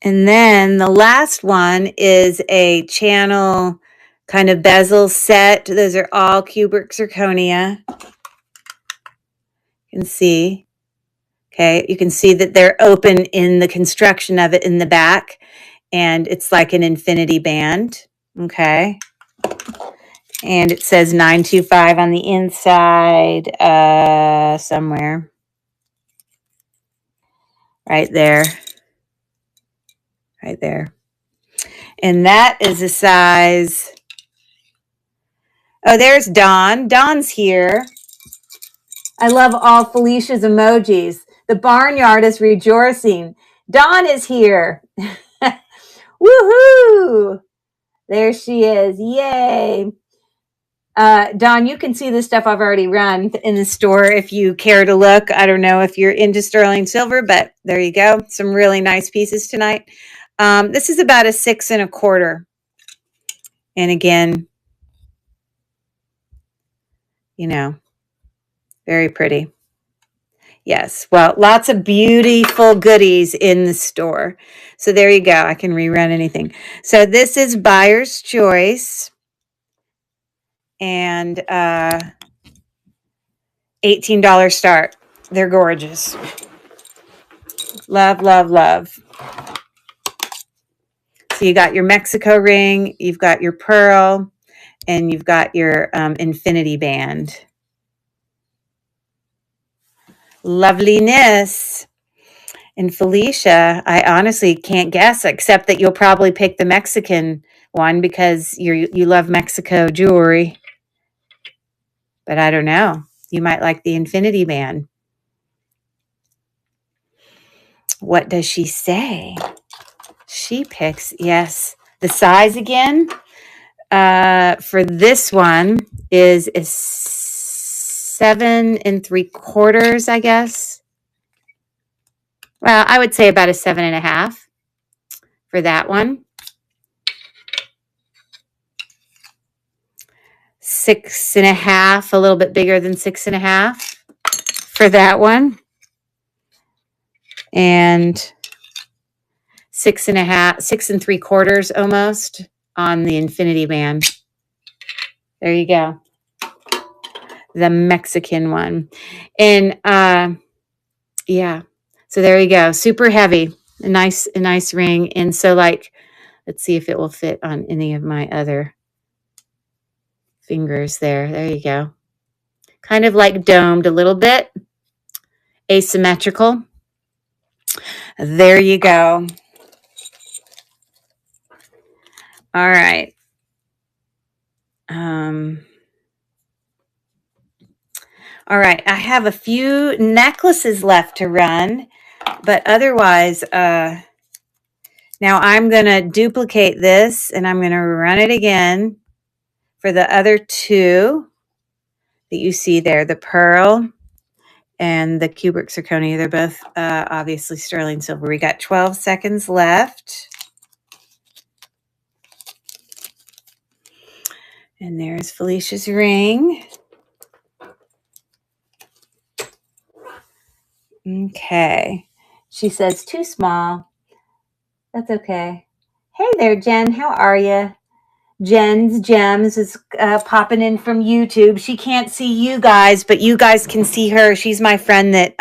And then the last one is a channel kind of bezel set. Those are all cubic zirconia. You can see. Okay, you can see that they're open in the construction of it in the back, and it's like an infinity band. Okay. And it says 925 on the inside, somewhere. Right there. Right there. And that is a size. Oh, there's Dawn. Dawn's here. I love all Felicia's emojis. The barnyard is rejoicing. Dawn is here. Woohoo! There she is. Yay. Dawn, you can see the stuff I've already run in the store if you care to look. I don't know if you're into sterling silver, but there you go. Some really nice pieces tonight. This is about a 6 1/4. And again, you know, very pretty. Yes. Well, lots of beautiful goodies in the store. So there you go. I can rerun anything. So this is Buyer's Choice. And $18 start. They're gorgeous. Love, love, love. So you got your Mexico ring, you've got your pearl, and you've got your infinity band. Loveliness. And Felicia, I honestly can't guess, except that you'll probably pick the Mexican one because you love Mexico jewelry. But I don't know. You might like the infinity band. What does she say? She picks, yes, the size again. For this one is a 7 3/4, I guess. Well, I would say about a 7.5 for that one. 6.5, a little bit bigger than 6.5 for that one. And 6.5, 6 3/4 almost on the infinity band. There you go. The Mexican one. And yeah. So there you go. Super heavy. A nice ring. And so like, let's see if it will fit on any of my other fingers there. There you go. Kind of like domed a little bit. Asymmetrical. There you go. All right. All right. I have a few necklaces left to run, but otherwise, now I'm going to duplicate this and I'm going to run it again for the other two that you see there, the pearl and the cubic zirconia. They're both obviously sterling silver. We got 12 seconds left. And there's Felicia's ring. Okay. She says too small. That's okay. Hey there, Jen. How are you? Jen's Gems is popping in from YouTube. She can't see you guys, but you guys can see her. She's my friend that,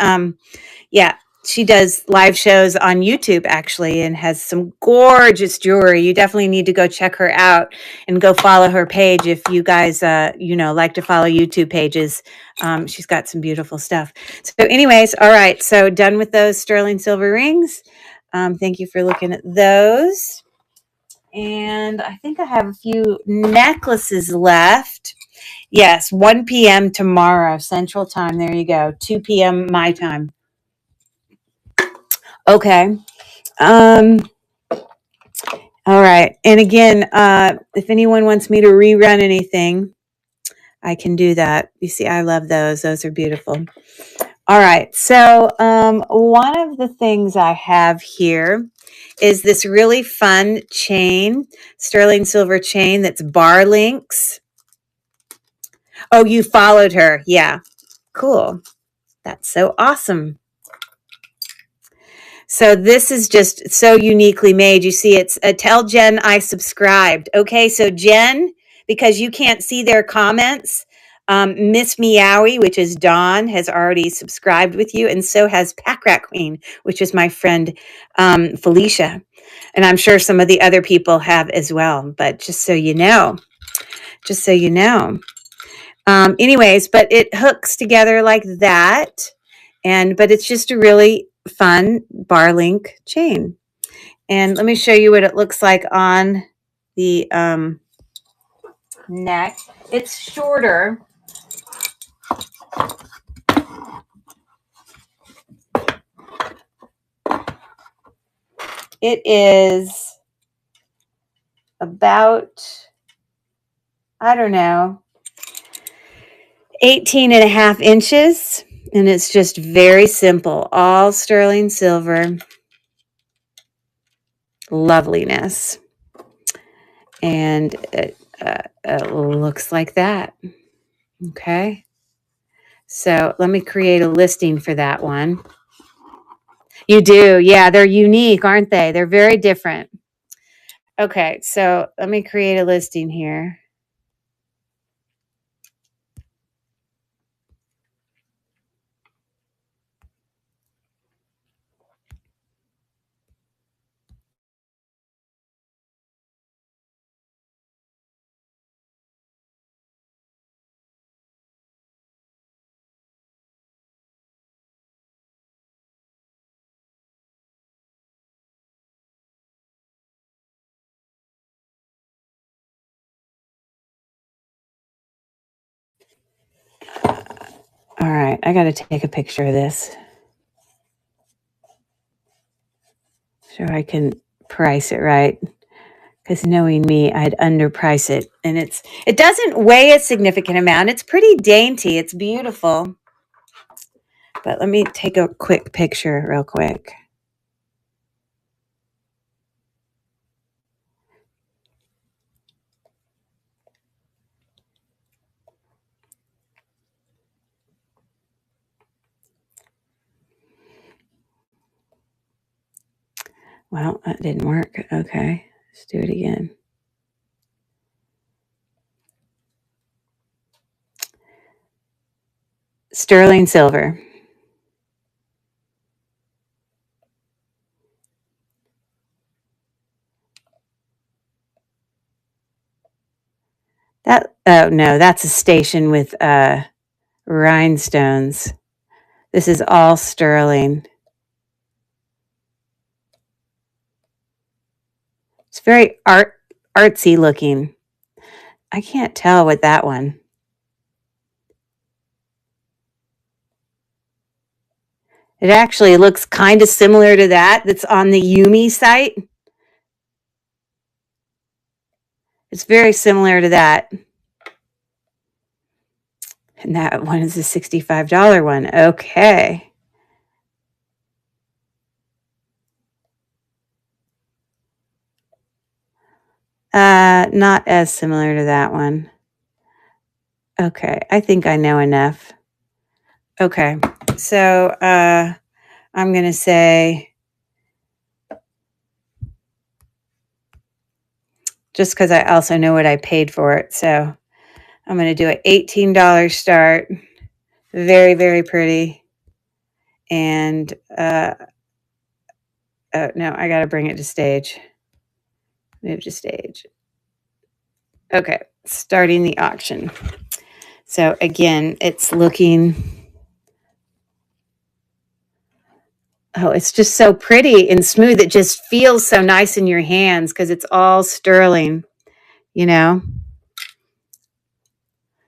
yeah, she does live shows on YouTube actually and has some gorgeous jewelry. You definitely need to go check her out and go follow her page if you guys, like to follow YouTube pages. She's got some beautiful stuff. So anyways, all right. So done with those sterling silver rings. Thank you for looking at those. And I think I have a few necklaces left. Yes, 1 p.m. tomorrow, Central Time. There you go. 2 p.m. my time. Okay. All right. And again, if anyone wants me to rerun anything, I can do that. You see, I love those. Those are beautiful. All right. So one of the things I have here is this really fun chain, sterling silver chain that's bar links. Oh, you followed her. Yeah. Cool. That's so awesome. So this is just so uniquely made. You see, it's tell Jen I subscribed. Okay, so Jen, because you can't see their comments, Miss Meowie, which is Dawn, has already subscribed with you, and so has Pack Rat Queen, which is my friend Felicia. And I'm sure some of the other people have as well. But just so you know, just so you know. Anyways, but it hooks together like that. But it's just a really fun bar link chain. And let me show you what it looks like on the neck. It's shorter. It is about, I don't know, 18 and a half inches. And it's just very simple, all sterling silver. Loveliness. And it looks like that. Okay. So let me create a listing for that one. You do. Yeah, they're unique, aren't they? They're very different. Okay, so let me create a listing here. All right, I got to take a picture of this so I can price it right. Because knowing me, I'd underprice it. And it doesn't weigh a significant amount. It's pretty dainty. It's beautiful. But let me take a quick picture real quick. Well, that didn't work. Okay, let's do it again. Sterling silver. Oh no, that's a station with rhinestones. This is all sterling. It's very artsy looking. I can't tell with that one. It actually looks kind of similar to that's on the Yumi site. It's very similar to that. And that one is a $65 one. Okay. Not as similar to that one. Okay, I think I know enough. Okay, so I'm going to say, just because I also know what I paid for it, so I'm going to do an $18 start. Very, very pretty. And, oh, no, I got to bring it to stage. Move to stage. Okay, starting the auction. So again, it's looking, oh, it's just so pretty and smooth. It just feels so nice in your hands because it's all sterling, you know?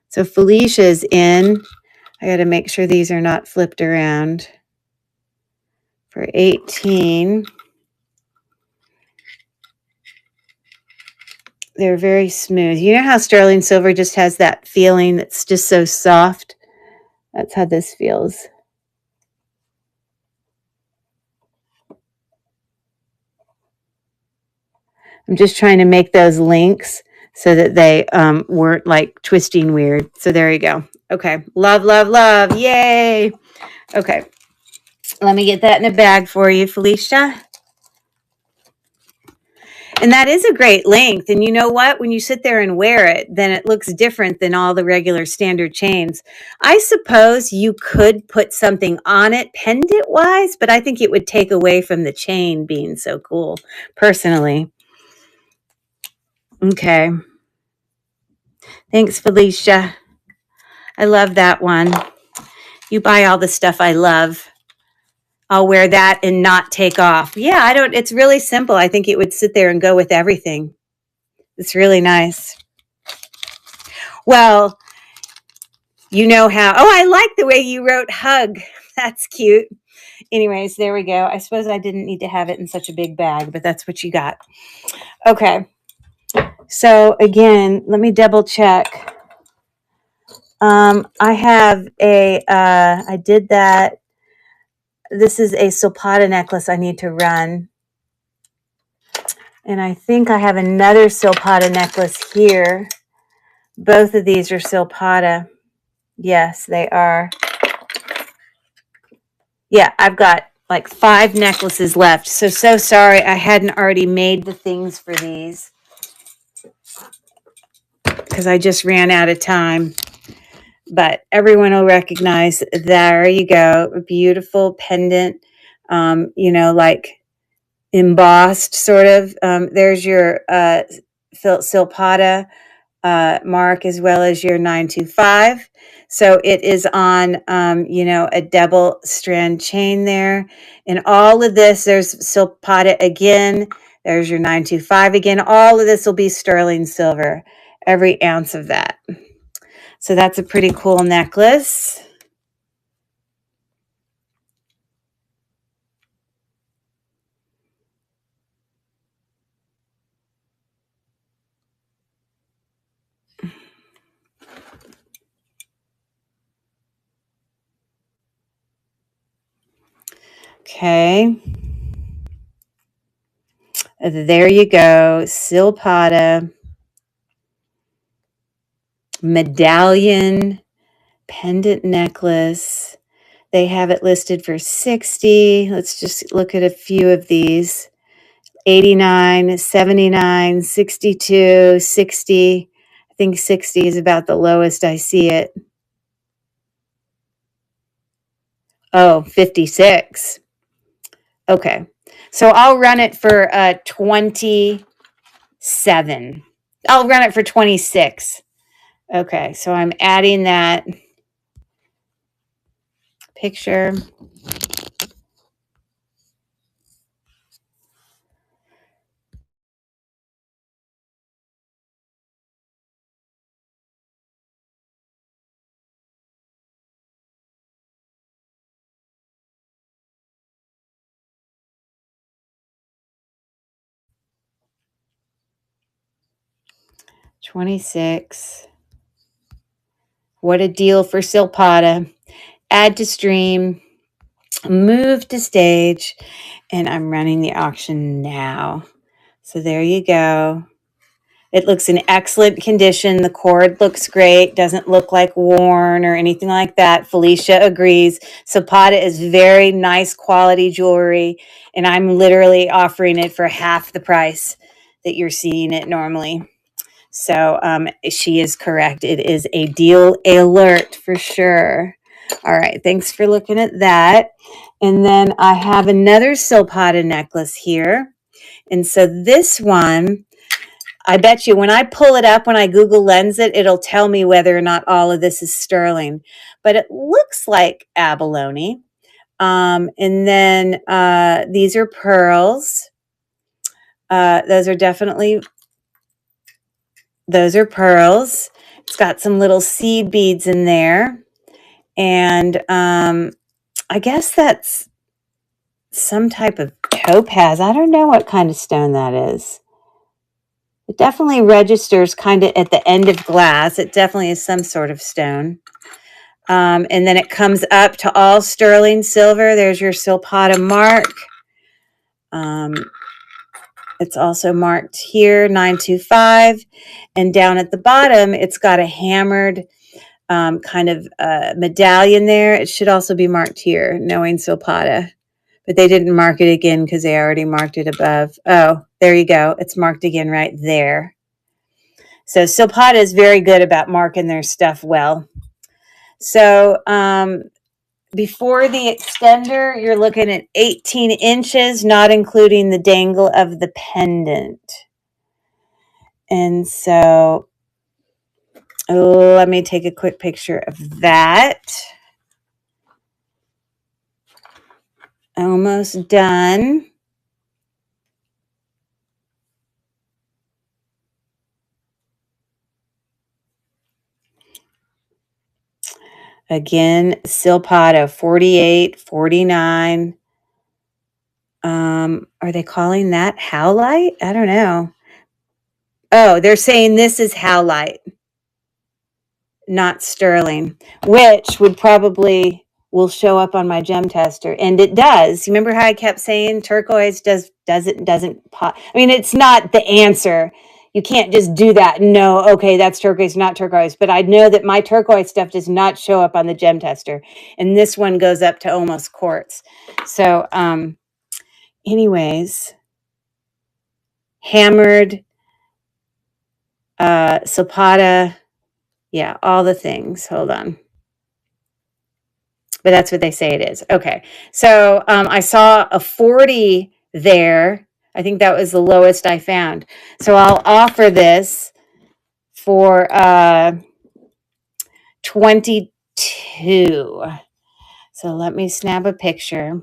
So Felicia's in. I got to make sure these are not flipped around. For 18. They're very smooth. You know how sterling silver just has that feeling that's just so soft? That's how this feels. I'm just trying to make those links so that they weren't like twisting weird. So there you go. Okay. Love, love, love. Yay. Okay. Let me get that in a bag for you, Felicia. And that is a great length. And you know what? When you sit there and wear it, then it looks different than all the regular standard chains. I suppose you could put something on it pendant wise, but I think it would take away from the chain being so cool, personally. Okay. Thanks, Felicia. I love that one. You buy all the stuff I love. I'll wear that and not take off. Yeah, I don't, it's really simple. I think it would sit there and go with everything. It's really nice. Well, you know how, oh, I like the way you wrote hug. That's cute. Anyways, there we go. I suppose I didn't need to have it in such a big bag, but that's what you got. Okay. So again, let me double check. I have I did that. This is a Silpata necklace I need to run. And I think I have another Silpata necklace here. Both of these are Silpata. Yes, they are. Yeah, I've got like 5 necklaces left. So sorry I hadn't already made the things for these because I just ran out of time. But everyone will recognize, there you go, a beautiful pendant, you know, like embossed sort of. There's your Silpata mark as well as your 925. So it is on, you know, a double strand chain there. And all of this, there's Silpata again. There's your 925 again. All of this will be sterling silver, every ounce of that. So that's a pretty cool necklace. Okay. There you go. Silpata medallion pendant necklace. They have it listed for 60. Let's just look at a few of these. 89, 79, 62, 60. I think 60 is about the lowest I see it. Oh, 56. Okay. So I'll run it for 27. I'll run it for 26. Okay. So I'm adding that picture. $26. What a deal for Silpata. Add to stream, move to stage, and I'm running the auction now. So there you go. It looks in excellent condition. The cord looks great. Doesn't look like worn or anything like that. Felicia agrees. Zapata is very nice quality jewelry, and I'm literally offering it for half the price that you're seeing it normally. So she is correct. It is a deal alert for sure. All right. Thanks for looking at that. And then I have another Silpata necklace here. And so this one, I bet you when I pull it up, when I Google Lens it, it'll tell me whether or not all of this is sterling. But it looks like abalone. And then these are pearls. Those are pearls. It's got some little seed beads in there. And I guess that's some type of topaz. I don't know what kind of stone that is. It definitely registers kind of at the end of glass. It definitely is some sort of stone. And then it comes up to all sterling silver. There's your Silpata mark. It's also marked here, 925. And down at the bottom, it's got a hammered kind of medallion there. It should also be marked here, knowing Silpata. But they didn't mark it again because they already marked it above. Oh, there you go. It's marked again right there. So Silpata is very good about marking their stuff well. So before the extender, you're looking at 18 inches, not including the dangle of the pendant. And so let me take a quick picture of that. Almost done. Again, Silpata, 48, 49. Are they calling that howlite? I don't know. Oh, they're saying this is howlite, not sterling, which would probably will show up on my gem tester, and it does. You remember how I kept saying turquoise doesn't pop? I mean, it's not the answer. You can't just do that. No, okay, that's turquoise, not turquoise. But I know that my turquoise stuff does not show up on the gem tester, and this one goes up to almost quartz. So, anyways, hammered, Silpata, yeah, all the things. Hold on. But that's what they say it is. Okay. So I saw a 40 there. I think that was the lowest I found. So I'll offer this for 22. So let me snap a picture.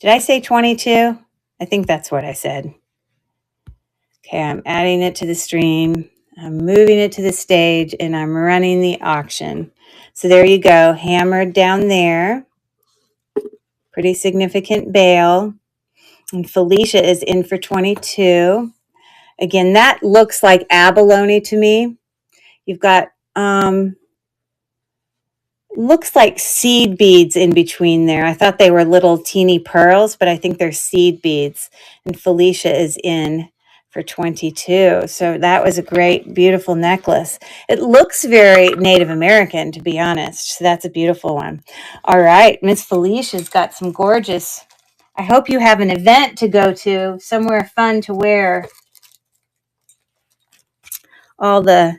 Did I say 22? I think that's what I said. Okay, I'm adding it to the stream. I'm moving it to the stage, and I'm running the auction. So there you go, hammered down there. Pretty significant bail. And Felicia is in for 22. Again, that looks like abalone to me. You've got, looks like seed beads in between there. I thought they were little teeny pearls, but I think they're seed beads. And Felicia is in for 22. So that was a great, beautiful necklace. It looks very Native American, to be honest. So that's a beautiful one. All right, Miss Felicia's got some gorgeous. I hope you have an event to go to, somewhere fun to wear all the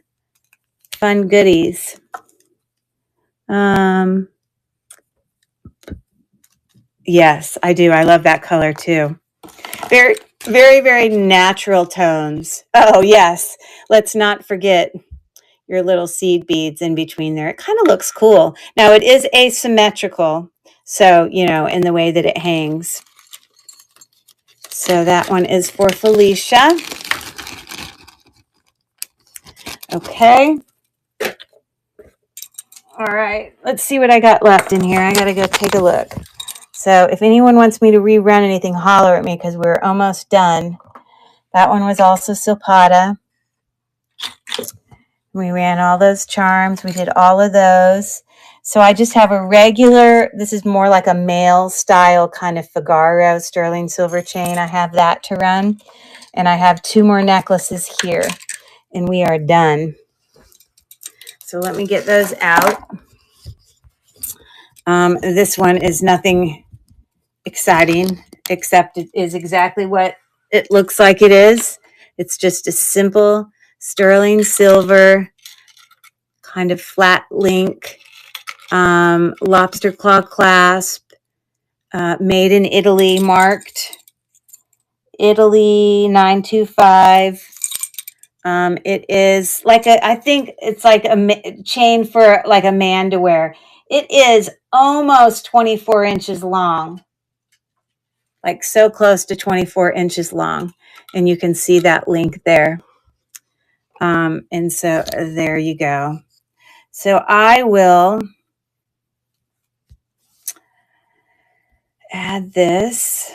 fun goodies. Yes, I do. I love that color too. Very, very, very natural tones. Oh, yes. Let's not forget your little seed beads in between there. It kind of looks cool. Now, it is asymmetrical, so, you know, in the way that it hangs. So that one is for Felicia. Okay. All right, let's see what I got left in here. I got to go take a look. So if anyone wants me to rerun anything, holler at me because we're almost done. That one was also Silpata. We ran all those charms. We did all of those. So I just have a regular, this is more like a male style kind of Figaro sterling silver chain. I have that to run. And I have 2 more necklaces here. And we are done. So let me get those out. This one is nothing exciting, except it is exactly what it looks like it is. It's just a simple sterling silver kind of flat link lobster claw clasp, made in Italy, marked Italy 925. It is like I think it's like a chain for like a man to wear. It is almost 24 inches long, like so close to 24 inches long. And you can see that link there. And so there you go. So I will add this.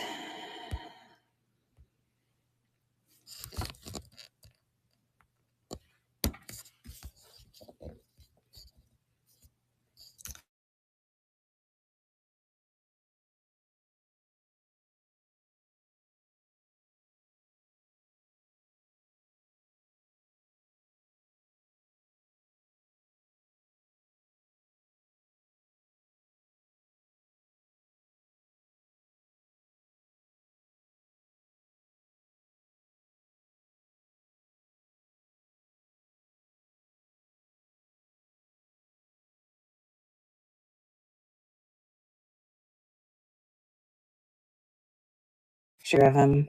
Sure of them.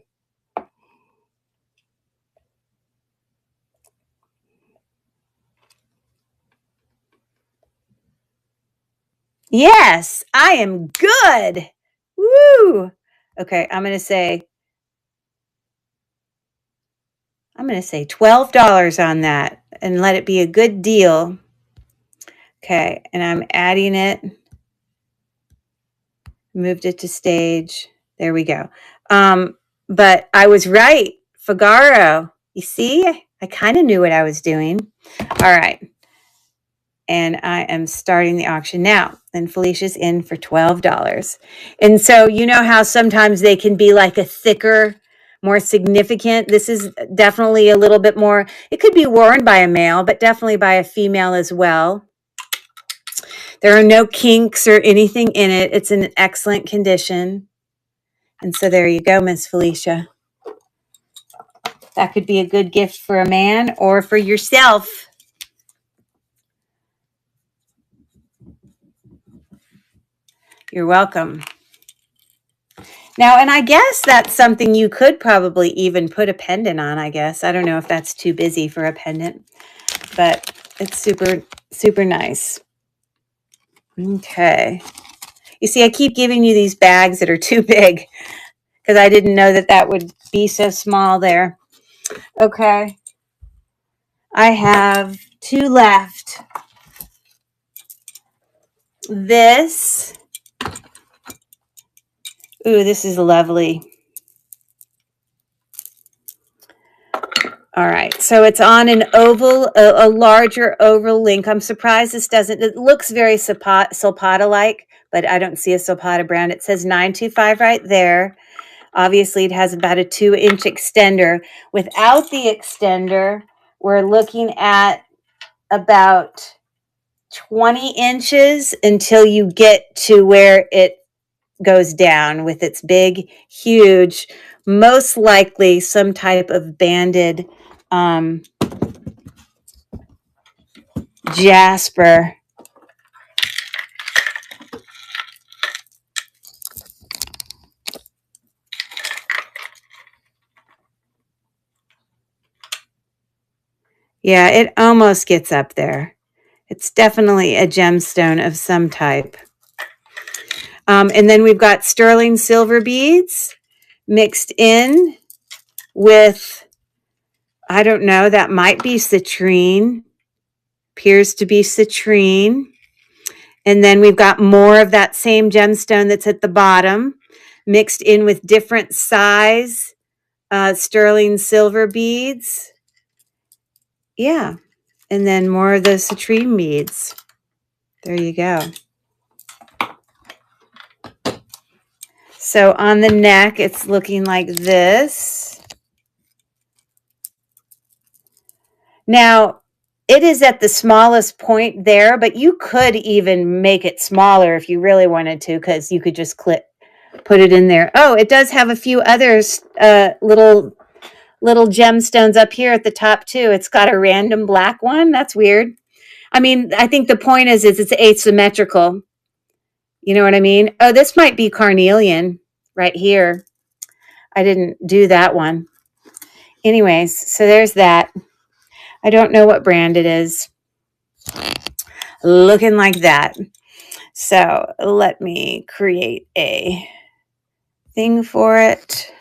Yes, I am good. Woo. Okay, I'm going to say $12 on that and let it be a good deal. Okay, and I'm adding it. Moved it to stage. There we go. But I was right. Figaro. You see? I kind of knew what I was doing. All right. And I am starting the auction now. And Felicia's in for $12. And so you know how sometimes they can be like a thicker, more significant. This is definitely a little bit more. It could be worn by a male, but definitely by a female as well. There are no kinks or anything in it. It's in excellent condition. And so there you go, Miss Felicia. That could be a good gift for a man or for yourself. You're welcome. Now, and I guess that's something you could probably even put a pendant on, I guess. I don't know if that's too busy for a pendant, but it's super, super nice. Okay. You see, I keep giving you these bags that are too big because I didn't know that that would be so small there. Okay. I have 2 left. This. Ooh, this is lovely. All right, so it's on an oval, a larger oval link. I'm surprised this doesn't, it looks very Silpata-like, but I don't see a Silpata brand. It says 925 right there. Obviously, it has about a 2-inch extender. Without the extender, we're looking at about 20 inches until you get to where it goes down with its big, huge, most likely some type of banded jasper. Yeah, it almost gets up there. It's definitely a gemstone of some type. And then we've got sterling silver beads mixed in with, I don't know, that might be citrine. Appears to be citrine. And then we've got more of that same gemstone that's at the bottom, mixed in with different size sterling silver beads. Yeah. And then more of the citrine beads. There you go. So on the neck, it's looking like this. Now, it is at the smallest point there, but you could even make it smaller if you really wanted to, because you could just put it in there. Oh, it does have a few others, little gemstones up here at the top too. It's got a random black one. That's weird. I mean, I think the point is it's asymmetrical. You know what I mean? Oh, this might be carnelian right here. I didn't do that one. Anyways, so there's that. I don't know what brand it is. Looking like that. So let me create a thing for it.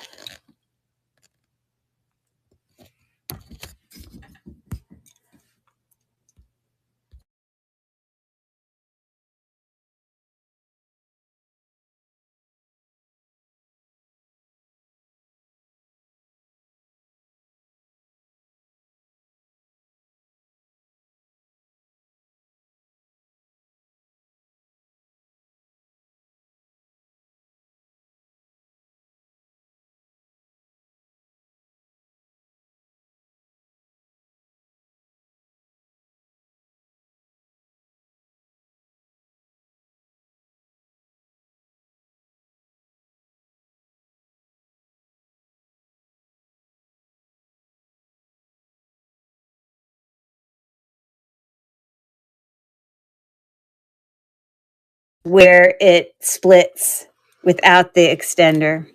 Where it splits without the extender.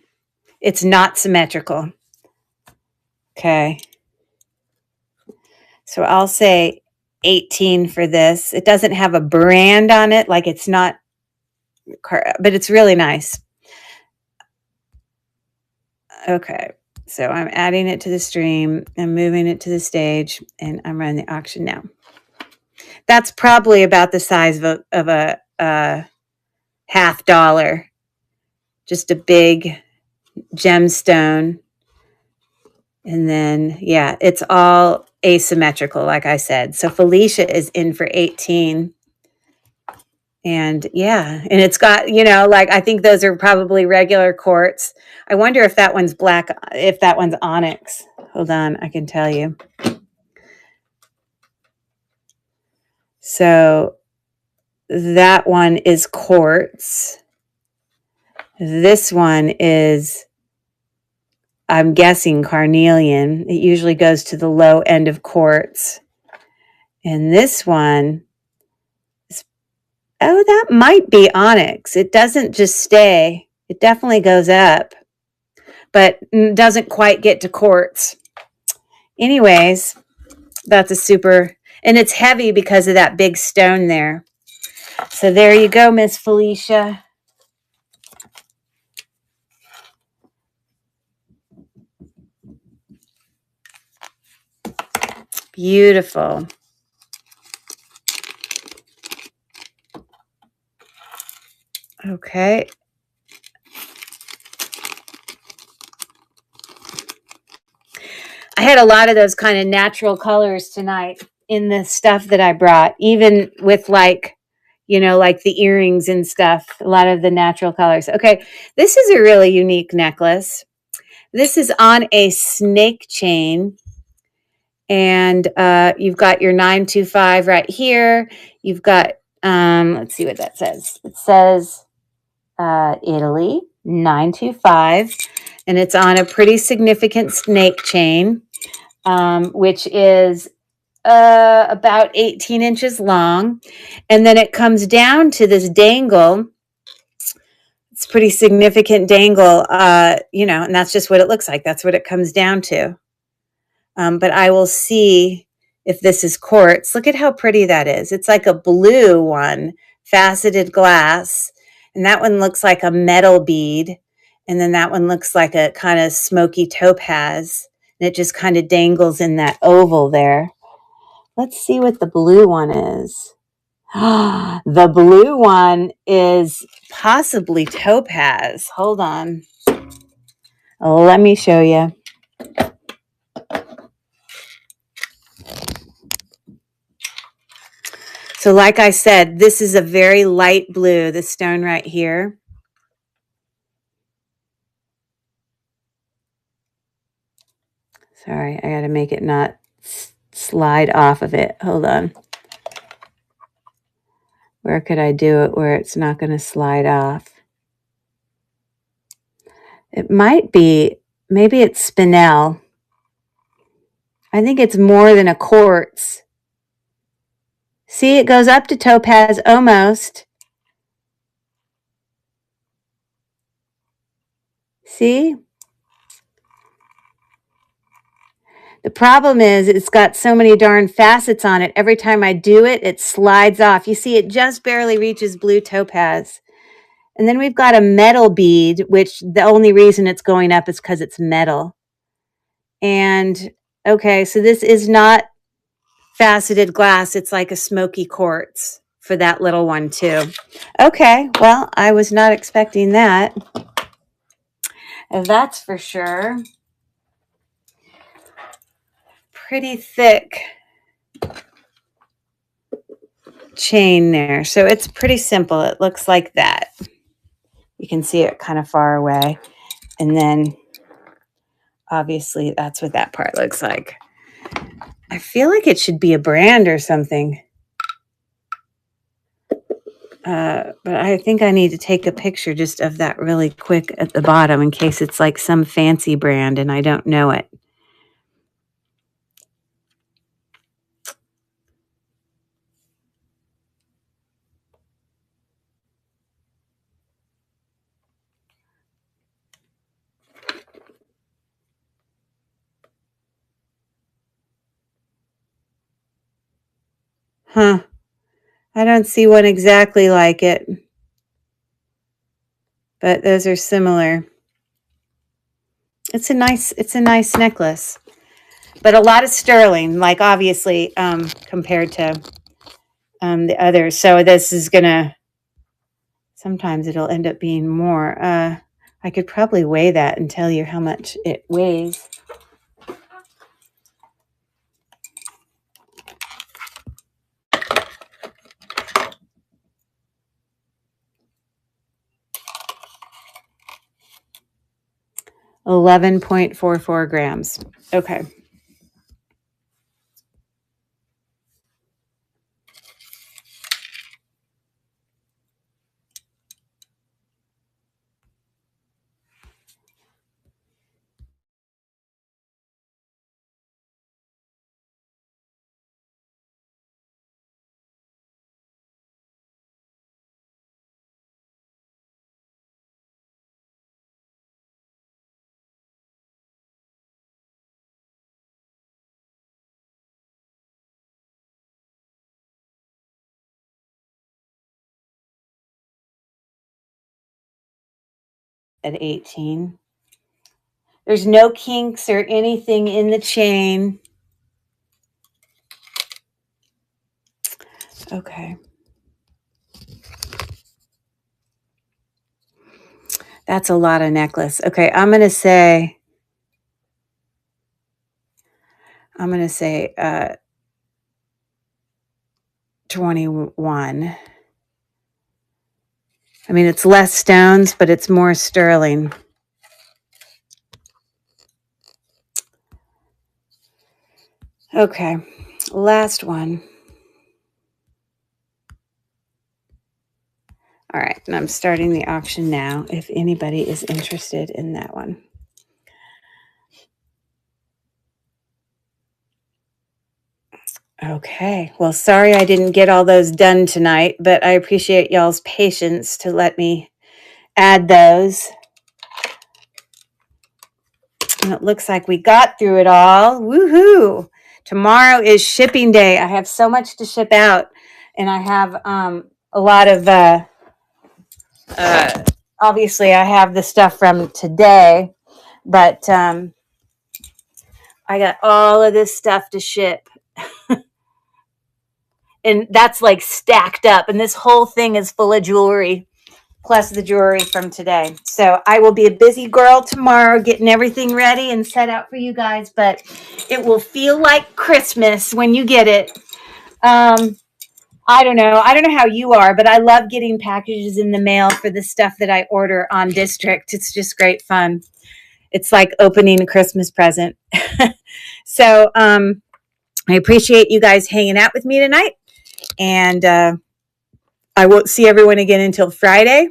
It's not symmetrical. Okay. So I'll say 18 for this. It doesn't have a brand on it, like it's not, but it's really nice. Okay. So I'm adding it to the stream. I'm moving it to the stage, and I'm running the auction now. That's probably about the size of a $50. Just a big gemstone. And then, yeah, it's all asymmetrical, like I said. So Felicia is in for 18. And yeah, and it's got, like, I think those are probably regular quartz. I wonder if that one's black, if that one's onyx. Hold on, I can tell you. So that one is quartz. This one is, I'm guessing, carnelian. It usually goes to the low end of quartz. And this one is, oh, that might be onyx. It doesn't just stay. It definitely goes up, but doesn't quite get to quartz. Anyways, that's a super, and it's heavy because of that big stone there. So there you go, Miss Felicia. Beautiful. Okay. I had a lot of those kind of natural colors tonight in the stuff that I brought, even with like the earrings and stuff, a lot of the natural colors. Okay, this is a really unique necklace. This is on a snake chain, and you've got your 925 right here. You've got, let's see what that says. It says Italy, 925, and it's on a pretty significant snake chain, which is about 18 inches long. And then it comes down to this dangle. It's pretty significant dangle, and that's just what it looks like. That's what it comes down to. But I will see if this is quartz. Look at how pretty that is. It's like a blue one, faceted glass. And that one looks like a metal bead. And then that one looks like a kind of smoky topaz. And it just kind of dangles in that oval there. Let's see what the blue one is. The blue one is possibly topaz. Hold on. Let me show you. So like I said, this is a very light blue, the stone right here. Sorry, I got to make it not slide off of it. Hold on. Where could I do it where it's not going to slide off? It might be, maybe it's spinel. I think it's more than a quartz. See, it goes up to topaz almost. See? The problem is it's got so many darn facets on it. Every time I do it, it slides off. You see, it just barely reaches blue topaz. And then we've got a metal bead, which the only reason it's going up is because it's metal. And okay, so this is not faceted glass. It's like a smoky quartz for that little one too. Okay, well, I was not expecting that. That's for sure. Pretty thick chain there. So it's pretty simple. It looks like that. You can see it kind of far away. And then obviously that's what that part looks like. I feel like it should be a brand or something. But I think I need to take a picture just of that really quick at the bottom in case it's like some fancy brand and I don't know it. Huh. I don't see one exactly like it. But those are similar. It's a nice necklace. But a lot of sterling, like obviously compared to the others. So this is gonna, sometimes it'll end up being more. I could probably weigh that and tell you how much it weighs. $11.44 grams. Okay. At 18. There's no kinks or anything in the chain. Okay. That's a lot of necklace. Okay, I'm going to say 21. I mean, it's less stones, but it's more sterling. Okay, last one. All right, and I'm starting the auction now if anybody is interested in that one. Okay, well, sorry I didn't get all those done tonight, but I appreciate y'all's patience to let me add those. And it looks like we got through it all. Woohoo! Tomorrow is shipping day. I have so much to ship out, and I have a lot of, obviously I have the stuff from today, but I got all of this stuff to ship. and that's like stacked up. And this whole thing is full of jewelry, plus the jewelry from today. So I will be a busy girl tomorrow getting everything ready and set out for you guys, but it will feel like Christmas when you get it. I don't know. I don't know how you are, but I love getting packages in the mail for the stuff that I order on District. It's just great fun. It's like opening a Christmas present. So I appreciate you guys hanging out with me tonight. And I won't see everyone again until Friday.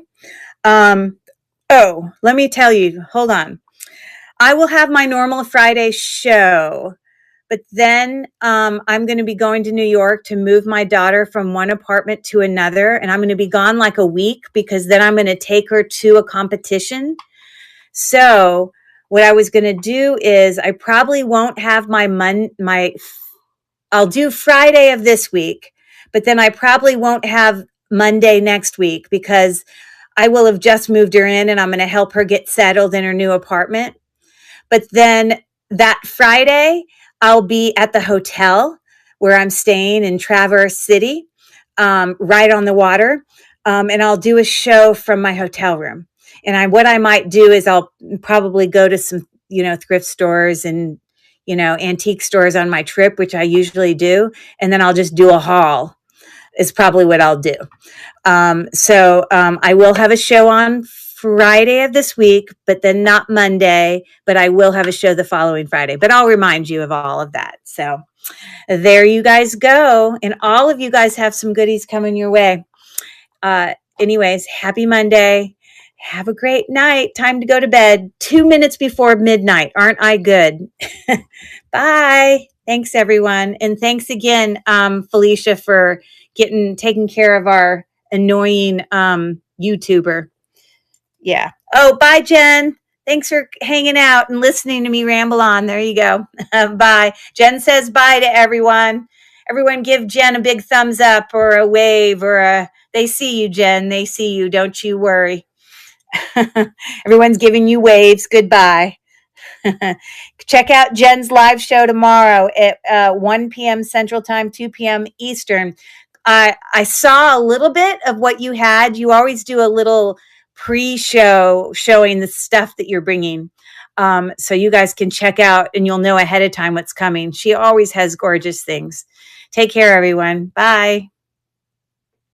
Oh, let me tell you. Hold on. I will have my normal Friday show. But then I'm going to be going to New York to move my daughter from one apartment to another. And I'm going to be gone like a week because then I'm going to take her to a competition. So what I was going to do is I probably won't have I'll do Friday of this week, but then I probably won't have Monday next week because I will have just moved her in and I'm going to help her get settled in her new apartment. But then that Friday, I'll be at the hotel where I'm staying in Traverse City, right on the water. And I'll do a show from my hotel room. And what I might do is I'll probably go to some, thrift stores and, antique stores on my trip, which I usually do. And then I'll just do a haul is probably what I'll do. So I will have a show on Friday of this week, but then not Monday, but I will have a show the following Friday, but I'll remind you of all of that. So there you guys go. And all of you guys have some goodies coming your way. Anyways, happy Monday. Have a great night. Time to go to bed 2 minutes before midnight. Aren't I good? Bye. Thanks everyone. And thanks again, Felicia, for taking care of our annoying YouTuber. Yeah. Oh, bye, Jen. Thanks for hanging out and listening to me ramble on. There you go. Bye. Jen says bye to everyone. Everyone give Jen a big thumbs up or a wave or they see you, Jen. They see you. Don't you worry. Everyone's giving you waves. Goodbye. Check out Jen's live show tomorrow at 1 p.m. Central Time, 2 p.m. Eastern. I saw a little bit of what you had. You always do a little pre-show showing the stuff that you're bringing. So you guys can check out and you'll know ahead of time what's coming. She always has gorgeous things. Take care, everyone. Bye.